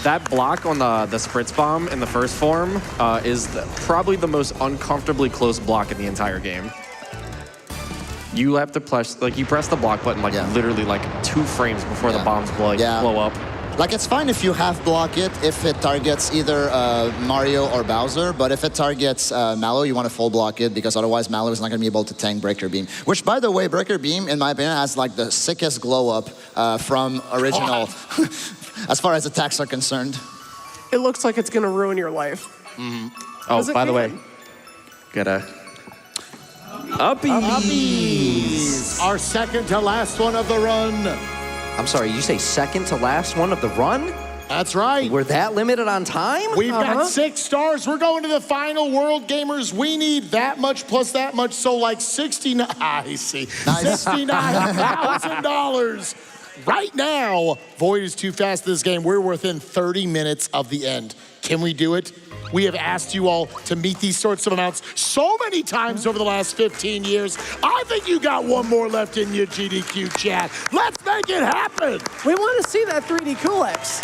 That block on the Spritz Bomb in the first form is probably the most uncomfortably close block in the entire game. You have to press, like, you press the block button like literally like 2 frames before the bombs blow up. Like, it's fine if you half block it if it targets either Mario or Bowser, but if it targets Mallow, you want to full block it because otherwise Mallow is not going to be able to tank Breaker Beam. Which, by the way, Breaker Beam, in my opinion, has like the sickest glow up from original as far as attacks are concerned. It looks like it's going to ruin your life. Oh, it by the way, can. gotta uppies. Our second to last one of the run. I'm sorry, you say second to last one of the run? That's right. We're that limited on time? We've got 6 stars. We're going to the final, World Gamers. We need that much plus that much, so like 69. I see. Nice. $69,000. Right now, Void is too fast in this game. We're within 30 minutes of the end. Can we do it? We have asked you all to meet these sorts of amounts so many times over the last 15 years. I think you got one more left in your GDQ chat. Let's make it happen. We want to see that 3D Coolx.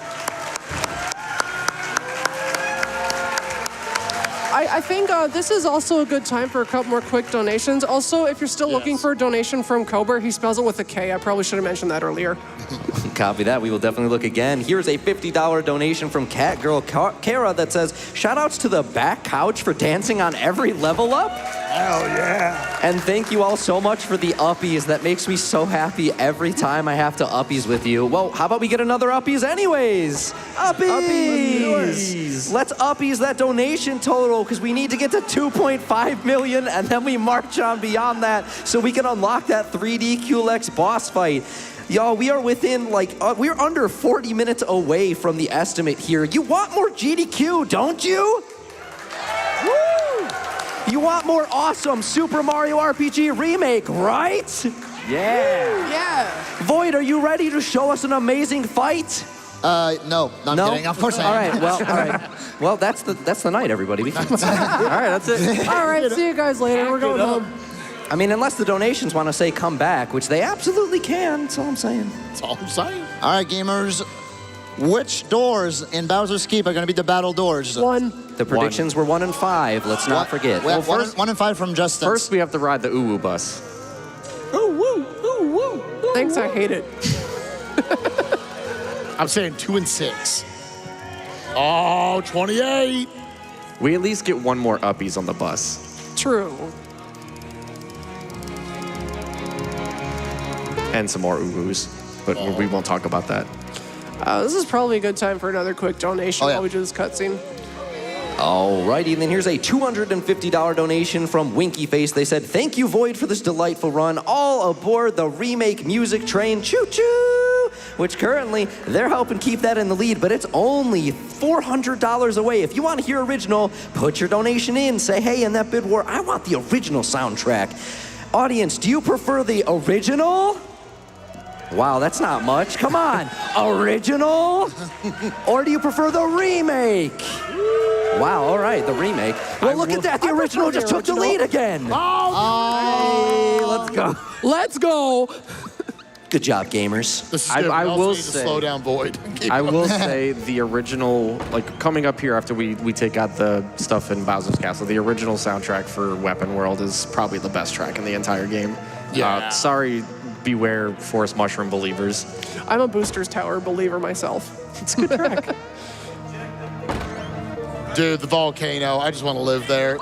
I think this is also a good time for a couple more quick donations. Also, if you're still looking for a donation from Cobra, he spells it with a K. I probably should have mentioned that earlier. Copy that. We will definitely look again. Here's a $50 donation from Catgirl Kara that says, shout-outs to the back couch for dancing on every level up. Hell yeah. And thank you all so much for the uppies. That makes me so happy every time I have to uppies with you. Well, how about we get another uppies anyways? Uppies! Let's uppies that donation total because we need to get to 2.5 million and then we march on beyond that so we can unlock that 3D QLX boss fight. Y'all, we are within we're under 40 minutes away from the estimate here. You want more GDQ, don't you? Woo! You want more awesome Super Mario RPG Remake, right? Yeah. Yeah. Void, are you ready to show us an amazing fight? No, I'm kidding. Of course I am. All right. Well, that's the night, everybody. All right, that's it. All right, see you guys later. We're going home. I mean, unless the donations want to say come back, which they absolutely can. That's all I'm saying. That's all I'm saying. All right, gamers. Which doors in Bowser's Keep are going to be the battle doors? 1. The predictions were 1 and 5. Let's not forget. We have one and 5 from Justin. First, we have to ride the Uwu bus. Thanks, I hate it. I'm saying 2 and 6. Oh, 28. We at least get one more uppies on the bus. True. And some more Uwus. But we won't talk about that. This is probably a good time for another quick donation while we do this cutscene. Alrighty, and then here's a $250 donation from Winky Face. They said, thank you, Void, for this delightful run. All aboard the Remake music train, choo-choo! Which currently, they're helping keep that in the lead, but it's only $400 away. If you want to hear original, put your donation in. Say, hey, in that bid war, I want the original soundtrack. Audience, do you prefer the original? Wow, that's not much. Come on. Original? Or do you prefer the remake? Wow, all right, the remake. Well, look at that. The original just took the lead again. Hey, let's go. Let's go. Good job, gamers. This is good. I We also will need to say- slow down Void. I will say the original, like coming up here after we take out the stuff in Bowser's Castle, the original soundtrack for Weapon World is probably the best track in the entire game. Yeah. Sorry, beware Forest Mushroom believers. I'm a Boosters Tower believer myself. It's a good track. Dude, the volcano. I just want to live there.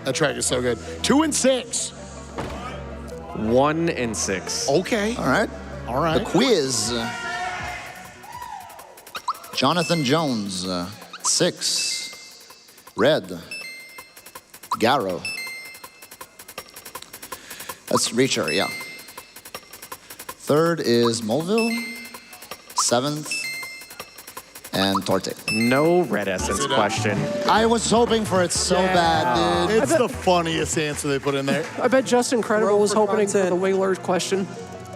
That track is so good. 2 and 6. 1 and 6. Okay. All right. All right. The quiz. Jonathan Jones, 6. Red. Garrow. That's Reacher, yeah. 3rd is Mulville. 7th, and Torte. No red essence question. I was hoping for it so bad, dude. It's the funniest answer they put in there. I bet Justin Credible was hoping for the Wiggler's question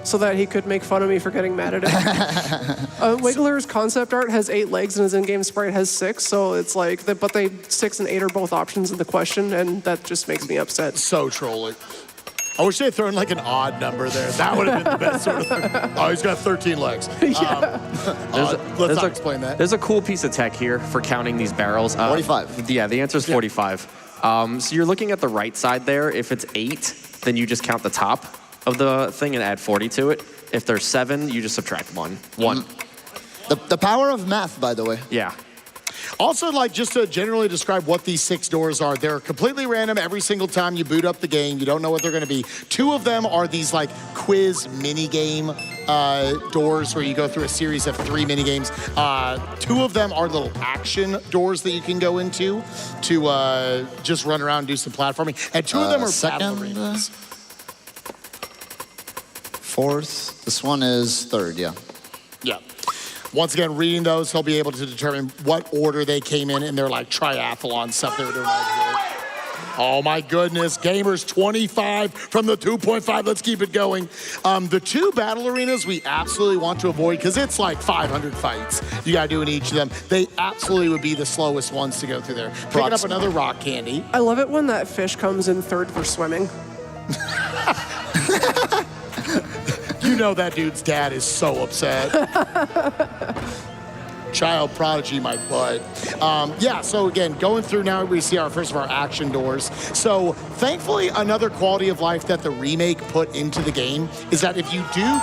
so that he could make fun of me for getting mad at it. Wiggler's concept art has 8 legs and his in-game sprite has 6, so it's like, but 6 and 8 are both options in the question, and that just makes me upset. So trolling. I wish they had thrown like an odd number there. That would have been the best sort of thing. Oh, he's got 13 legs. Let's not explain that. There's a cool piece of tech here for counting these barrels. 45. Yeah, the answer is 45. So you're looking at the right side there. If it's 8, then you just count the top of the thing and add 40 to it. If there's 7, you just subtract 1. 1. The power of math, by the way. Yeah. Also, like, just to generally describe what these 6 doors are, they're completely random every single time you boot up the game. You don't know what they're going to be. 2 of them are these, like, quiz mini-game doors where you go through a series of 3 mini-games. 2 of them are little action doors that you can go into to just run around and do some platforming. And 2 of them are battle second, arenas. 4th. This one is 3rd, yeah. Once again, reading those, he'll be able to determine what order they came in their like triathlon stuff they were doing right here. Oh my goodness, Gamers 25 from the 2.5. Let's keep it going. The 2 battle arenas we absolutely want to avoid because it's like 500 fights you gotta do in each of them. They absolutely would be the slowest ones to go through there. Picking up another rock candy. I love it when that fish comes in third for swimming. You know that dude's dad is so upset. Child prodigy, my butt. Yeah, so again, going through now, we see our first of our action doors. So thankfully, another quality of life that the remake put into the game is that if you do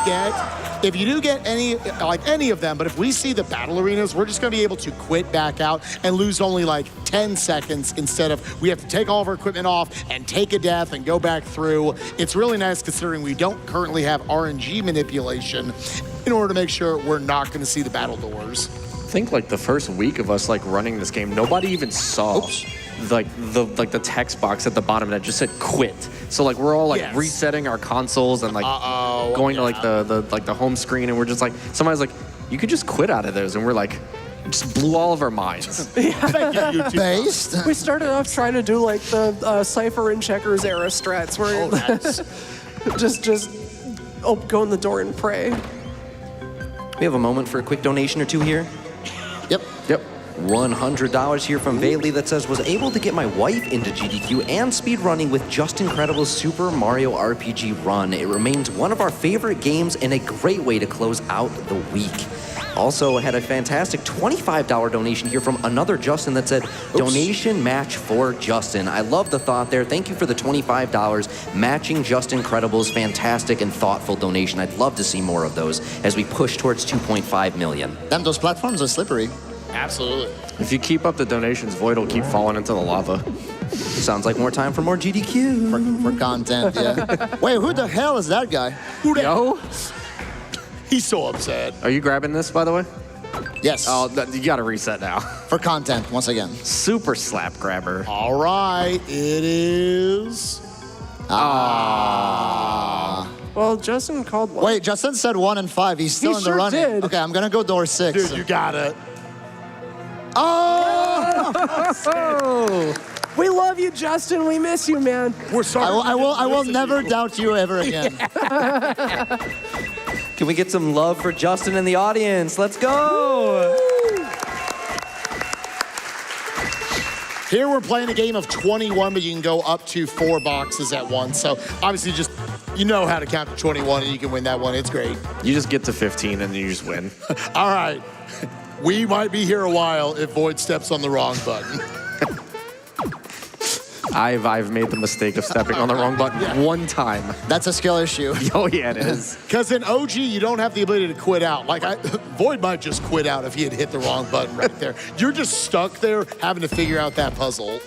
get any of them, but if we see the battle arenas, we're just gonna be able to quit back out and lose only like 10 seconds instead of we have to take all of our equipment off and take a death and go back through. It's really nice considering we don't currently have RNG manipulation in order to make sure we're not gonna see the battle doors. I think like the first week of us like running this game, nobody even saw like the text box at the bottom that just said quit. So like we're all like resetting our consoles and like going to like the home screen, and we're just like, somebody's like, you could just quit out of those, and we're like, it just blew all of our minds. Thank you, YouTube. Based? We started off trying to do like the Cypher and Checkers era strats where Nice. just go in the door and pray. We have a moment for a quick donation or two here. Yep. $100 here from Bailey that says, was able to get my wife into GDQ and speedrunning with Just Incredible's Super Mario RPG Run. It remains one of our favorite games and a great way to close out the week. Also had a fantastic $25 donation here from another Justin that said, donation match for Justin. I love the thought there. Thank you for the $25 matching Just Incredible's fantastic and thoughtful donation. I'd love to see more of those as we push towards 2.5 million. Damn, those platforms are slippery. Absolutely. If you keep up the donations, Void will keep falling into the lava. Sounds like more time for more GDQ. For content, yeah. Wait, who the hell is that guy? Yo, He's so upset. are you grabbing this, by the way? Yes. Oh, you gotta reset now. For content, once again. Super slap grabber. All right, it is. Well, Justin called one. Wait, Justin said 1 and 5. He's still He in the sure running. did. Okay, I'm gonna go door 6. Dude, you got it. Oh! We love you, Justin. We miss you, man. We're sorry. I will never doubt you ever again. Can we get some love for Justin in the audience? Let's go. Here we're playing a game of 21, but you can go up to 4 boxes at once. So obviously just, you know how to count to 21 and you can win that one. It's great. You just get to 15 and you just win. All right. We might be here a while if Void steps on the wrong button. I've made the mistake of stepping on the wrong button one time. That's a skill issue. Oh yeah, it is. Because in OG, you don't have the ability to quit out. Like, Void might just quit out if he had hit the wrong button right there. You're just stuck there having to figure out that puzzle.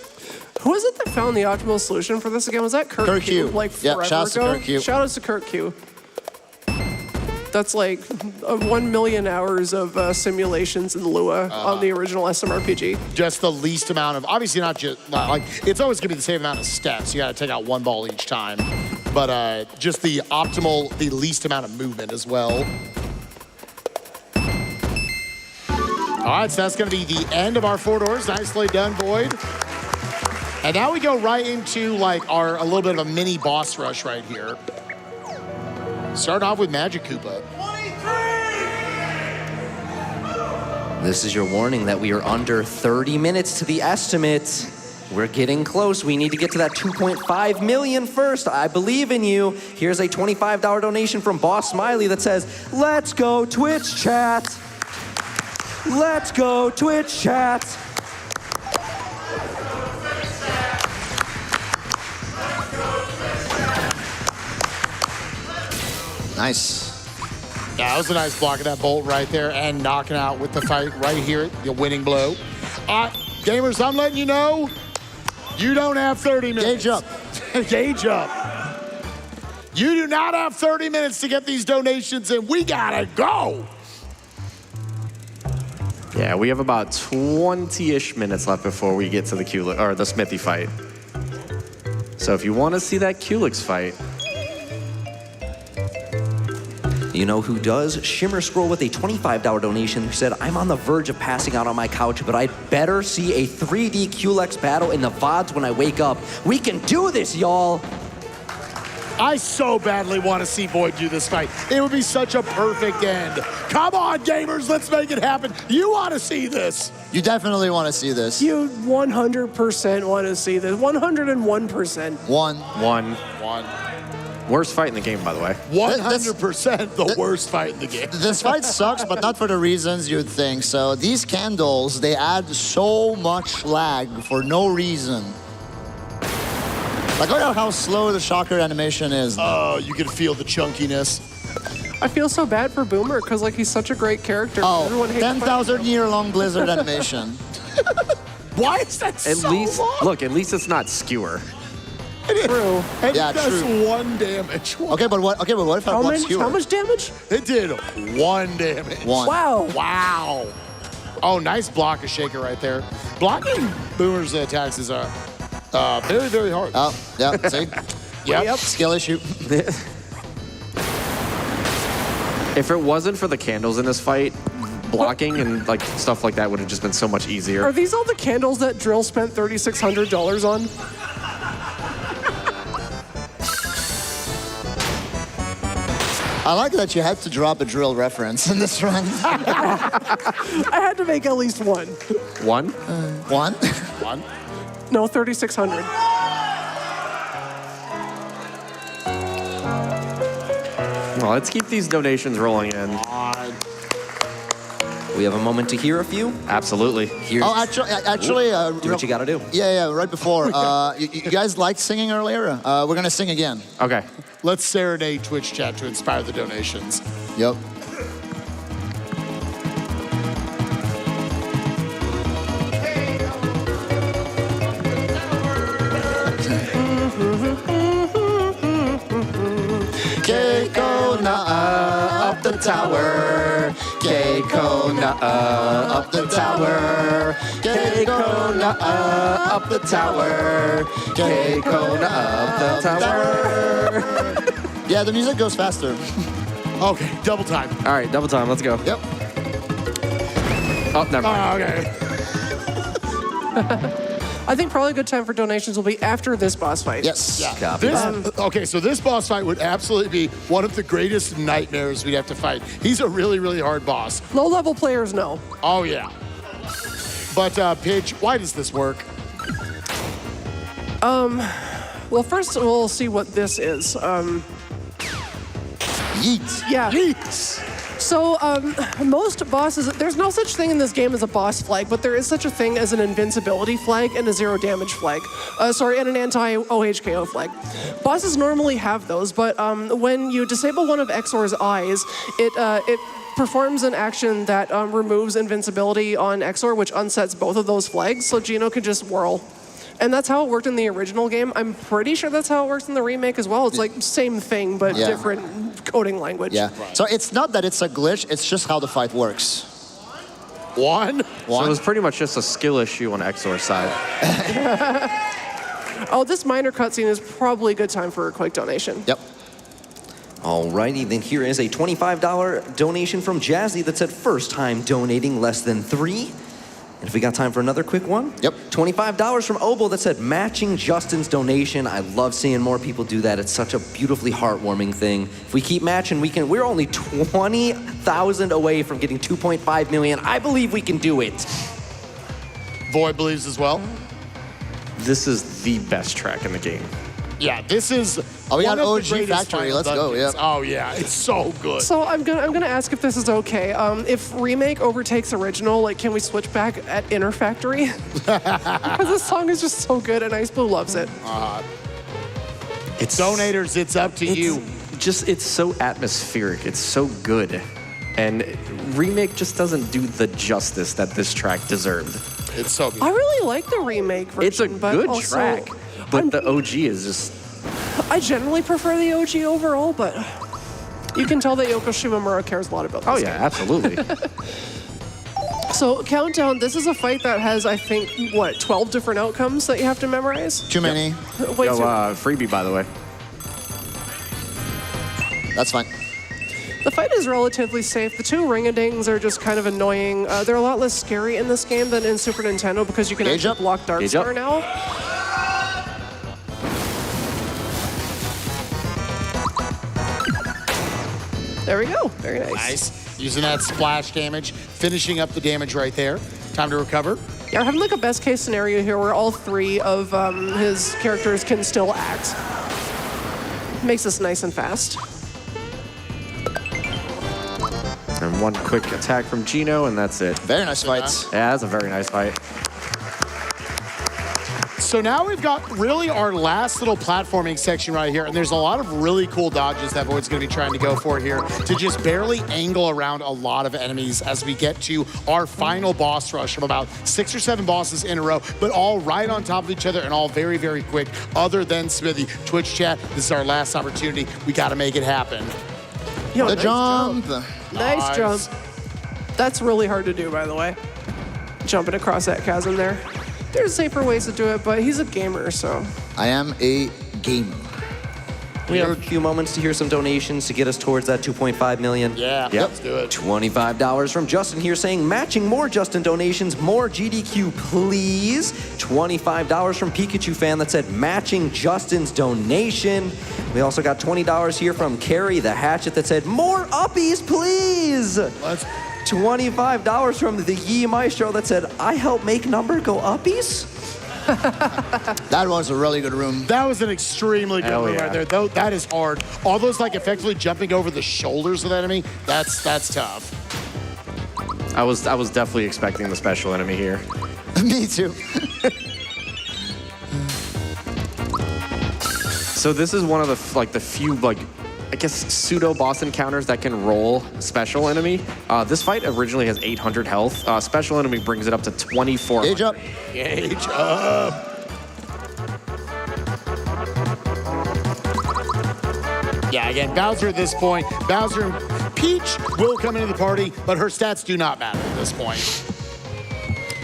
Who was it that found the optimal solution for this again? Was that Kurt Q. Like Yeah, forever shout out to ago? Kurt Q. Shout outs to Kurt Q. That's like 1 million hours of simulations in Lua on the original SMRPG. Just the least amount of, obviously not just, like, it's always gonna be the same amount of steps. You gotta take out 1 ball each time. But just the optimal, the least amount of movement as well. All right, so that's gonna be the end of our 4 doors. Nicely done, Void. And now we go right into like a little bit of a mini boss rush right here. Starting off with Magic Koopa. This is your warning that we are under 30 minutes to the estimate. We're getting close. We need to get to that 2.5 million first. I believe in you. Here's a $25 donation from Boss Smiley that says, let's go Twitch chat. Let's go Twitch chat. Nice. Yeah, that was a nice block of that bolt right there and knocking out with the fight right here, the winning blow. Gamers, I'm letting you know, you don't have 30 minutes. Gauge up. Gauge up. You do not have 30 minutes to get these donations in. We gotta go. Yeah, we have about 20-ish minutes left before we get to the the Smithy fight. So if you want to see that Kulik's fight, You know who does? Shimmer Scroll with a $25 donation who said, I'm on the verge of passing out on my couch, but I'd better see a 3D QLEX battle in the VODs when I wake up. We can do this, y'all. I so badly want to see Void do this fight. It would be such a perfect end. Come on, gamers, let's make it happen. You want to see this. You definitely want to see this. You 100% want to see this. 101%. One. Worst fight in the game, by the way. 100% the worst fight in the game. This fight sucks, but not for the reasons you'd think. So these candles, they add so much lag for no reason. Like, look at how slow the shocker animation is. Oh, you can feel the chunkiness. I feel so bad for Boomer because like he's such a great character. Oh, hates 10,000 year long blizzard animation. Why is that so long? Look, at least it's not skewer. True. And Yeah, it does true. 1 damage. Okay, but what if I How block much? skewer? How much damage? It did 1 damage. One. Wow. Wow. Oh, nice block of Shaker right there. Blocking Boomer's attacks is very, very hard. Oh, yeah, see? Yep. Skill issue. If it wasn't for the candles in this fight, blocking and like stuff like that would have just been so much easier. Are these all the candles that Drill spent $3,600 on? I like that you had to drop a drill reference in this run. I had to make at least one. One? One? No, 3,600. Well, let's keep these donations rolling in. We have a moment to hear a few. Absolutely. Here's, Oh, actually, do what you gotta do. Yeah, right before. You guys liked singing earlier? We're gonna sing again. Okay. Let's serenade Twitch chat to inspire the donations. Yep. Keiko na up the tower. Keiko na up the tower. Keiko na up the tower. Keiko na up the tower. Yeah, the music goes faster. Okay, double time. All right, double time. Let's go. Yep. Oh, never mind. Okay. I think probably a good time for donations will be after this boss fight. Yes. Copy. Okay, so this boss fight would absolutely be one of the greatest nightmares we'd have to fight. He's a really, really hard boss. Low-level players know. Oh, yeah. But, Pidge, why does this work? Well, first we'll see what this is. Yeet. Yeah. Yeet. So, most bosses, there's no such thing in this game as a boss flag, but there is such a thing as an invincibility flag and a zero damage flag. And an anti-OHKO flag. Bosses normally have those, but when you disable one of Exor's eyes, it performs an action that removes invincibility on Exor, which unsets both of those flags, so Gino can just whirl. And that's how it worked in the original game. I'm pretty sure that's how it works in the remake as well. It's like same thing, but different coding language. Yeah. So it's not that it's a glitch, it's just how the fight works. One. So it was pretty much just a skill issue on Exor's side. Oh, this minor cutscene is probably a good time for a quick donation. Yep. Alrighty, then here is a $25 donation from Jazzy that said first time donating less than 3. And if we got time for another quick one? Yep. $25 from Obel that said matching Justin's donation. I love seeing more people do that. It's such a beautifully heartwarming thing. If we keep matching, we're only 20,000 away from getting 2.5 million. I believe we can do it. Void believes as well. This is the best track in the game. Yeah, this is Oh, we one got of the OG greatest Factory. Final Let's go, Dungeons. yep. Oh, yeah, it's so good. So I'm gonna ask if this is okay. If remake overtakes original, like, can we switch back at Inner Factory? Because this song is just so good, and Ice Blue loves it. It's Donators, it's up to you. It's so atmospheric. It's so good. And remake just doesn't do the justice that this track deserved. It's so I good. really like the remake version. It's a but good also, track, but the OG is just... I generally prefer the OG overall, but you can tell that Yoko Shimomura cares a lot about this Oh, yeah, game. absolutely. So, Countdown, this is a fight that has, I think, 12 different outcomes that you have to memorize? Too many. Way Yo, too- freebie, by the way. That's fine. The fight is relatively safe. The two ring-a-dings are just kind of annoying. They're a lot less scary in this game than in Super Nintendo because you can Gauge actually up. block Dark Gauge up. Star now. There we go. Very nice. Nice. Using that splash damage, finishing up the damage right there. Time to recover. Yeah, we're having like a best-case scenario here where all three of his characters can still act. Makes this nice and fast. And one quick attack from Gino, and that's it. Very nice fights. Yeah, that's a very nice fight. So now we've got really our last little platforming section right here, and there's a lot of really cool dodges that Void's going to be trying to go for here to just barely angle around a lot of enemies as we get to our final boss rush from about 6 or 7 bosses in a row, but all right on top of each other and all very, very quick. Other than Smithy, Twitch chat, this is our last opportunity. We got to make it happen. Yo, The nice jump. Nice jump. That's really hard to do, by the way. Jumping across that chasm there. There's safer ways to do it, but he's a gamer, so. I am a gamer. We have a few moments to hear some donations to get us towards that 2.5 million. Yeah, Yep. let's do it. $25 from Justin here saying, matching more Justin donations, more GDQ, please. $25 from Pikachu fan that said, matching Justin's donation. We also got $20 here from Carrie the Hatchet that said, more uppies, please. Let's $25 from the Yee Maestro that said, I help make number go uppies. That was a really good room. That was an extremely good Hell move yeah. right there. Though that is hard. All those like effectively jumping over the shoulders of the enemy, that's tough. I was definitely expecting the special enemy here. Me too. So this is one of the few I guess pseudo boss encounters that can roll special enemy. This fight originally has 800 health. Special enemy brings it up to 24. Gauge up. Gauge up. Yeah, again, Bowser at this point. Bowser and Peach will come into the party, but her stats do not matter at this point.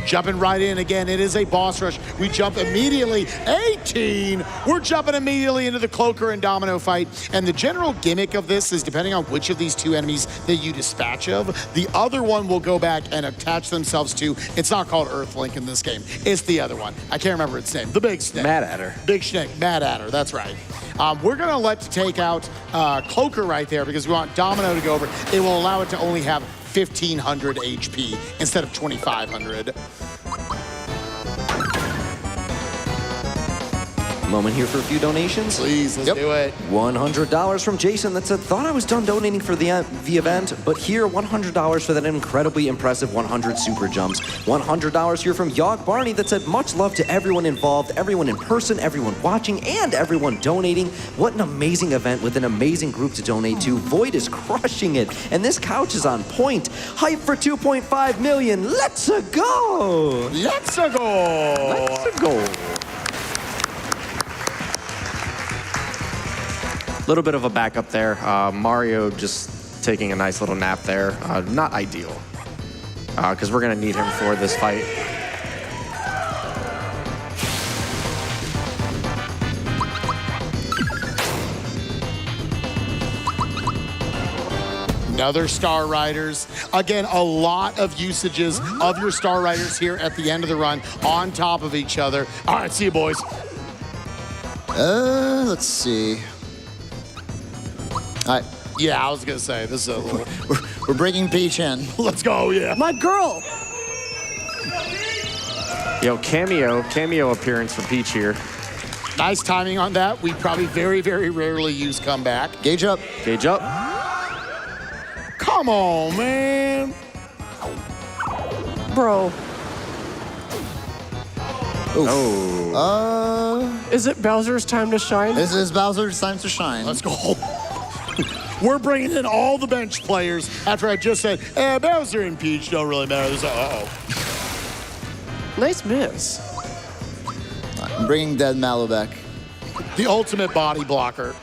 Jumping right in again, it is a boss rush. We jump immediately, 18. We're jumping immediately into the Cloaker and Domino fight. And the general gimmick of this is depending on which of these two enemies that you dispatch of, the other one will go back and attach themselves to, it's not called Earthlink in this game. It's the other one. I can't remember its name. The big snake. Mad Adder. Big snake, Mad Adder, that's right. We're gonna let to take out Cloaker right there because we want Domino to go over. It will allow it to only have 1,500 HP instead of 2,500. Moment here for a few donations. Please, let's do it. $100 from Jason that said, thought I was done donating for the event, but here $100 for that incredibly impressive 100 super jumps. $100 here from Yogg Barney that said, much love to everyone involved, everyone in person, everyone watching, and everyone donating. What an amazing event with an amazing group to donate to. Void is crushing it, and this couch is on point. Hype for 2.5 million. Let's go. Let's go. Let's go. A little bit of a backup there. Mario just taking a nice little nap there. Not ideal, because we're gonna need him for this fight. Another Star Riders. Again, a lot of usages of your Star Riders here at the end of the run on top of each other. All right, see you, boys. Let's see. All right, Yeah, I was gonna say, this is a little... we're bringing Peach in. Let's go, yeah. My girl. Yo, cameo appearance for Peach here. Nice timing on that. We probably very, very rarely use comeback. Gauge up. Gauge up. Come on, man. Bro, Oh. is it Bowser's time to shine? This is Bowser's time to shine. Let's go. We're bringing in all the bench players after I just said, Bowser and Peach don't really matter. Nice miss. I'm bringing Dead Mallow back. The ultimate body blocker.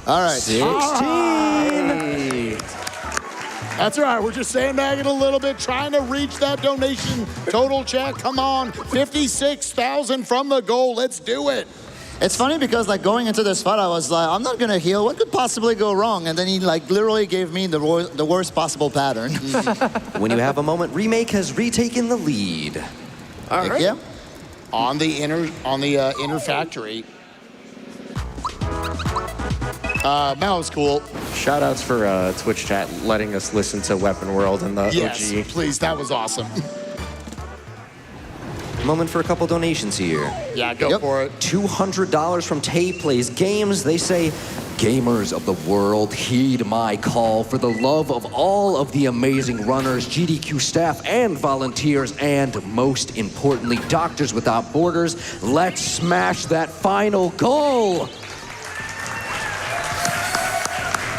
All right. 16. That's all right. We're just sandbagging a little bit, trying to reach that donation total check. Come on, 56,000 from the goal. Let's do it. It's funny because like going into this fight, I was like, I'm not gonna heal. What could possibly go wrong? And then he like literally gave me the worst possible pattern. When you have a moment, Remake has retaken the lead. All right. Yeah. On the inner factory. That was cool. Shout outs for Twitch chat letting us listen to Weapon World and the Yes, OG. please. That was awesome. Moment for a couple donations here. Yeah, go for it. $200 from Tay Plays Games. They say, gamers of the world, heed my call for the love of all of the amazing runners, GDQ staff and volunteers, and most importantly, Doctors Without Borders. Let's smash that final goal.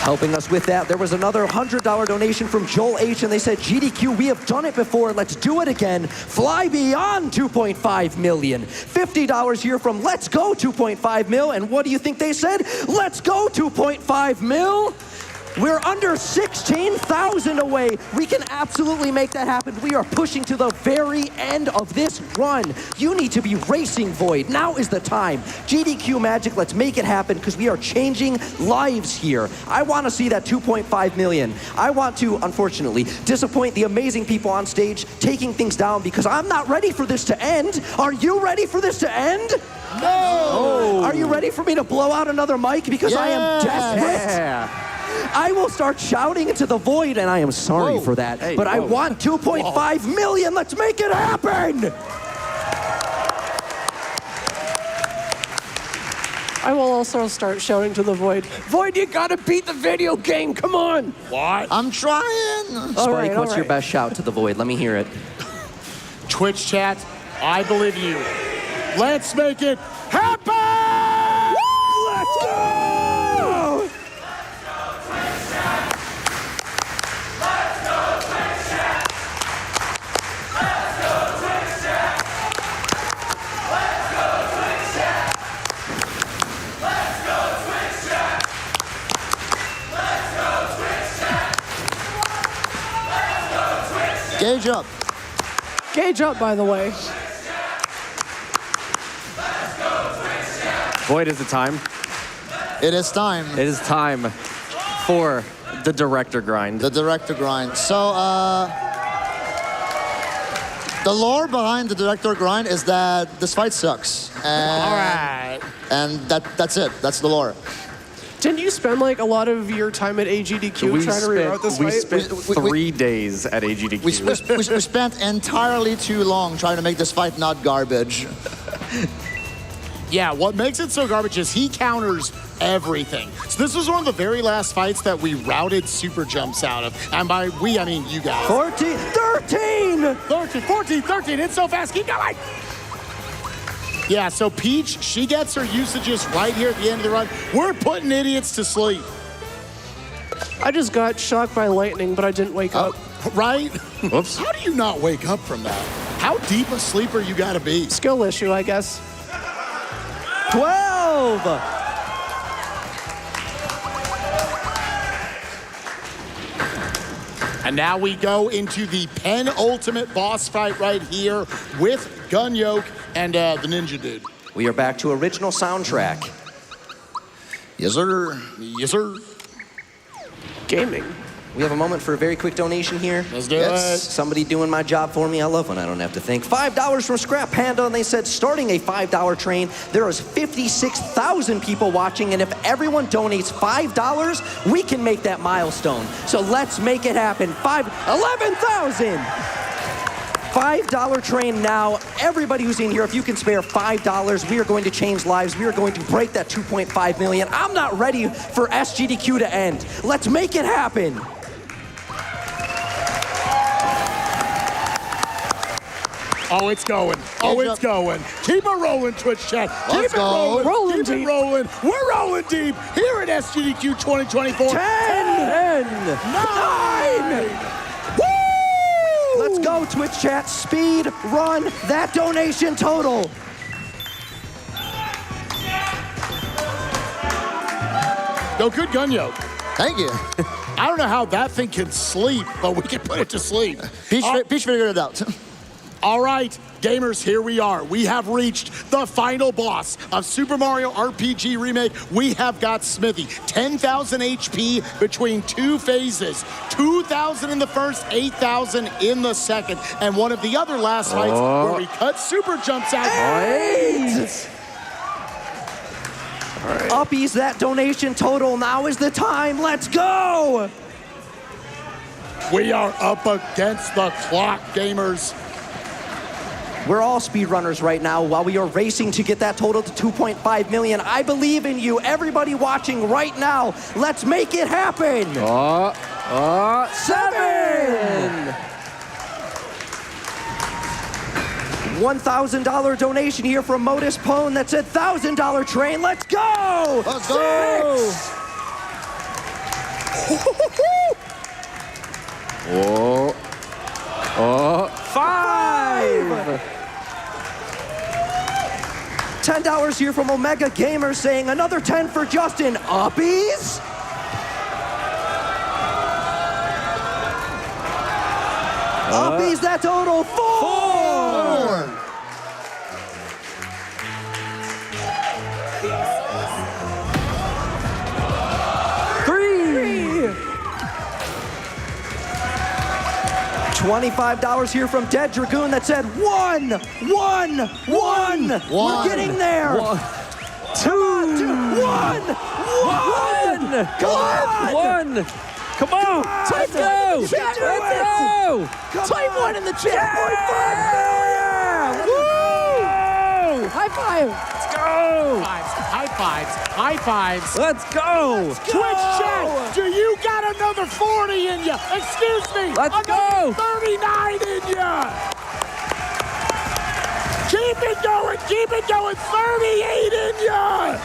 Helping us with that, there was another $100 donation from Joel H, and they said, GDQ, we have done it before, let's do it again. Fly beyond 2.5 million. $50 here from Let's Go 2.5 mil, and what do you think they said? Let's go 2.5 mil. We're under 16,000 away. We can absolutely make that happen. We are pushing to the very end of this run. You need to be racing, Void. Now is the time. GDQ Magic, let's make it happen because we are changing lives here. I want to see that 2.5 million. I want to, unfortunately, disappoint the amazing people on stage taking things down because I'm not ready for this to end. Are you ready for this to end? No! Are you ready for me to blow out another mic because I am desperate? Yeah. I will start shouting into the void, and I am sorry for that. Hey, but I whoa. want 2.5 million. Let's make it happen. I will also start shouting to the void. Void, you gotta beat the video game. Come on. What? I'm trying. Spike, what's all your right. best shout to the void? Let me hear it. Twitch chat, I believe you. Let's make it happen! Let's go! Gauge up. Gauge up, by the way. Void, is it time? It is time. It is time for the director grind. The director grind. So, the lore behind the director grind is that this fight sucks. And, All right. And that's it. That's the lore. Didn't you spend like a lot of your time at AGDQ trying to reroute this fight? spent 3 days at AGDQ. We spent entirely too long trying to make this fight not garbage. Yeah, what makes it so garbage is he counters everything. So this was one of the very last fights that we routed super jumps out of. And by we, I mean you guys. 14, 13! 13, 14, 13, it's so fast, keep going! Yeah, so Peach, she gets her usages right here at the end of the run. We're putting idiots to sleep. I just got shocked by lightning, but I didn't wake up. Right? Whoops. How do you not wake up from that? How deep a sleeper you gotta be? Skill issue, I guess. 12! And now we go into the penultimate boss fight right here with Gun Yoke and the Ninja Dude. We are back to original soundtrack. Yes, sir. Yes, sir. Gaming. We have a moment for a very quick donation here. Let's do Yes. it. Somebody doing my job for me. I love when I don't have to think. $5 from Scrap Panda, and they said, starting a $5 train, there is 56,000 people watching, and if everyone donates $5, we can make that milestone. So let's make it happen. 11,000! $5 train now. Everybody who's in here, if you can spare $5, we are going to change lives. We are going to break that 2.5 million. I'm not ready for SGDQ to end. Let's make it happen. Oh, it's going. Oh, it's going. Keep it rolling, Twitch chat. Keep Let's it go. rolling. Rolling Keep deep. it rolling. We're rolling deep here at SGDQ 2024. 10! 9! Woo! Let's go, Twitch chat. Speed run that donation total. Go good, Gun Yoke. Thank you. I don't know how that thing can sleep, but we can put it to sleep. Peach figured it out. All right, gamers, here we are. We have reached the final boss of Super Mario RPG Remake. We have got Smithy, 10,000 HP between 2 phases, 2,000 in the first, 8,000 in the second, and one of the other last fights where we cut super jumps out. Uppies that donation total. Now is the time. Let's go. We are up against the clock, gamers. We're all speedrunners right now while we are racing to get that total to 2.5 million. I believe in you. Everybody watching right now, let's make it happen. 7. $1,000 donation here from Modus Pone that said $1,000 train. Let's go. Let's go. 5. $10 here from Omega Gamer saying another 10 for Justin. Uppies? Uppies that total 4. 3. $25 here from Dead Dragoon that said 1. We're getting there. 2. 1. Come on. Come on. Let's go. Let's go. Type 1 in the chat. Woo! High five. Let's go. High fives, high fives. Let's go. Twitch chat, do you got another 40 in you? Excuse me, Let's another go. 39 in you. Keep it going, 38 in you.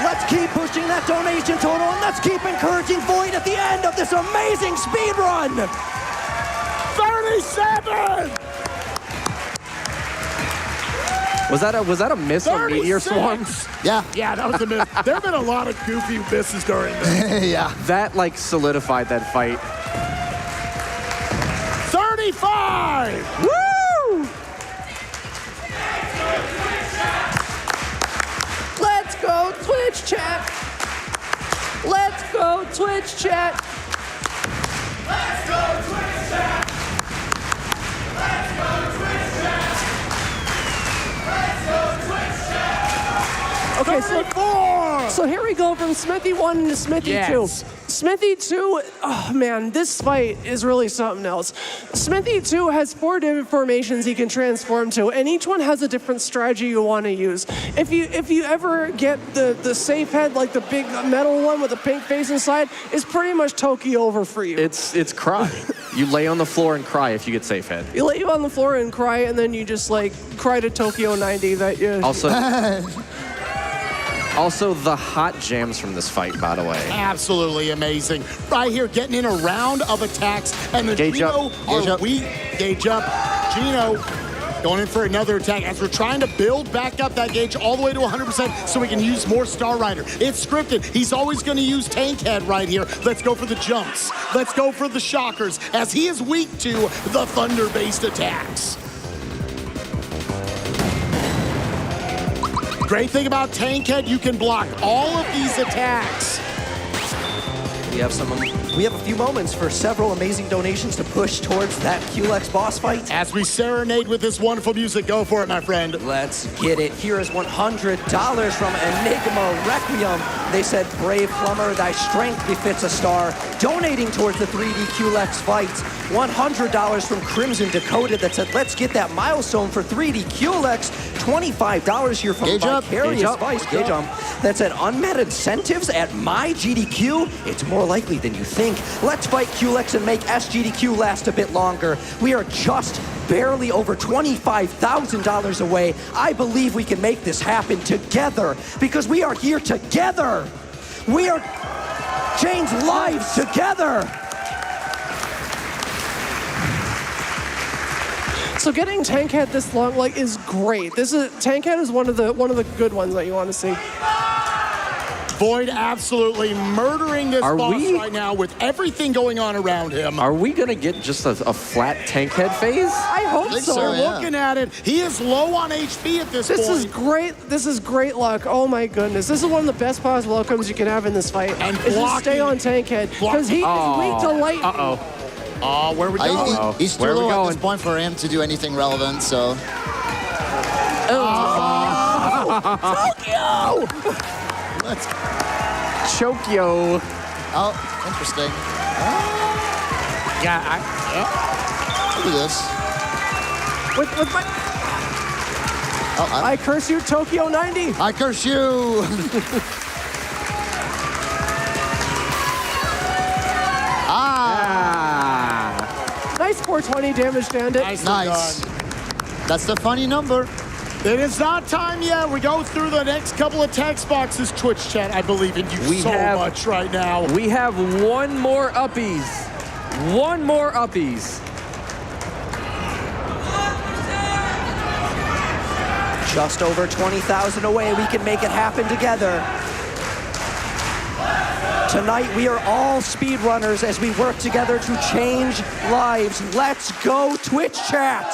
Let's keep pushing that donation total and let's keep encouraging Void at the end of this amazing speed run. 37. Was that a miss on Meteor 36. Swarms? Yeah. Yeah, that was a miss. There have been a lot of goofy misses during this. Yeah. That like solidified that fight. 35. Woo! Let's go Twitch chat. Let's go Twitch chat. Let's go Twitch chat! Let's go Twitch chat! Let's go Twitch chat! Okay, 34. so here we go from Smithy 1 to Smithy 2. Smithy 2, oh man, this fight is really something else. Smithy 2 has 4 different formations he can transform to, and each one has a different strategy you want to use. If you ever get the safe head, like the big metal one with the pink face inside, it's pretty much Tokyo over for you. It's cry. You lay on the floor and cry if you get safe head. You lay you on the floor and cry, and then you just like cry to Tokyo 90 that you... Also, the hot jams from this fight, by the way. Absolutely amazing. Right here, getting in a round of attacks, and the Gauge up. Gauge up. Gino going in for another attack as we're trying to build back up that gauge all the way to 100% so we can use more Star Rider. It's scripted. He's always going to use Tank Head right here. Let's go for the jumps. Let's go for the shockers, as he is weak to the thunder-based attacks. Great thing about Tank Head, you can block all of these attacks. We have a few moments for several amazing donations to push towards that QLEX boss fight. As we serenade with this wonderful music, go for it, my friend. Let's get it. Here is $100 from Enigma Requiem. They said, brave plumber, thy strength befits a star. Donating towards the 3D QLEX fights. $100 from Crimson Dakota that said, let's get that milestone for 3D QLEX. $25 here from Vicarious Vice. Gauge up. That said, unmet incentives at my GDQ? It's more likely than you think. Let's fight QLEX and make SGDQ last a bit longer. We are just barely over $25,000 away. I believe we can make this happen together because we are here together. We are change lives together. So getting Tank Head this long is great. Tank Head is one of the good ones that you want to see. Void absolutely murdering this boss right now with everything going on around him. Are we gonna get just a flat tank head phase? I hope so. so, yeah. Looking at it, he is low on HP at this point. This is great. This is great luck. Oh my goodness. This is one of the best possible outcomes you can have in this fight. And is to stay on tank head because he is weak to lightning. Oh, where we going? He's too low at this point for him to do anything relevant, so. Tokyo! Let's go. Chokyo. Oh, interesting. Yeah, Look at this. With my... Oh, I curse you, Tokyo 90. I curse you. Nice 420 damage, Bandit. Nice. That's the funny number. It is not time yet. We go through the next couple of text boxes. Twitch chat, I believe in you so much right now. We have one more uppies. One more uppies. Just over 20,000 away. We can make it happen together. Tonight, we are all speedrunners as we work together to change lives. Let's go, Twitch chat.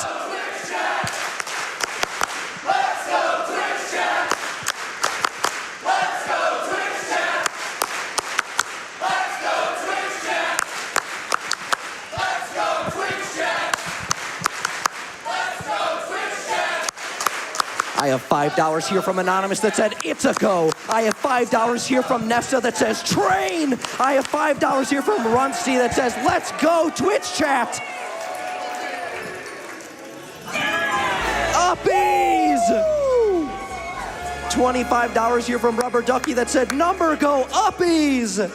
I have $5 here from Anonymous that said, it's a go. I have $5 here from Nesta that says, train. I have $5 here from Runsty that says, let's go, Twitch chat. Uppies! $25 here from Rubber Ducky that said, number go, uppies!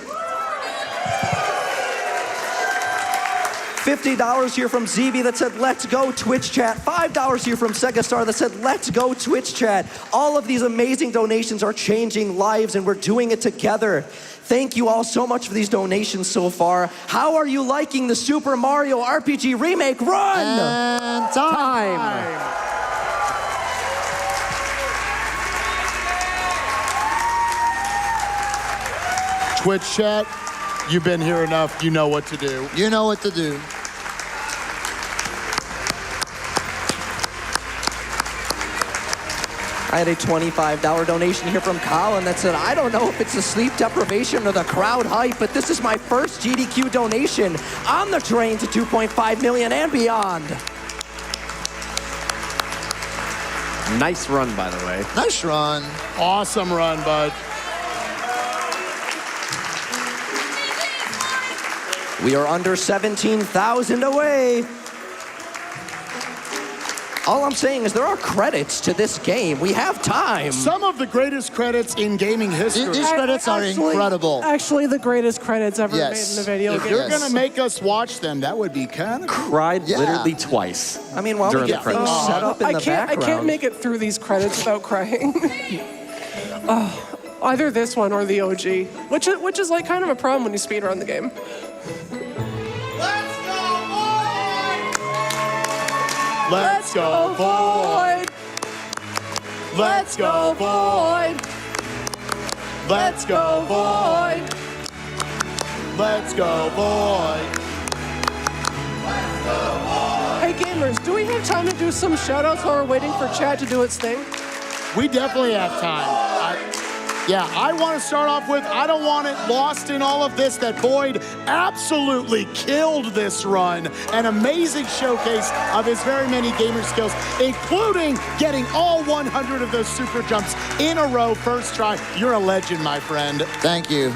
$50 here from ZB that said, let's go Twitch chat. $5 here from Sega Star that said, let's go Twitch chat. All of these amazing donations are changing lives and we're doing it together. Thank you all so much for these donations so far. How are you liking the Super Mario RPG Remake run? And time. Twitch chat, you've been here enough. You know what to do. You know what to do. I had a $25 donation here from Colin that said, I don't know if it's the sleep deprivation or the crowd hype, but this is my first GDQ donation on the train to 2.5 million and beyond. Nice run, by the way. Nice run. Awesome run, bud. We are under 17,000 away. All I'm saying is there are credits to this game. We have time. Some of the greatest credits in gaming history. These credits are incredible. Actually, the greatest credits ever made in a video If game. you're going to make us watch them, that would be kind of cool. Cried literally twice. I mean, while we during get the things credits. set up in the I background. can't make it through these credits without crying. Either this one or the OG, which is like kind of a problem when you speedrun the game. Let's go, Void! Let's go, Void! Let's go, Void! Let's go, Void! Hey gamers, do we have time to do some shoutouts while we're waiting for chat to do its thing? We definitely have time. I want to start off with, I don't want it lost in all of this that Void absolutely killed this run. An amazing showcase of his very many gamer skills, including getting all 100 of those super jumps in a row first try. You're a legend, my friend. Thank you.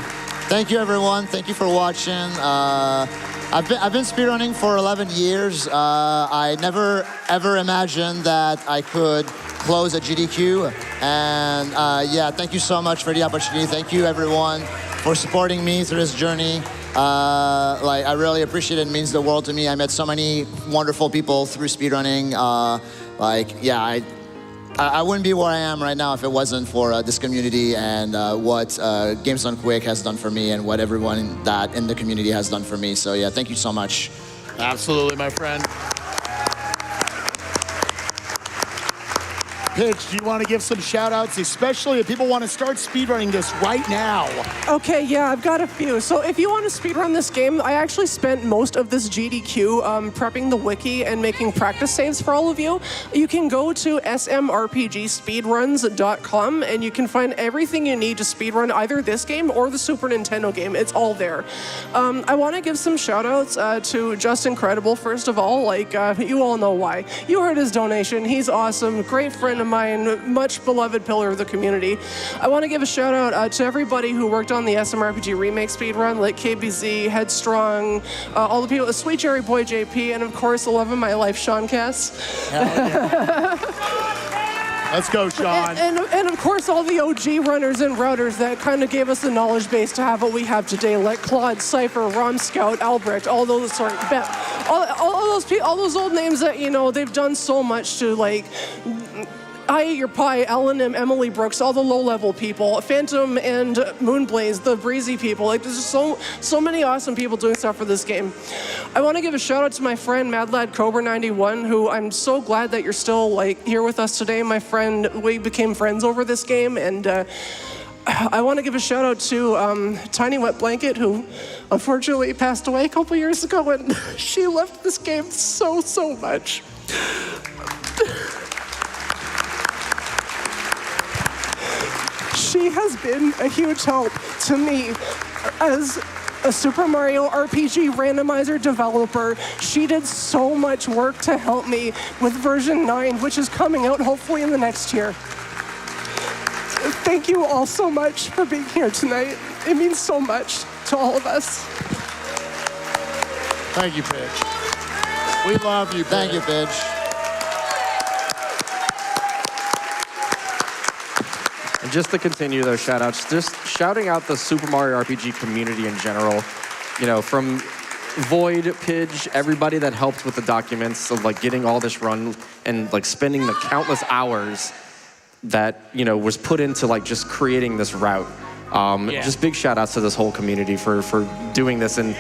Thank you, everyone. Thank you for watching. I've been speedrunning for 11 years. I never, ever imagined that I could close a GDQ. And yeah, thank you so much for the opportunity. Thank you, everyone, for supporting me through this journey. I really appreciate it. It means the world to me. I met so many wonderful people through speedrunning. I wouldn't be where I am right now if it wasn't for this community and what Games Done Quick has done for me and what everyone in the community has done for me. So yeah, thank you so much. Absolutely, my friend. Pitch, do you want to give some shout outs, especially if people want to start speedrunning this right now? Okay, yeah, I've got a few. So if you want to speedrun this game, I actually spent most of this GDQ prepping the wiki and making practice saves for all of you. You can go to smrpgspeedruns.com and you can find everything you need to speedrun either this game or the Super Nintendo game. It's all there. I want to give some shout outs to Just Incredible, first of all. Like, you all know why. You heard his donation. He's awesome. Great friend of mine, much beloved pillar of the community. I want to give a shout out to everybody who worked on the SMRPG Remake speedrun, like KBZ, Headstrong, all the people, Sweet Cherry Boy JP, and of course, the love of my life, Sean Cass. Let's go, Sean. And of course, all the OG runners and routers that kind of gave us the knowledge base to have what we have today, like Claude, Cypher, Rom Scout, Albrecht, all those sort of, all those old names that, you know, they've done so much to, like, I Ate Your Pie, Ellen and Emily Brooks, all the low-level people, Phantom and Moonblaze, the breezy people. Like, there's just so many awesome people doing stuff for this game. I want to give a shout out to my friend Mad Lad Cobra 91, who I'm so glad that you're still like here with us today. My friend, we became friends over this game, and I want to give a shout out to Tiny Wet Blanket, who unfortunately passed away a couple years ago, and she loved this game so much. She has been a huge help to me as a Super Mario RPG randomizer developer. She did so much work to help me with version 9, which is coming out hopefully in the next year. Thank you all so much for being here tonight. It means so much to all of us. Thank you, Pitch. We love you, Pitch. Thank you, Pitch. And just to continue those shout outs, just shouting out the Super Mario RPG community in general, you know, from Void, Pidge, everybody that helped with the documents of like getting all this run and like spending the countless hours that, you know, was put into like just creating this route. Just big shout outs to this whole community for doing this. And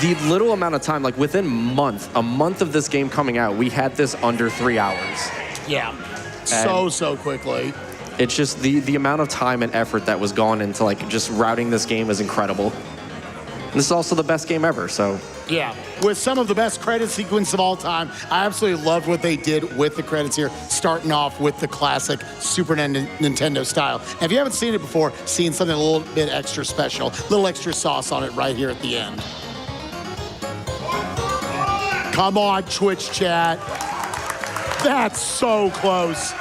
the little amount of time, like within a month of this game coming out, we had this under 3 hours. Yeah, so quickly. It's just the amount of time and effort that was gone into like just routing this game is incredible. And this is also the best game ever, so. Yeah, with some of the best credit sequence of all time. I absolutely loved what they did with the credits here, starting off with the classic Super Nintendo style. And if you haven't seen it before, seeing something a little bit extra special, a little extra sauce on it right here at the end. Come on, Twitch chat. That's so close.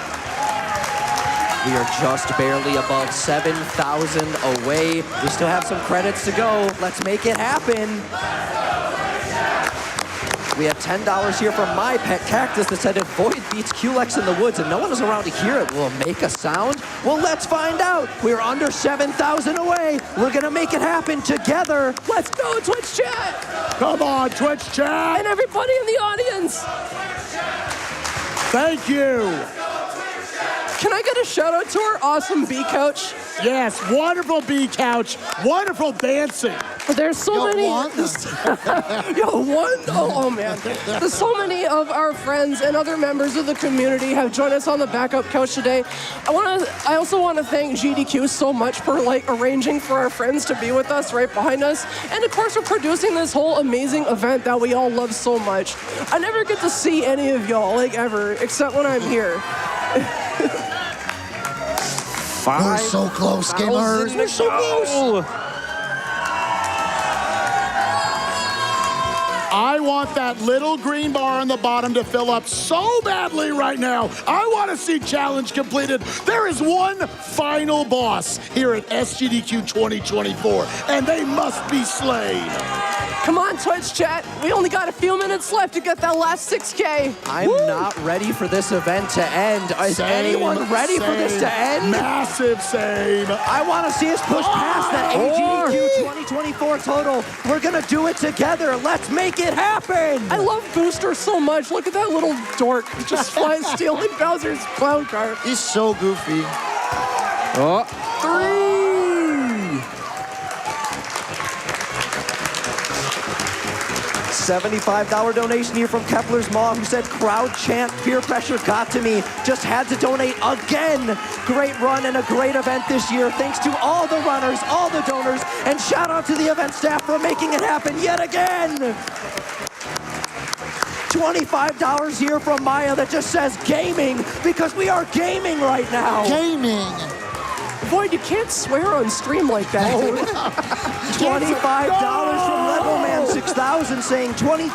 We are just barely above 7,000 away. We still have some credits to go. Let's make it happen. We have $10 here from My Pet Cactus that said if Void beats Culex in the woods and no one is around to hear it, will it make a sound? Well, let's find out. We're under 7,000 away. We're gonna make it happen together. Let's go, Twitch chat! Come on, Twitch chat! And everybody in the audience! Thank you! Can I get a shout out to our awesome bee couch? Yes, wonderful bee couch, wonderful dancing. There's so many. One? Oh man. There's so many of our friends and other members of the community have joined us on the backup couch today. I also want to thank GDQ so much for like arranging for our friends to be with us right behind us, and of course for producing this whole amazing event that we all love so much. I never get to see any of y'all like ever, except when I'm here. We're so close, gamers. We're so close. I want that little green bar on the bottom to fill up so badly right now. I want to see challenge completed. There is one final boss here at SGDQ 2024, and they must be slain. Come on, Twitch chat. We only got a few minutes left to get that last 6K. I'm not ready for this event to end. Is anyone ready for this to end? Massive same. I want to see us push past that AGDQ 2024 total. We're going to do it together. Let's make it happen. I love Booster so much. Look at that little dork just flying, stealing Bowser's clown car. He's so goofy. Oh. 7,000 $75 donation here from Kepler's Mom, who said, crowd chant, peer pressure got to me. Just had to donate again. Great run and a great event this year. Thanks to all the runners, all the donors, and shout out to the event staff for making it happen yet again. $25 here from Maya that just says gaming, because we are gaming right now. Gaming. Void, you can't swear on stream like that. $25 from Levelman 6000 saying $25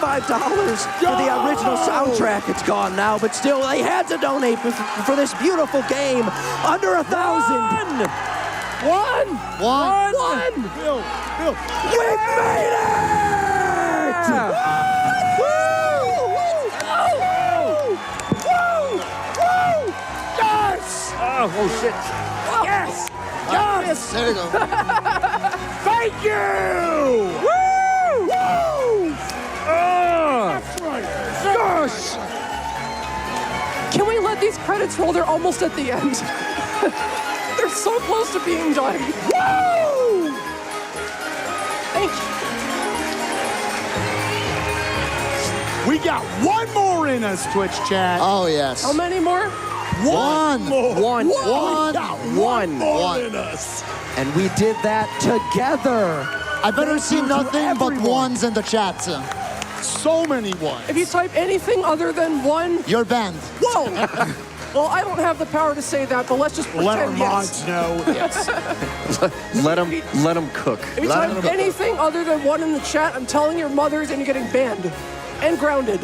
for the original soundtrack. It's gone now, but still they had to donate for this beautiful game. Under 1,000. One. Bill. We've made it! Yes! Oh shit. Yes! Yes! There you go. Thank you! Woo! Woo! That's right. Yes! Can we let these credits roll? They're almost at the end. They're so close to being done. Woo! Thank you. We got one more in us, Twitch chat. Oh, yes. How many more? One. more. One. We One. got one more One. in us. And we did that together. I better Thank see you to nothing but everyone. ones in the chat. So many ones. If you type anything other than one, You're banned. whoa! Well, I don't have the power to say that, but let's just Let our pretend yes. mods know. Yes. Let them cook. If you type anything other than one in the chat, I'm telling your mothers and you're getting banned and grounded.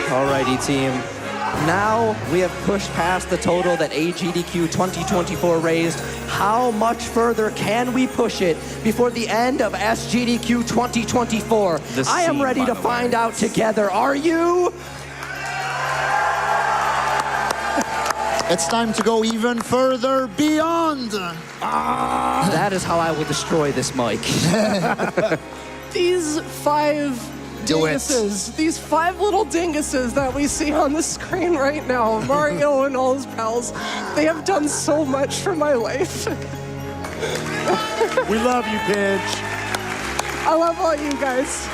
Alrighty, team. Now we have pushed past the total that AGDQ 2024 raised. How much further can we push it before the end of SGDQ 2024? I am scene, ready by to the find out together. Are you? It's time to go even further beyond. That is how I will destroy this mic. These five Do it. dinguses, these five little dinguses that we see on the screen right now, Mario and all his pals, they have done so much for my life. We love you, Pitch. I love all you guys.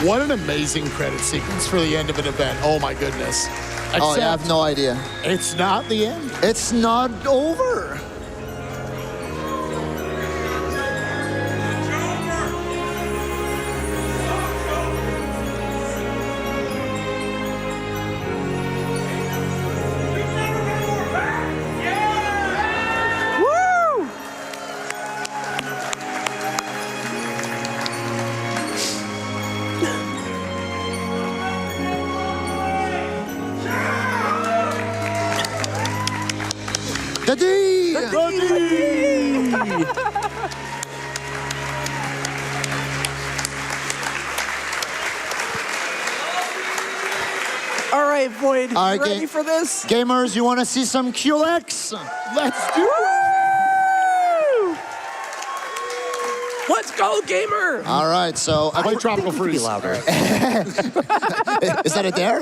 What an amazing credit sequence for the end of an event. Oh my goodness. Oh, yeah, I have Except no idea. it's not the end. It's not over. Woo! The D! All right, Void, All right, you ready gang. for this? Gamers, you want to see some QLX? Let's do it. Woo! Let's go, gamer! All right, so Play Tropical Freeze. Be louder. is that a dare?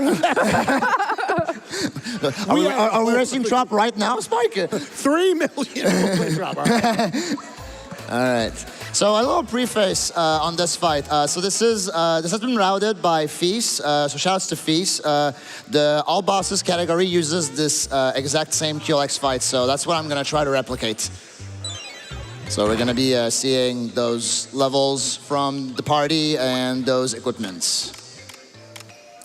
Are we racing Trop right now, Spike? 3 million. Play Trop. All right. All right. So a little preface on this fight. So this has been routed by Feast. So shouts to Feast. The All Bosses category uses this exact same QLX fight. So that's what I'm gonna try to replicate. So we're gonna be seeing those levels from the party and those equipments.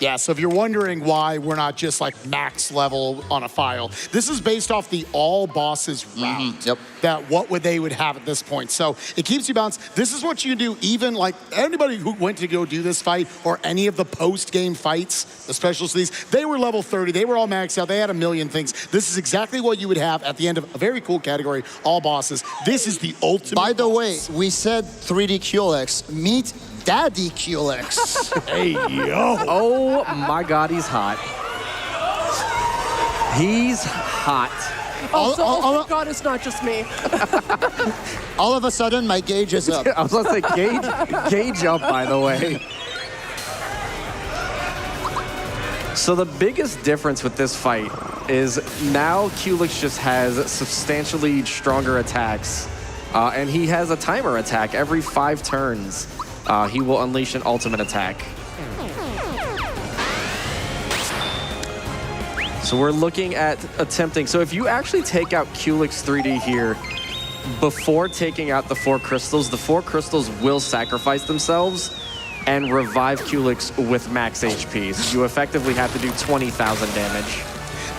Yeah, so if you're wondering why we're not just like max level on a file, this is based off the all bosses route. Yep. That what would they would have at this point. So it keeps you balanced. This is what you do even like anybody who went to go do this fight or any of the post-game fights, the specials of these, they were level 30. They were all maxed out. They had a million things. This is exactly what you would have at the end of a very cool category, all bosses. This is the ultimate. By the way, boss. we said 3D QLX. Meet Daddy QLX. Hey, yo. Oh my God, he's hot. He's hot. Thank God it's not just me. All of a sudden, my gauge is up. I was going to say gauge up, by the way. So the biggest difference with this fight is now Kulich just has substantially stronger attacks, and he has a timer attack. Every 5 turns, he will unleash an ultimate attack. So we're looking at attempting. So if you actually take out Kulich's 3D here, before taking out the 4 crystals will sacrifice themselves and revive Kulich with max HP. So you effectively have to do 20,000 damage.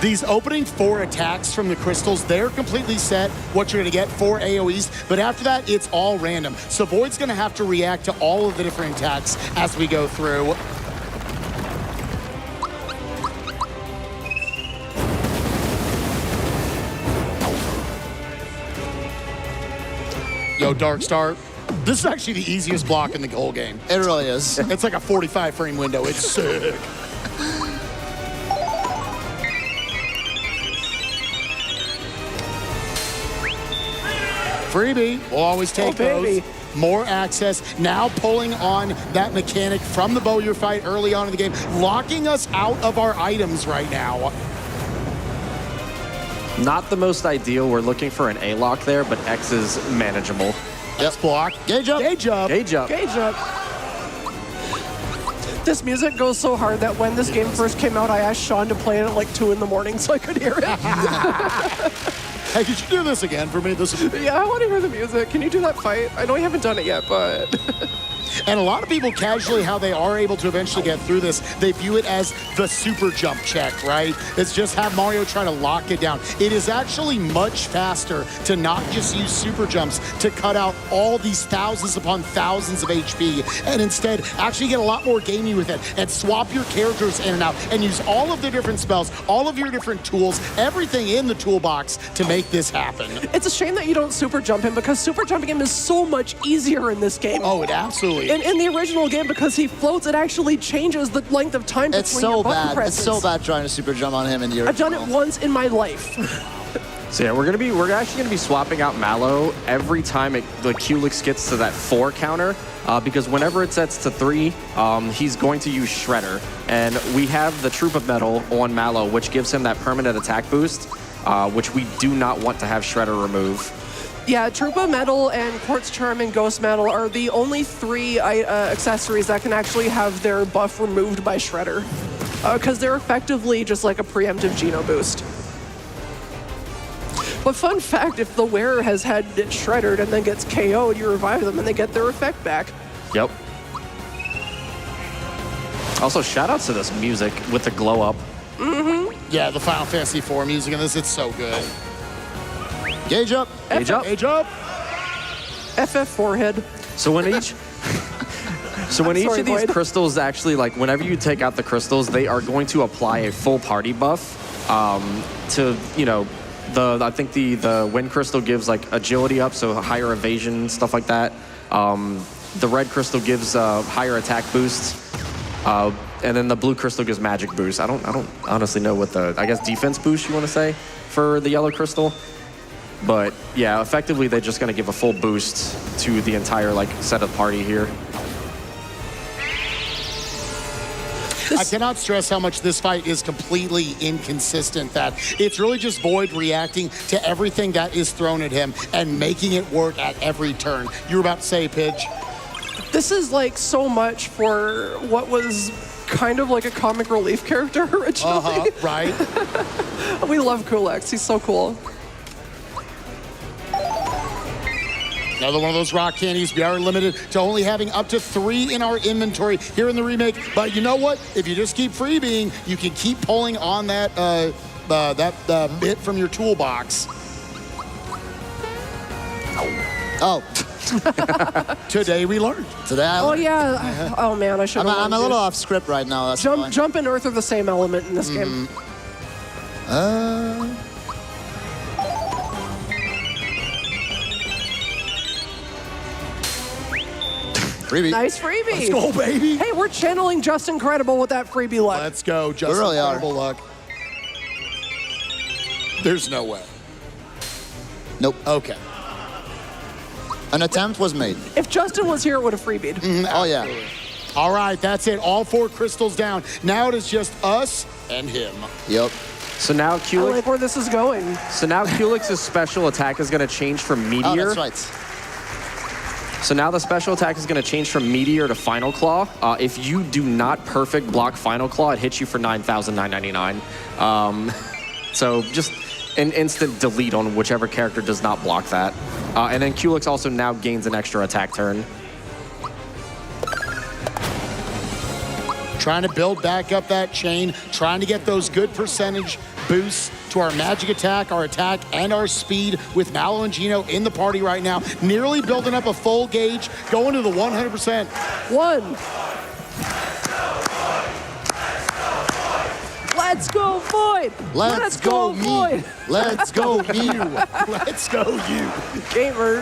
These opening 4 attacks from the crystals, they're completely set what you're gonna get, 4 AoEs, but after that, it's all random. So Void's gonna have to react to all of the different attacks as we go through. Yo, Dark Star. This is actually the easiest block in the whole game. It really is. It's like a 45 frame window. It's sick. Freebie. We'll always take those. More access. Now pulling on that mechanic from the Bowyer fight early on in the game, locking us out of our items right now. Not the most ideal. We're looking for an A-lock there, but X is manageable. Yep. Block. Gauge up. Gauge up. Gauge up. Gauge up. This music goes so hard that when this game first came out, I asked Sean to play it at like 2 in the morning so I could hear it. Hey, could you do this again for me? Yeah, I want to hear the music. Can you do that fight? I know you haven't done it yet, but... And a lot of people casually, how they are able to eventually get through this, they view it as the super jump check, right? It's just have Mario try to lock it down. It is actually much faster to not just use super jumps to cut out all these thousands upon thousands of HP, and instead actually get a lot more gamey with it and swap your characters in and out and use all of the different spells, all of your different tools, everything in the toolbox to make this happen. It's a shame that you don't super jump him because super jumping him is so much easier in this game. Oh, it absolutely in the original game, because he floats, it actually changes the length of time between your button presses. It's so bad trying to super jump on him in the original. I've done it once in my life. So yeah, we're actually gonna be swapping out Mallow every time the Kulich gets to that 4 counter, because whenever it sets to 3, he's going to use Shredder, and we have the Troop of Metal on Mallow, which gives him that permanent attack boost, which we do not want to have Shredder remove. Yeah, Troopa Metal and Quartz Charm and Ghost Metal are the only 3 accessories that can actually have their buff removed by Shredder. Because they're effectively just like a preemptive Geno boost. But fun fact, if the wearer has had it shreddered and then gets KO'd, you revive them and they get their effect back. Yep. Also, shout outs to this music with the glow up. Mm-hmm. Yeah, the Final Fantasy IV music in this, it's so good. Gauge up. Gauge up. Gauge up. FF forehead. So when each each of these crystals actually, like whenever you take out the crystals, they are going to apply a full party buff to, you know, I think the wind crystal gives like agility up, so higher evasion, stuff like that. The red crystal gives higher attack boost. And then the blue crystal gives magic boost. I don't honestly know what I guess defense boost you want to say for the yellow crystal. But yeah, effectively they're just going to give a full boost to the entire like set of party here. I cannot stress how much this fight is completely inconsistent, that it's really just Void reacting to everything that is thrown at him and making it work at every turn. You were about to say, Pidge? This is like so much for what was kind of like a comic relief character originally. Right. We love Kulex, he's so cool. Another one of those rock candies. We are limited to only having up to 3 in our inventory here in the remake. But you know what? If you just keep freebeing, you can keep pulling on that bit from your toolbox. Oh. Today we learned. Today I learned. Oh yeah. Oh man, I should. I'm a little off script right now. That's fine. Jump and Earth are the same element in this game. Freebie. Nice freebie. Let's go, baby. Hey, we're channeling Just Incredible with that freebie luck. Let's go, just really incredible luck. There's no way. Nope. Okay. An attempt was made. If Justin was here, it would have freebied. Oh, yeah. All right, that's it. All 4 crystals down. Now it is just us and him. Yep. So now I Kulik. like where this is going. So now Kulix's special attack is going to change from Meteor. Oh, that's right. So now the special attack is going to change from Meteor to Final Claw. If you do not perfect block Final Claw, it hits you for 9,999. So just an instant delete on whichever character does not block that. And then Kulix also now gains an extra attack turn. Trying to build back up that chain, trying to get those good percentage boosts to our magic attack, our attack, and our speed with Mallow and Gino in the party right now. Nearly building up a full gauge, going to the 100%. 1. Let's go, Void! Let's go, me. Void! Let's go, you. Let's go, you. Gamer.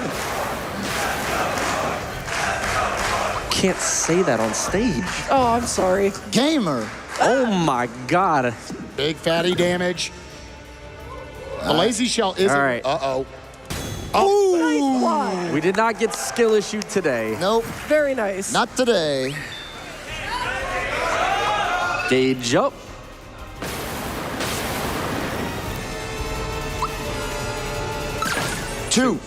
Can't say that on stage. Oh, I'm sorry. Gamer. Oh my God. Big fatty damage. The lazy shell isn't. All right. Uh-oh. Nice fly. We did not get skill issue today. Nope. Very nice. Not today. Gauge up. Two.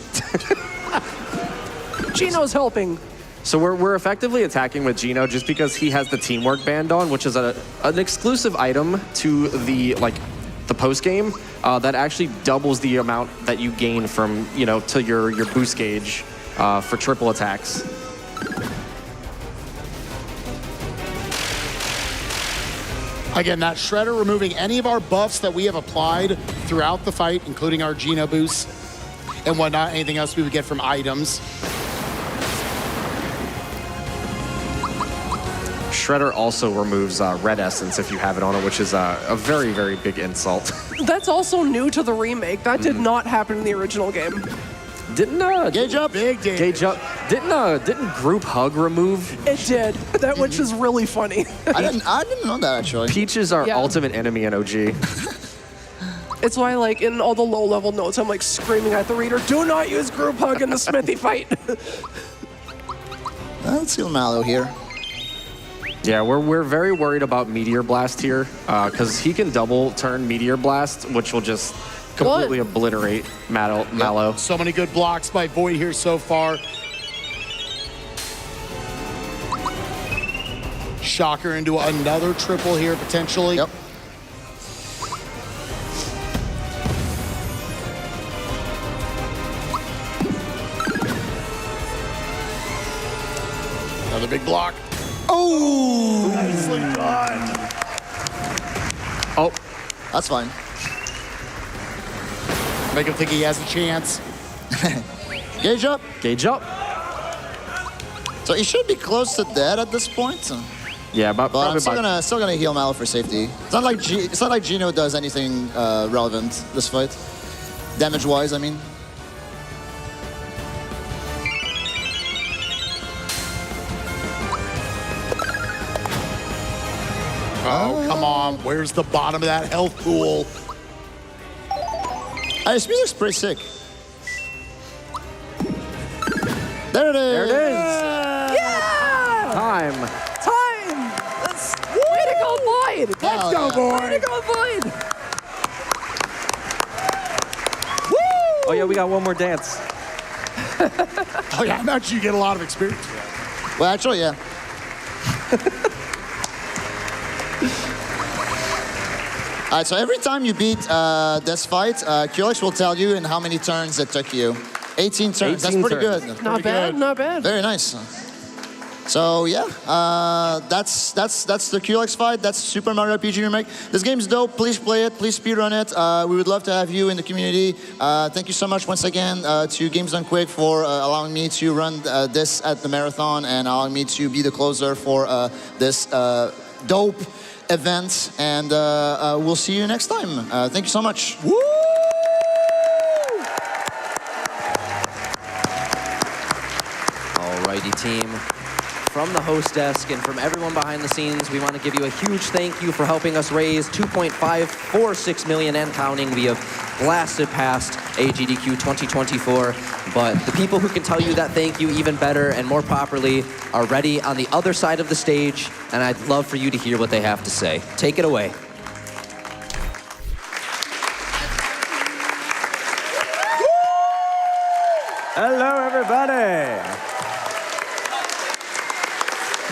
Gino's helping. So we're effectively attacking with Gino just because he has the teamwork band on, which is an exclusive item to the post game that actually doubles the amount that you gain from to your boost gauge for triple attacks. Again, that Shredder removing any of our buffs that we have applied throughout the fight, including our Gino boosts and whatnot, anything else we would get from items. Shredder also removes red essence if you have it on it, which is a very, very big insult. That's also new to the remake. That did not happen in the original game. Didn't Gauge up. Big damage. Gauge up? Didn't group hug remove? It did. That which is really funny. I didn't know that, actually. Peach is our Yeah. ultimate enemy in OG. It's why, in all the low-level notes, I'm screaming at the reader, "Do not use group hug in the Smithy fight." Let's kill Mallow here. Yeah, we're very worried about Meteor Blast here, because he can double turn Meteor Blast, which will just completely obliterate Mallow. So many good blocks by Void here so far. Shocker into another triple here, potentially. Yep. Another big block. Oh! Nicely done. Oh, That's fine. Make him think he has a chance. Gauge up. gauge up. So he should be close to dead at this point. Yeah, but But I'm probably still gonna heal Mallow for safety. It's not like Gino does anything relevant this fight, damage-wise. I mean. Oh, come on. Where's the bottom of that health pool? This music's pretty sick. There it is. There it is. Yeah! Time. Time! Way to go, Void! Let's go, Way to go, Void! Oh yeah, we got one more dance. Oh, yeah, I'm actually get a lot of experience with that. Well, actually, yeah. All right, so every time you beat this fight, Kulix will tell you in how many turns it took you. 18 turns. 18 That's pretty turns. good. Not bad, not bad. Very nice. So yeah, that's the Kulix fight. That's Super Mario RPG Remake. This game's dope. Please play it. Please speedrun it. We would love to have you in the community. Thank you so much once again to Games Done Quick for allowing me to run this at the marathon and allowing me to be the closer for this dope event. And we'll see you next time. Thank you so much. Woo! Alrighty, team. from the host desk and from everyone behind the scenes, we want to give you a huge thank you for helping us raise $2.546 million and counting. We have blasted past AGDQ 2024, but the people who can tell you that thank you even better and more properly are ready on the other side of the stage, and I'd love for you to hear what they have to say. Take it away. Hello, everybody.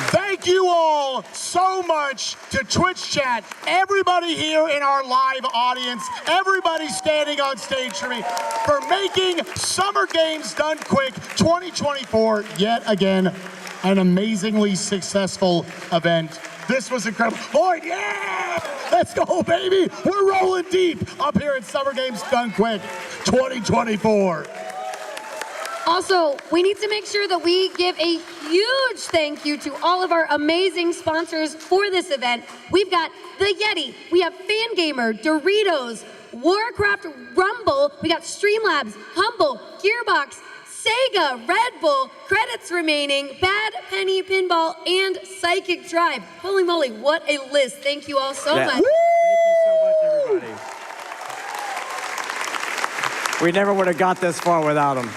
Thank you all so much to Twitch chat, everybody here in our live audience, everybody standing on stage for me, for making Summer Games Done Quick 2024 yet again an amazingly successful event. This was incredible. Lloyd, yeah! Let's go, baby! We're rolling deep up here at Summer Games Done Quick 2024. Also, we need to make sure that we give a huge thank you to all of our amazing sponsors for this event. We've got the Yeti, we have Fangamer, Doritos, Warcraft Rumble, we got Streamlabs, Humble, Gearbox, Sega, Red Bull, Credits Remaining, Bad Penny Pinball, and Psychic Drive. Holy moly, what a list. Thank you all so much. Thank you so much, everybody. We never would have got this far without them.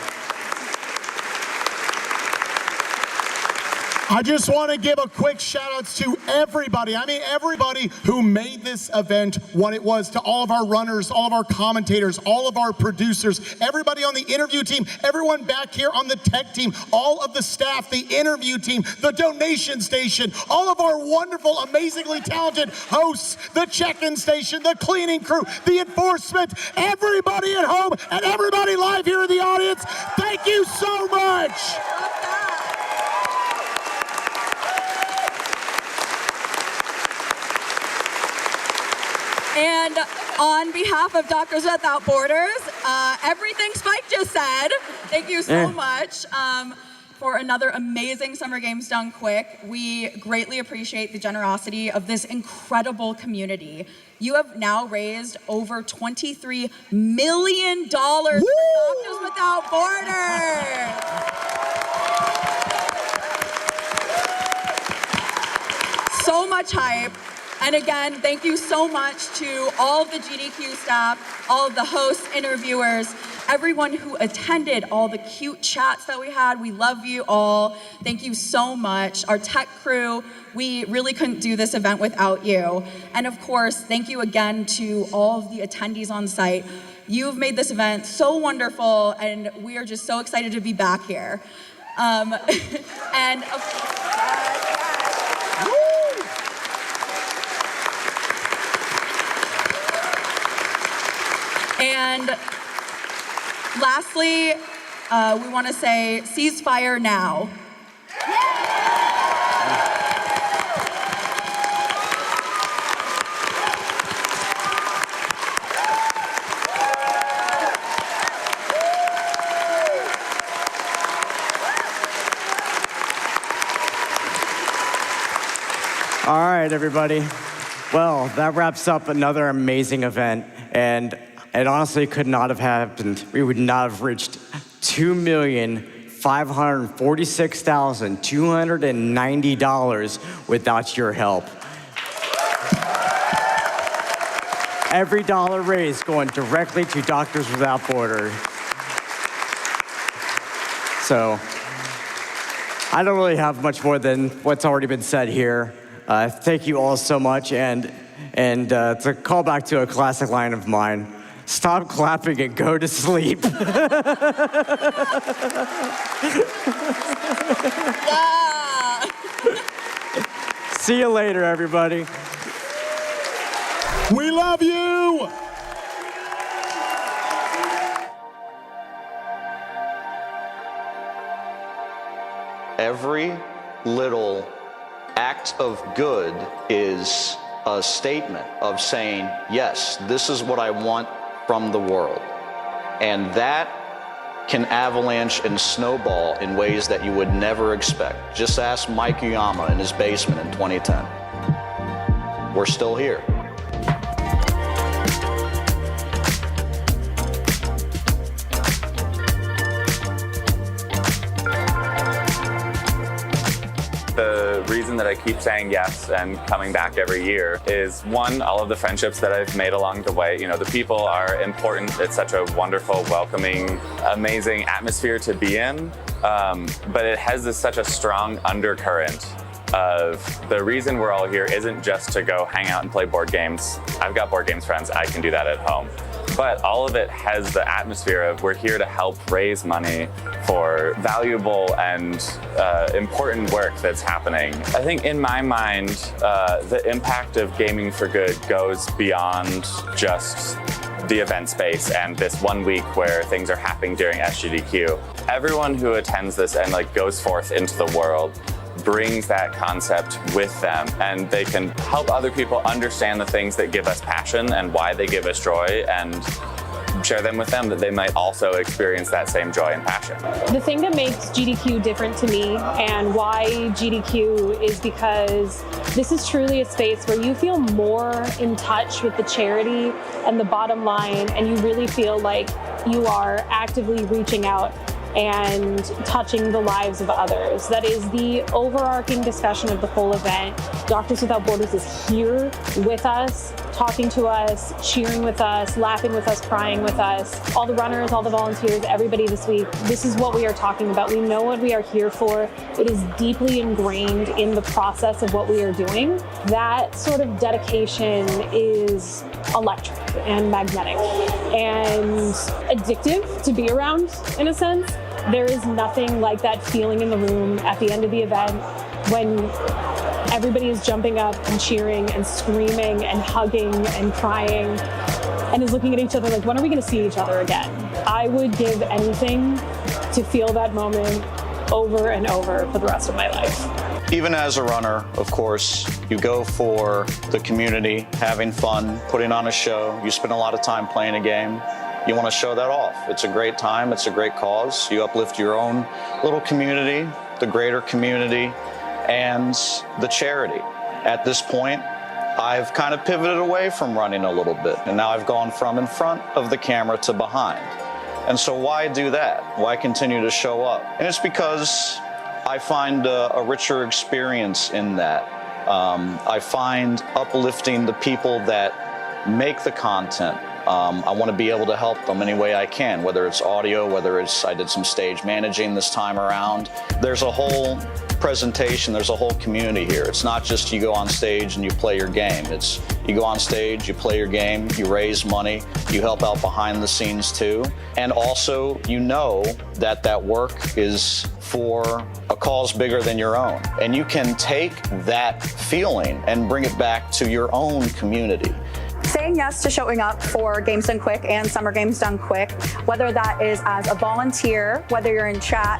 I just want to give a quick shout out to everybody. I mean, everybody who made this event what it was, to all of our runners, all of our commentators, all of our producers, everybody on the interview team, everyone back here on the tech team, all of the staff, the interview team, the donation station, all of our wonderful, amazingly talented hosts, the check-in station, the cleaning crew, the enforcement, everybody at home, and everybody live here in the audience. Thank you so much. And on behalf of Doctors Without Borders, everything Spike just said, thank you so much for another amazing Summer Games Done Quick. We greatly appreciate the generosity of this incredible community. You have now raised over $23 million for Doctors Without Borders. So much hype. And again, thank you so much to all of the GDQ staff, all of the hosts, interviewers, everyone who attended, all the cute chats that we had. We love you all. Thank you so much. Our tech crew, we really couldn't do this event without you. And of course, thank you again to all of the attendees on site. You've made this event so wonderful, and we are just so excited to be back here. And of And lastly, we want to say ceasefire now. All right, everybody. Well, that wraps up another amazing event, and it honestly could not have happened. We would not have reached 2,546,290 without your help. Every dollar raised going directly to Doctors Without Borders. So, I don't really have much more than what's already been said here. Thank you all so much, and to call back to a classic line of mine, stop clapping and go to sleep. Yeah. See you later, everybody. We love you. Every little act of good is a statement of saying, yes, this is what I want from the world. And that can avalanche and snowball in ways that you would never expect. Just ask Mike Uyama in his basement in 2010. We're still here. reason that I keep saying yes and coming back every year is, one, all of the friendships that I've made along the way. You know, the people are important. It's such a wonderful, welcoming, amazing atmosphere to be in. But it has such a strong undercurrent of the reason we're all here isn't just to go hang out and play board games. I've got board games friends. I can do that at home. But all of it has the atmosphere of we're here to help raise money for valuable and important work that's happening. I think in my mind, the impact of Gaming for Good goes beyond just the event space and this 1 week where things are happening during SGDQ. Everyone who attends this and goes forth into the world brings that concept with them, and they can help other people understand the things that give us passion and why they give us joy, and share them with them that they might also experience that same joy and passion. The thing that makes GDQ different to me and why GDQ is because this is truly a space where you feel more in touch with the charity and the bottom line, and you really feel like you are actively reaching out and touching the lives of others. That is the overarching discussion of the whole event. Doctors Without Borders is here with us, talking to us, cheering with us, laughing with us, crying with us. All the runners, all the volunteers, everybody this week, this is what we are talking about. We know what we are here for. It is deeply ingrained in the process of what we are doing. That sort of dedication is electric and magnetic and addictive to be around, in a sense. There is nothing like that feeling in the room at the end of the event when everybody is jumping up and cheering and screaming and hugging and crying and is looking at each other like, when are we going to see each other again? I would give anything to feel that moment over and over for the rest of my life. Even as a runner, of course, you go for the community, having fun, putting on a show. You spend a lot of time playing a game. You want to show that off. It's a great time. It's a great cause. You uplift your own little community, the greater community, and the charity. At this point, I've kind of pivoted away from running a little bit, and now I've gone from in front of the camera to behind. And so why do that? Why continue to show up? And it's because I find a richer experience in that. I find uplifting the people that make the content. I want to be able to help them any way I can, whether it's audio, whether it's I did some stage managing this time around. There's a whole presentation, there's a whole community here. It's not just you go on stage and you play your game. It's you go on stage, you play your game, you raise money, you help out behind the scenes too. And also, you know that that work is for a cause bigger than your own. And you can take that feeling and bring it back to your own community. Saying yes to showing up for Games Done Quick and Summer Games Done Quick, whether that is as a volunteer, whether you're in chat,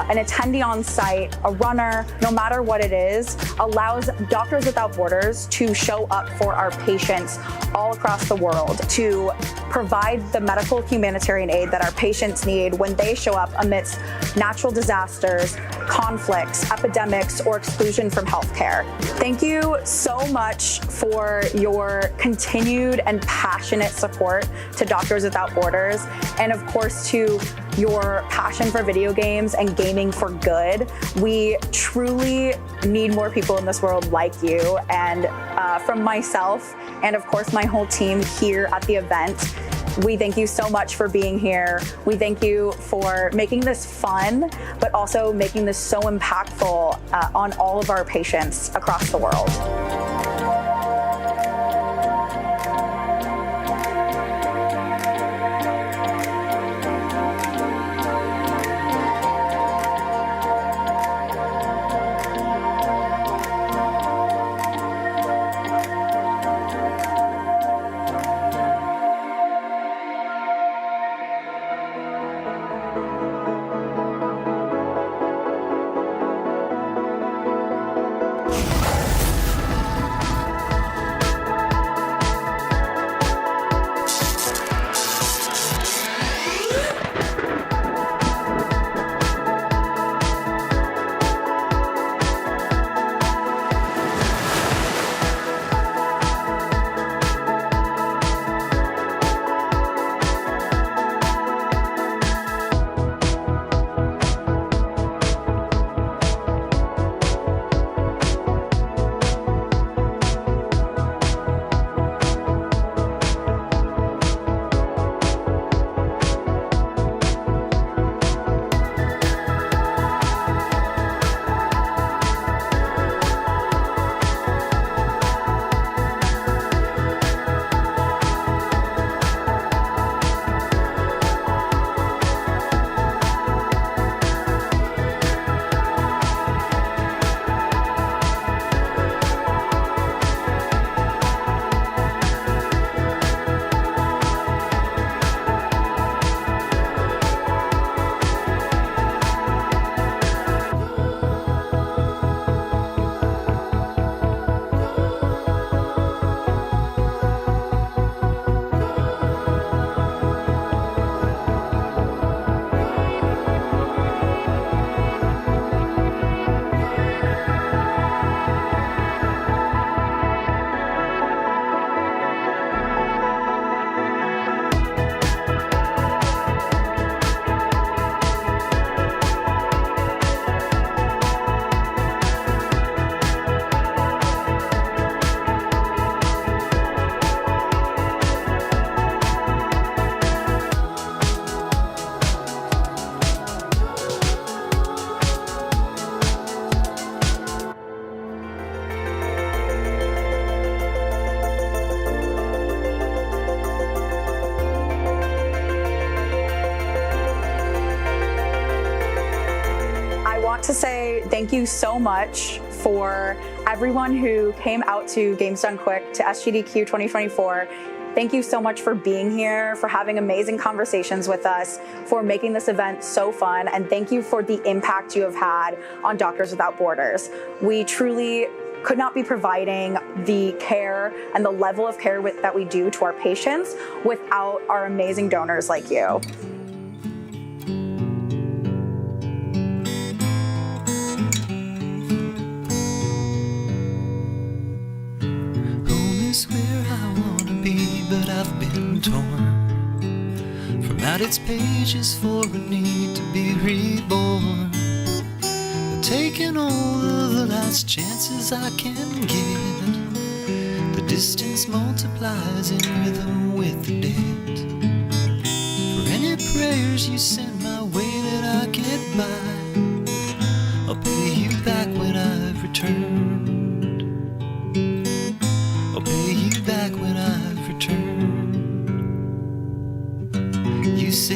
an attendee on site, a runner, no matter what it is, allows Doctors Without Borders to show up for our patients all across the world, to provide the medical humanitarian aid that our patients need when they show up amidst natural disasters, conflicts, epidemics, or exclusion from healthcare. Thank you so much for your continued and passionate support to Doctors Without Borders, and of course to your passion for video games and gaming for good. We truly need more people in this world like you, and from myself and of course my whole team here at the event, we thank you so much for being here. We thank you for making this fun, but also making this so impactful on all of our patients across the world. thank you so much for everyone who came out to Games Done Quick to SGDQ 2024. Thank you so much for being here, for having amazing conversations with us, for making this event so fun, and thank you for the impact you have had on Doctors Without Borders. We truly could not be providing the care and the level of care that we do to our patients without our amazing donors like you. Home is where I want to be, but I've been torn from out its pages for a need to be reborn. Taking all of the last chances I can get, the distance multiplies in rhythm with the debt. For any prayers you send my way that I get by, I'll pay you back when I've returned. I'll pay you back when I've returned. You say